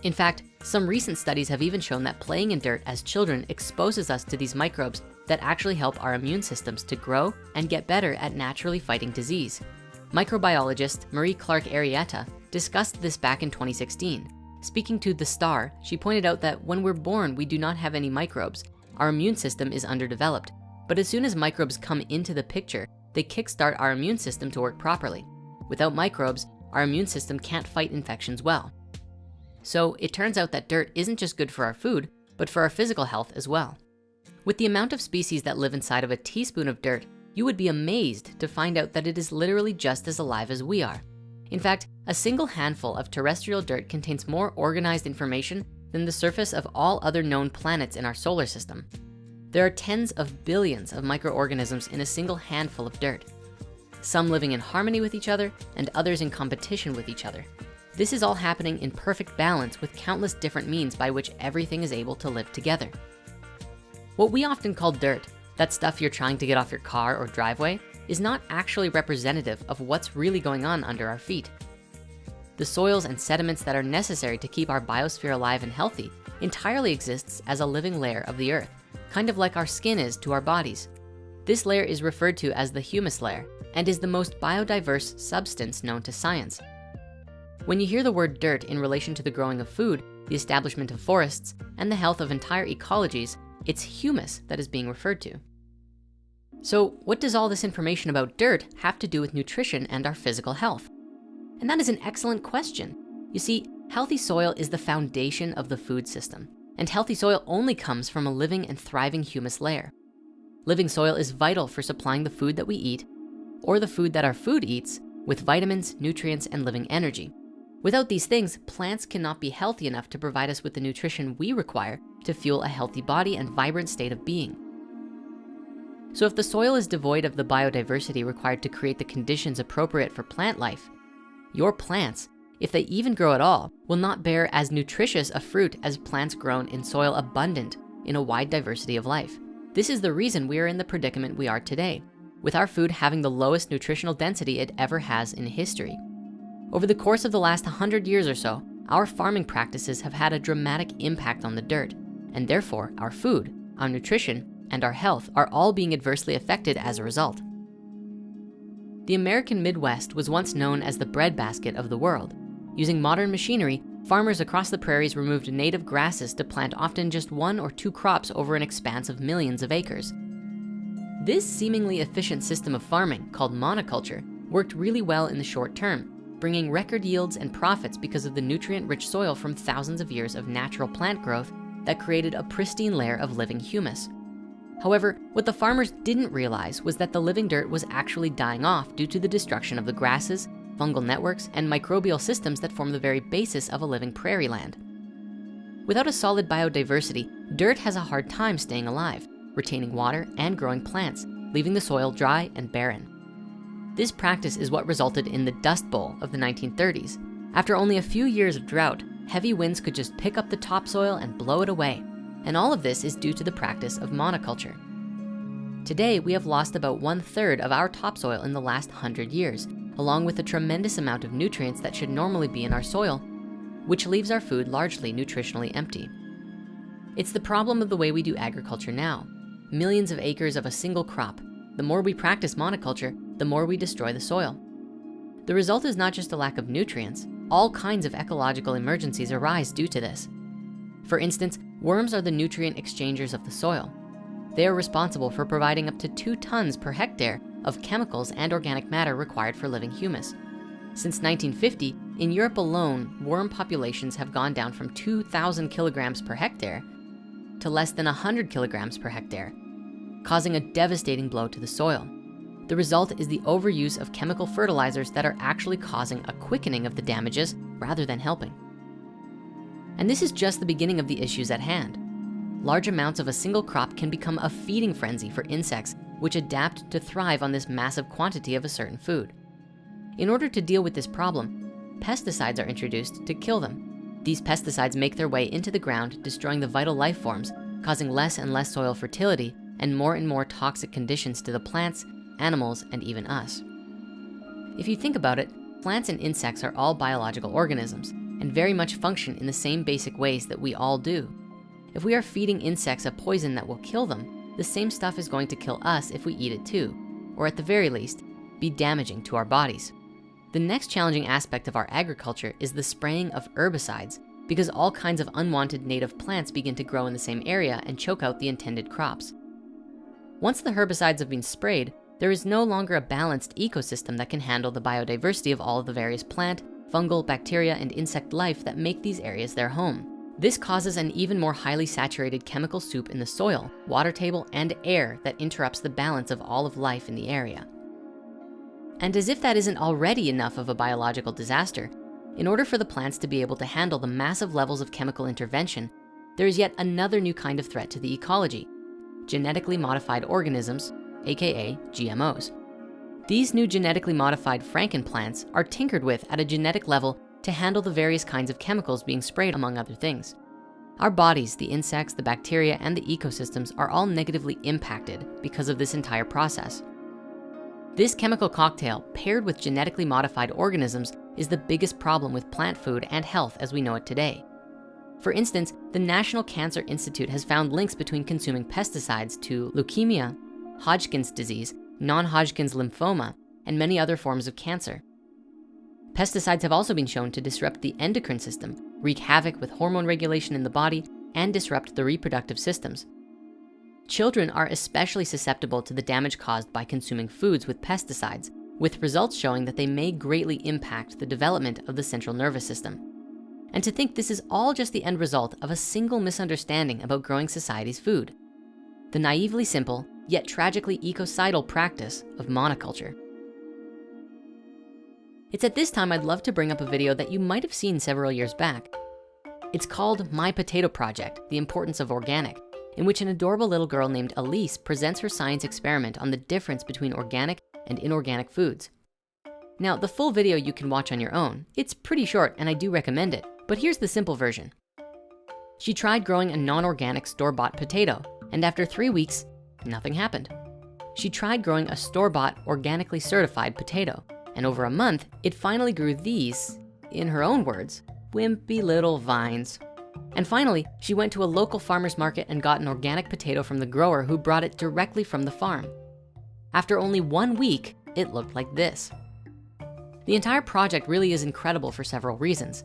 In fact, some recent studies have even shown that playing in dirt as children exposes us to these microbes that actually help our immune systems to grow and get better at naturally fighting disease. Microbiologist Marie Clark-Arietta discussed this back in 2016. Speaking to The Star, she pointed out that when we're born, we do not have any microbes. Our immune system is underdeveloped. But as soon as microbes come into the picture, they kickstart our immune system to work properly. Without microbes, our immune system can't fight infections well. So it turns out that dirt isn't just good for our food, but for our physical health as well. With the amount of species that live inside of a teaspoon of dirt, you would be amazed to find out that it is literally just as alive as we are. In fact, a single handful of terrestrial dirt contains more organized information than the surface of all other known planets in our solar system. There are tens of billions of microorganisms in a single handful of dirt, some living in harmony with each other and others in competition with each other. This is all happening in perfect balance with countless different means by which everything is able to live together. What we often call dirt, that stuff you're trying to get off your car or driveway, is not actually representative of what's really going on under our feet. The soils and sediments that are necessary to keep our biosphere alive and healthy entirely exists as a living layer of the earth, kind of like our skin is to our bodies. This layer is referred to as the humus layer and is the most biodiverse substance known to science. When you hear the word dirt in relation to the growing of food, the establishment of forests, and the health of entire ecologies, it's humus that is being referred to. So what does all this information about dirt have to do with nutrition and our physical health? And that is an excellent question. You see, healthy soil is the foundation of the food system, and healthy soil only comes from a living and thriving humus layer. Living soil is vital for supplying the food that we eat, or the food that our food eats, with vitamins, nutrients, and living energy. Without these things, plants cannot be healthy enough to provide us with the nutrition we require to fuel a healthy body and vibrant state of being. So if the soil is devoid of the biodiversity required to create the conditions appropriate for plant life, your plants, if they even grow at all, will not bear as nutritious a fruit as plants grown in soil abundant in a wide diversity of life. This is the reason we are in the predicament we are today, with our food having the lowest nutritional density it ever has in history. Over the course of the last 100 years or so, our farming practices have had a dramatic impact on the dirt, and therefore our food, our nutrition, and our health are all being adversely affected as a result. The American Midwest was once known as the breadbasket of the world. Using modern machinery, farmers across the prairies removed native grasses to plant often just 1 or 2 crops over an expanse of millions of acres. This seemingly efficient system of farming, called monoculture, worked really well in the short term, bringing record yields and profits because of the nutrient-rich soil from thousands of years of natural plant growth that created a pristine layer of living humus. However, what the farmers didn't realize was that the living dirt was actually dying off due to the destruction of the grasses, fungal networks, and microbial systems that form the very basis of a living prairie land. Without a solid biodiversity, dirt has a hard time staying alive, retaining water and growing plants, leaving the soil dry and barren. This practice is what resulted in the Dust Bowl of the 1930s. After only a few years of drought, heavy winds could just pick up the topsoil and blow it away. And all of this is due to the practice of monoculture. Today, we have lost about 1/3 of our topsoil in the last 100 years, along with a tremendous amount of nutrients that should normally be in our soil, which leaves our food largely nutritionally empty. It's the problem of the way we do agriculture now. Millions of acres of a single crop. The more we practice monoculture, the more we destroy the soil. The result is not just a lack of nutrients. All kinds of ecological emergencies arise due to this. For instance, worms are the nutrient exchangers of the soil. They are responsible for providing up to 2 tons per hectare of chemicals and organic matter required for living humus. Since 1950, in Europe alone, worm populations have gone down from 2,000 kilograms per hectare to less than 100 kilograms per hectare, causing a devastating blow to the soil. The result is the overuse of chemical fertilizers that are actually causing a quickening of the damages rather than helping. And this is just the beginning of the issues at hand. Large amounts of a single crop can become a feeding frenzy for insects, which adapt to thrive on this massive quantity of a certain food. In order to deal with this problem, pesticides are introduced to kill them. These pesticides make their way into the ground, destroying the vital life forms, causing less and less soil fertility and more toxic conditions to the plants, animals, and even us. If you think about it, plants and insects are all biological organisms and very much function in the same basic ways that we all do. If we are feeding insects a poison that will kill them, the same stuff is going to kill us if we eat it too, or at the very least, be damaging to our bodies. The next challenging aspect of our agriculture is the spraying of herbicides, because all kinds of unwanted native plants begin to grow in the same area and choke out the intended crops. Once the herbicides have been sprayed, there is no longer a balanced ecosystem that can handle the biodiversity of all of the various plant, fungal, bacteria, and insect life that make these areas their home. This causes an even more highly saturated chemical soup in the soil, water table, and air that interrupts the balance of all of life in the area. And as if that isn't already enough of a biological disaster, in order for the plants to be able to handle the massive levels of chemical intervention, there is yet another new kind of threat to the ecology: genetically modified organisms, AKA GMOs. These new genetically modified frankenplants are tinkered with at a genetic level to handle the various kinds of chemicals being sprayed, among other things. Our bodies, the insects, the bacteria, and the ecosystems are all negatively impacted because of this entire process. This chemical cocktail, paired with genetically modified organisms, is the biggest problem with plant food and health as we know it today. For instance, the National Cancer Institute has found links between consuming pesticides to leukemia, Hodgkin's disease, non-Hodgkin's lymphoma, and many other forms of cancer. Pesticides have also been shown to disrupt the endocrine system, wreak havoc with hormone regulation in the body, and disrupt the reproductive systems. Children are especially susceptible to the damage caused by consuming foods with pesticides, with results showing that they may greatly impact the development of the central nervous system. And to think this is all just the end result of a single misunderstanding about growing society's food: the naively simple, yet tragically ecocidal practice of monoculture. It's at this time I'd love to bring up a video that you might have seen several years back. It's called My Potato Project: The Importance of Organic, in which an adorable little girl named Elise presents her science experiment on the difference between organic and inorganic foods. Now, the full video you can watch on your own. It's pretty short and I do recommend it, but here's the simple version. She tried growing a non-organic store-bought potato, and after 3 weeks, nothing happened. She tried growing a store-bought organically certified potato, and over a month, it finally grew these, in her own words, wimpy little vines. And finally, she went to a local farmer's market and got an organic potato from the grower who brought it directly from the farm. After only 1 week, it looked like this. The entire project really is incredible for several reasons.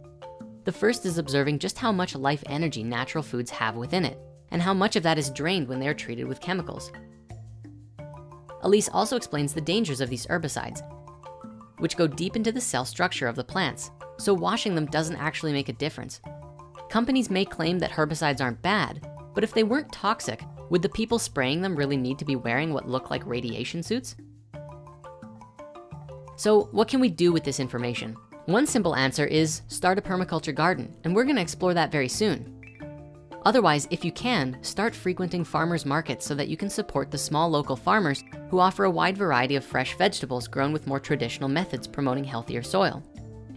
The first is observing just how much life energy natural foods have within it, and how much of that is drained when they are treated with chemicals. Elise also explains the dangers of these herbicides, which go deep into the cell structure of the plants, so washing them doesn't actually make a difference. Companies may claim that herbicides aren't bad, but if they weren't toxic, would the people spraying them really need to be wearing what look like radiation suits? So what can we do with this information? One simple answer is start a permaculture garden, and we're gonna explore that very soon. Otherwise, if you can, start frequenting farmers markets so that you can support the small local farmers who offer a wide variety of fresh vegetables grown with more traditional methods promoting healthier soil.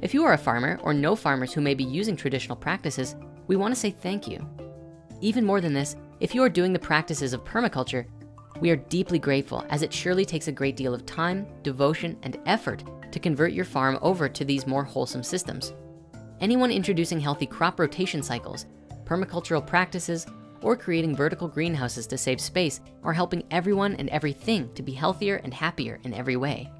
If you are a farmer or know farmers who may be using traditional practices, we wanna say thank you. Even more than this, if you are doing the practices of permaculture, we are deeply grateful, as it surely takes a great deal of time, devotion, and effort to convert your farm over to these more wholesome systems. Anyone introducing healthy crop rotation cycles, permacultural practices, or creating vertical greenhouses to save space are helping everyone and everything to be healthier and happier in every way.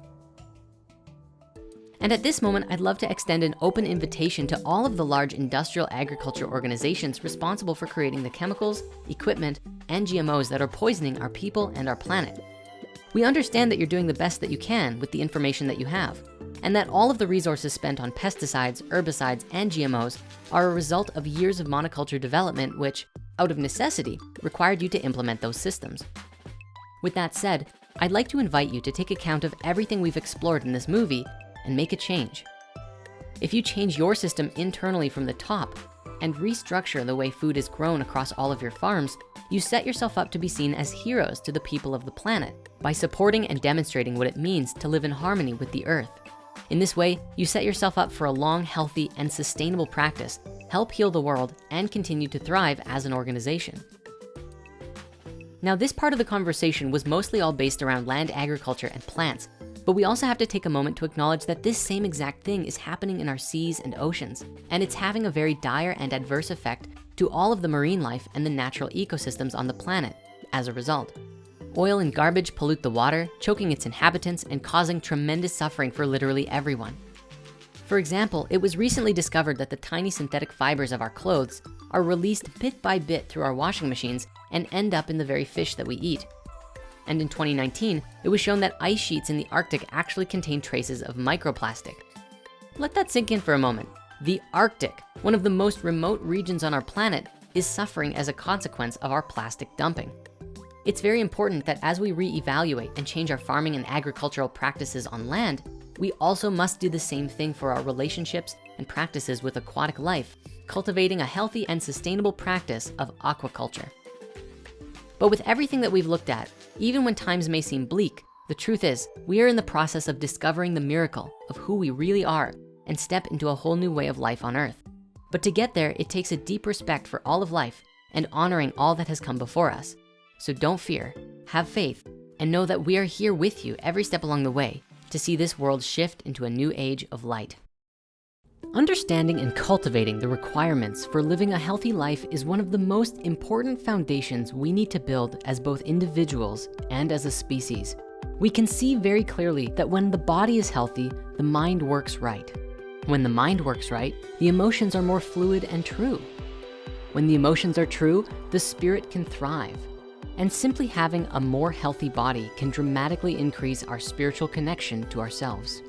And at this moment, I'd love to extend an open invitation to all of the large industrial agriculture organizations responsible for creating the chemicals, equipment, and GMOs that are poisoning our people and our planet. We understand that you're doing the best that you can with the information that you have, and that all of the resources spent on pesticides, herbicides, and GMOs are a result of years of monoculture development, which, out of necessity, required you to implement those systems. With that said, I'd like to invite you to take account of everything we've explored in this movie and make a change. If you change your system internally from the top and restructure the way food is grown across all of your farms, you set yourself up to be seen as heroes to the people of the planet by supporting and demonstrating what it means to live in harmony with the earth. In this way, you set yourself up for a long, healthy, and sustainable practice, help heal the world, and continue to thrive as an organization. Now, this part of the conversation was mostly all based around land agriculture and plants, but we also have to take a moment to acknowledge that this same exact thing is happening in our seas and oceans, and it's having a very dire and adverse effect to all of the marine life and the natural ecosystems on the planet as a result. Oil and garbage pollute the water, choking its inhabitants and causing tremendous suffering for literally everyone. For example, it was recently discovered that the tiny synthetic fibers of our clothes are released bit by bit through our washing machines and end up in the very fish that we eat. And in 2019, it was shown that ice sheets in the Arctic actually contain traces of microplastic. Let that sink in for a moment. The Arctic, one of the most remote regions on our planet, is suffering as a consequence of our plastic dumping. It's very important that as we reevaluate and change our farming and agricultural practices on land, we also must do the same thing for our relationships and practices with aquatic life, cultivating a healthy and sustainable practice of aquaculture. But with everything that we've looked at, even when times may seem bleak, the truth is we are in the process of discovering the miracle of who we really are and step into a whole new way of life on earth. But to get there, it takes a deep respect for all of life and honoring all that has come before us. So don't fear, have faith, and know that we are here with you every step along the way to see this world shift into a new age of light. Understanding and cultivating the requirements for living a healthy life is one of the most important foundations we need to build as both individuals and as a species. We can see very clearly that when the body is healthy, the mind works right. When the mind works right, the emotions are more fluid and true. When the emotions are true, the spirit can thrive. And simply having a more healthy body can dramatically increase our spiritual connection to ourselves.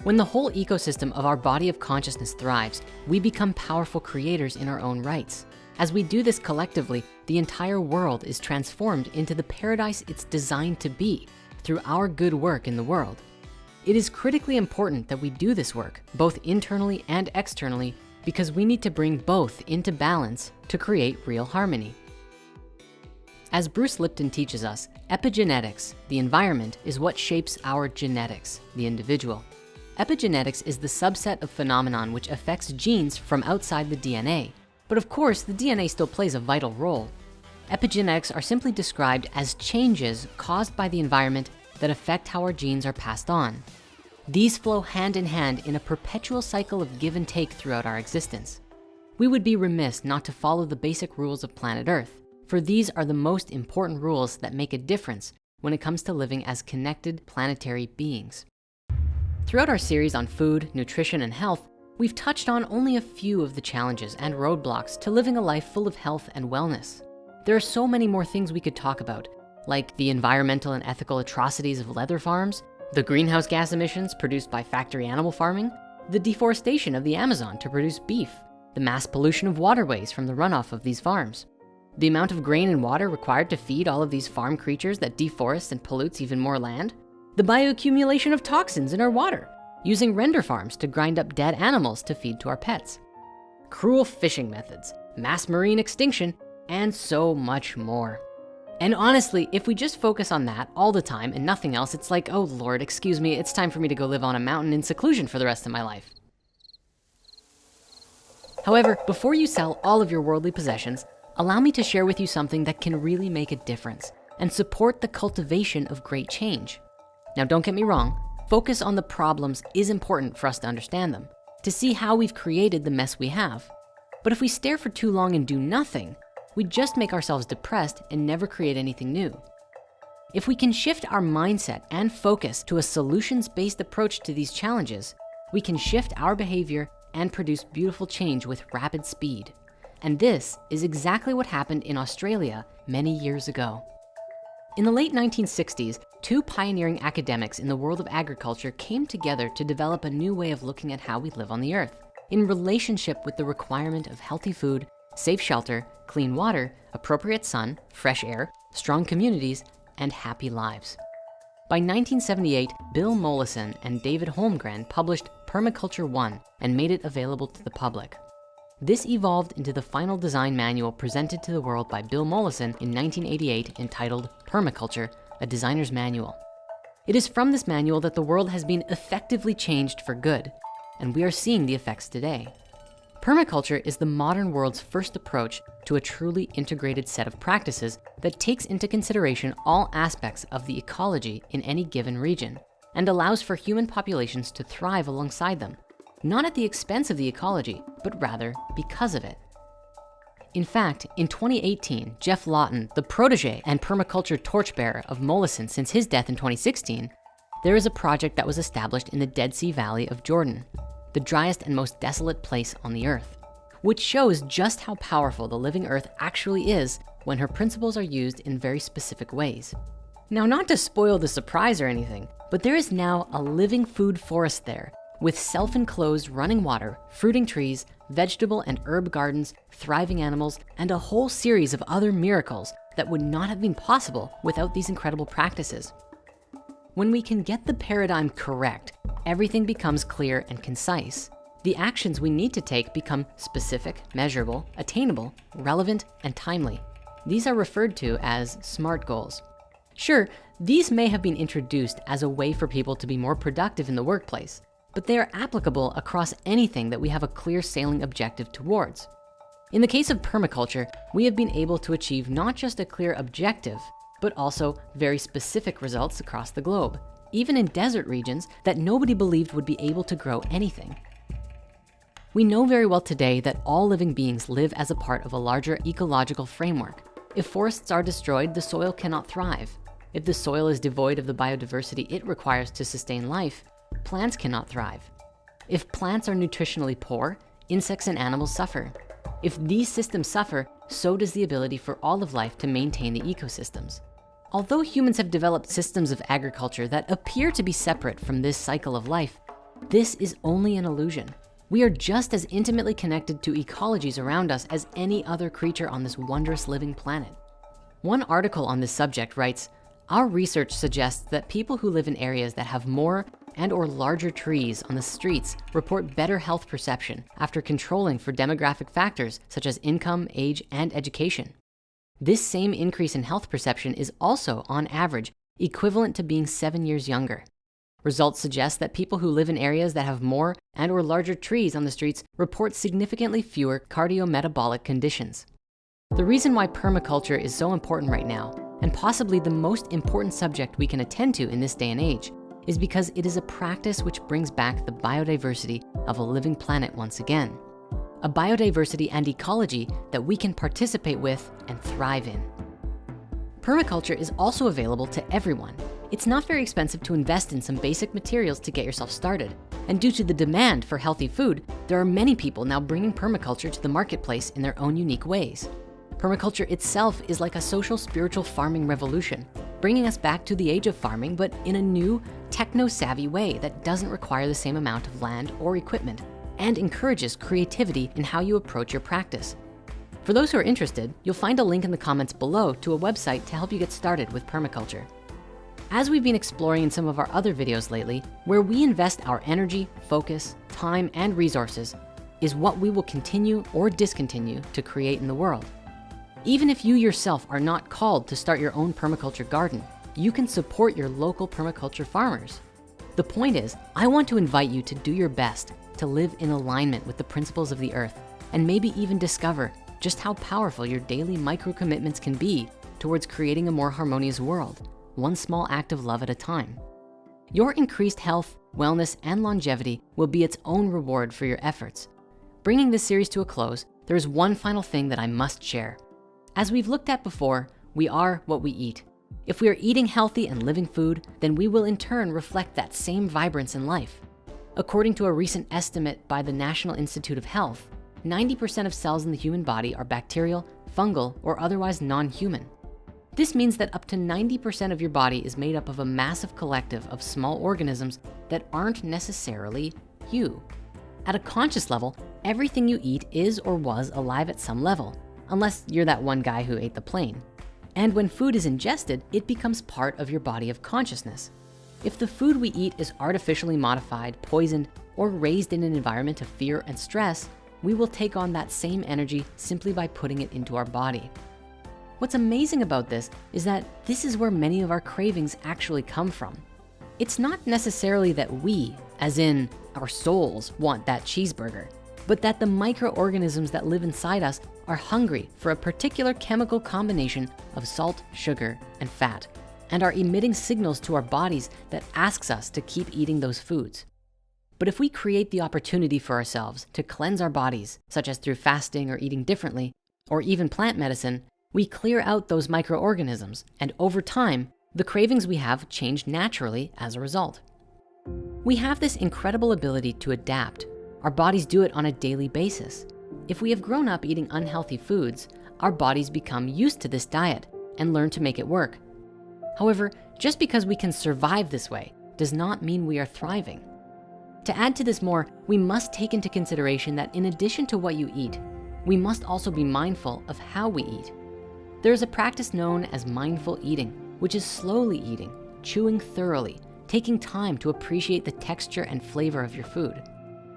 When the whole ecosystem of our body of consciousness thrives, we become powerful creators in our own rights. As we do this collectively, the entire world is transformed into the paradise it's designed to be through our good work in the world. It is critically important that we do this work, both internally and externally, because we need to bring both into balance to create real harmony. As Bruce Lipton teaches us, epigenetics, the environment, is what shapes our genetics, the individual. Epigenetics is the subset of phenomenon which affects genes from outside the DNA. But of course, the DNA still plays a vital role. Epigenetics are simply described as changes caused by the environment that affect how our genes are passed on. These flow hand in hand in a perpetual cycle of give and take throughout our existence. We would be remiss not to follow the basic rules of planet Earth, for these are the most important rules that make a difference when it comes to living as connected planetary beings. Throughout our series on food, nutrition, and health, we've touched on only a few of the challenges and roadblocks to living a life full of health and wellness. There are so many more things we could talk about, like the environmental and ethical atrocities of leather farms, the greenhouse gas emissions produced by factory animal farming, the deforestation of the Amazon to produce beef, the mass pollution of waterways from the runoff of these farms, the amount of grain and water required to feed all of these farm creatures that deforests and pollutes even more land, the bioaccumulation of toxins in our water, using render farms to grind up dead animals to feed to our pets, cruel fishing methods, mass marine extinction, and so much more. And honestly, if we just focus on that all the time and nothing else, it's like, oh Lord, excuse me, it's time for me to go live on a mountain in seclusion for the rest of my life. However, before you sell all of your worldly possessions, allow me to share with you something that can really make a difference and support the cultivation of great change. Now, don't get me wrong, focus on the problems is important for us to understand them, to see how we've created the mess we have. But if we stare for too long and do nothing, we just make ourselves depressed and never create anything new. If we can shift our mindset and focus to a solutions-based approach to these challenges, we can shift our behavior and produce beautiful change with rapid speed. And this is exactly what happened in Australia many years ago. In the late 1960s, two pioneering academics in the world of agriculture came together to develop a new way of looking at how we live on the earth in relationship with the requirement of healthy food, safe shelter, clean water, appropriate sun, fresh air, strong communities, and happy lives. By 1978, Bill Mollison and David Holmgren published Permaculture 1 and made it available to the public. This evolved into the final design manual presented to the world by Bill Mollison in 1988 entitled Permaculture, a Designer's Manual. It is from this manual that the world has been effectively changed for good, and we are seeing the effects today. Permaculture is the modern world's first approach to a truly integrated set of practices that takes into consideration all aspects of the ecology in any given region and allows for human populations to thrive alongside them, not at the expense of the ecology, but rather because of it. In fact, in 2018, Jeff Lawton, the protege and permaculture torchbearer of Mollison since his death in 2016, there is a project that was established in the Dead Sea Valley of Jordan, the driest and most desolate place on the earth, which shows just how powerful the living earth actually is when her principles are used in very specific ways. Now, not to spoil the surprise or anything, but there is now a living food forest there with self-enclosed running water, fruiting trees, vegetable and herb gardens, thriving animals, and a whole series of other miracles that would not have been possible without these incredible practices. When we can get the paradigm correct, everything becomes clear and concise. The actions we need to take become specific, measurable, attainable, relevant, and timely. These are referred to as SMART goals. Sure, these may have been introduced as a way for people to be more productive in the workplace, but they are applicable across anything that we have a clear sailing objective towards. In the case of permaculture, we have been able to achieve not just a clear objective, but also very specific results across the globe, even in desert regions that nobody believed would be able to grow anything. We know very well today that all living beings live as a part of a larger ecological framework. If forests are destroyed, the soil cannot thrive. If the soil is devoid of the biodiversity it requires to sustain life, plants cannot thrive. If plants are nutritionally poor, insects and animals suffer. If these systems suffer, so does the ability for all of life to maintain the ecosystems. Although humans have developed systems of agriculture that appear to be separate from this cycle of life, this is only an illusion. We are just as intimately connected to ecologies around us as any other creature on this wondrous living planet. One article on this subject writes, our research suggests that people who live in areas that have more and or larger trees on the streets report better health perception after controlling for demographic factors such as income, age, and education. This same increase in health perception is also, on average, equivalent to being 7 years younger. Results suggest that people who live in areas that have more and or larger trees on the streets report significantly fewer cardiometabolic conditions. The reason why permaculture is so important right now, and possibly the most important subject we can attend to in this day and age, is because it is a practice which brings back the biodiversity of a living planet once again. A biodiversity and ecology that we can participate with and thrive in. Permaculture is also available to everyone. It's not very expensive to invest in some basic materials to get yourself started. And due to the demand for healthy food, there are many people now bringing permaculture to the marketplace in their own unique ways. Permaculture itself is like a social spiritual farming revolution, bringing us back to the age of farming, but in a new techno-savvy way that doesn't require the same amount of land or equipment, and encourages creativity in how you approach your practice. For those who are interested, you'll find a link in the comments below to a website to help you get started with permaculture. As we've been exploring in some of our other videos lately, where we invest our energy, focus, time, and resources is what we will continue or discontinue to create in the world. Even if you yourself are not called to start your own permaculture garden, you can support your local permaculture farmers. The point is, I want to invite you to do your best to live in alignment with the principles of the earth, and maybe even discover just how powerful your daily micro commitments can be towards creating a more harmonious world, one small act of love at a time. Your increased health, wellness, and longevity will be its own reward for your efforts. Bringing this series to a close, there is one final thing that I must share. As we've looked at before, we are what we eat. If we are eating healthy and living food, then we will in turn reflect that same vibrance in life. According to a recent estimate by the National Institute of Health, 90% of cells in the human body are bacterial, fungal, or otherwise non-human. This means that up to 90% of your body is made up of a massive collective of small organisms that aren't necessarily you. At a conscious level, everything you eat is or was alive at some level, unless you're that one guy who ate the plane. And when food is ingested, it becomes part of your body of consciousness. If the food we eat is artificially modified, poisoned, or raised in an environment of fear and stress, we will take on that same energy simply by putting it into our body. What's amazing about this is that this is where many of our cravings actually come from. It's not necessarily that we, as in our souls, want that cheeseburger, but that the microorganisms that live inside us are hungry for a particular chemical combination of salt, sugar, and fat, and are emitting signals to our bodies that asks us to keep eating those foods. But if we create the opportunity for ourselves to cleanse our bodies, such as through fasting or eating differently, or even plant medicine, we clear out those microorganisms, and over time, the cravings we have change naturally as a result. We have this incredible ability to adapt. Our bodies do it on a daily basis. If we have grown up eating unhealthy foods, our bodies become used to this diet and learn to make it work. However, just because we can survive this way does not mean we are thriving. To add to this more, we must take into consideration that in addition to what you eat, we must also be mindful of how we eat. There is a practice known as mindful eating, which is slowly eating, chewing thoroughly, taking time to appreciate the texture and flavor of your food.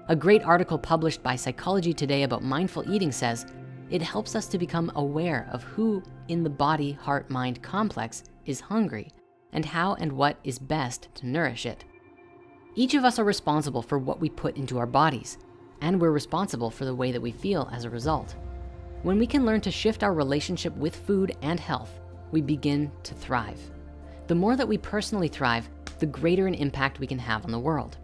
A great article published by Psychology Today about mindful eating says, it helps us to become aware of who in the body-heart-mind complex is hungry and how and what is best to nourish it. Each of us are responsible for what we put into our bodies, and we're responsible for the way that we feel as a result. When we can learn to shift our relationship with food and health, we begin to thrive. The more that we personally thrive, the greater an impact we can have on the world.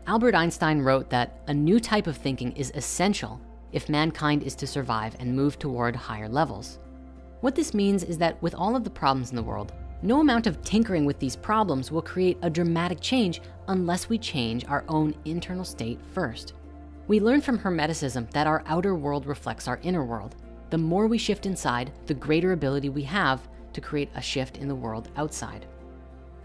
Albert Einstein wrote that a new type of thinking is essential if mankind is to survive and move toward higher levels. What this means is that with all of the problems in the world, no amount of tinkering with these problems will create a dramatic change unless we change our own internal state first. We learn from Hermeticism that our outer world reflects our inner world. The more we shift inside, the greater ability we have to create a shift in the world outside.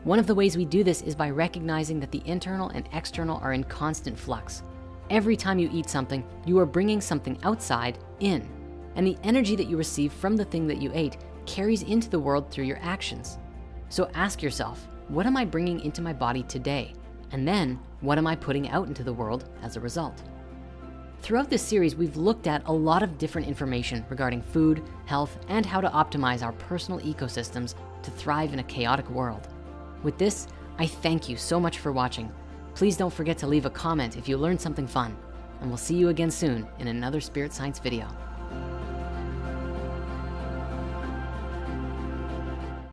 One of the ways we do this is by recognizing that the internal and external are in constant flux. Every time you eat something, you are bringing something outside in, and the energy that you receive from the thing that you ate carries into the world through your actions. So ask yourself, what am I bringing into my body today? And then what am I putting out into the world as a result? Throughout this series, we've looked at a lot of different information regarding food, health, and how to optimize our personal ecosystems to thrive in a chaotic world. With this, I thank you so much for watching. Please don't forget to leave a comment if you learned something fun, and we'll see you again soon in another Spirit Science video.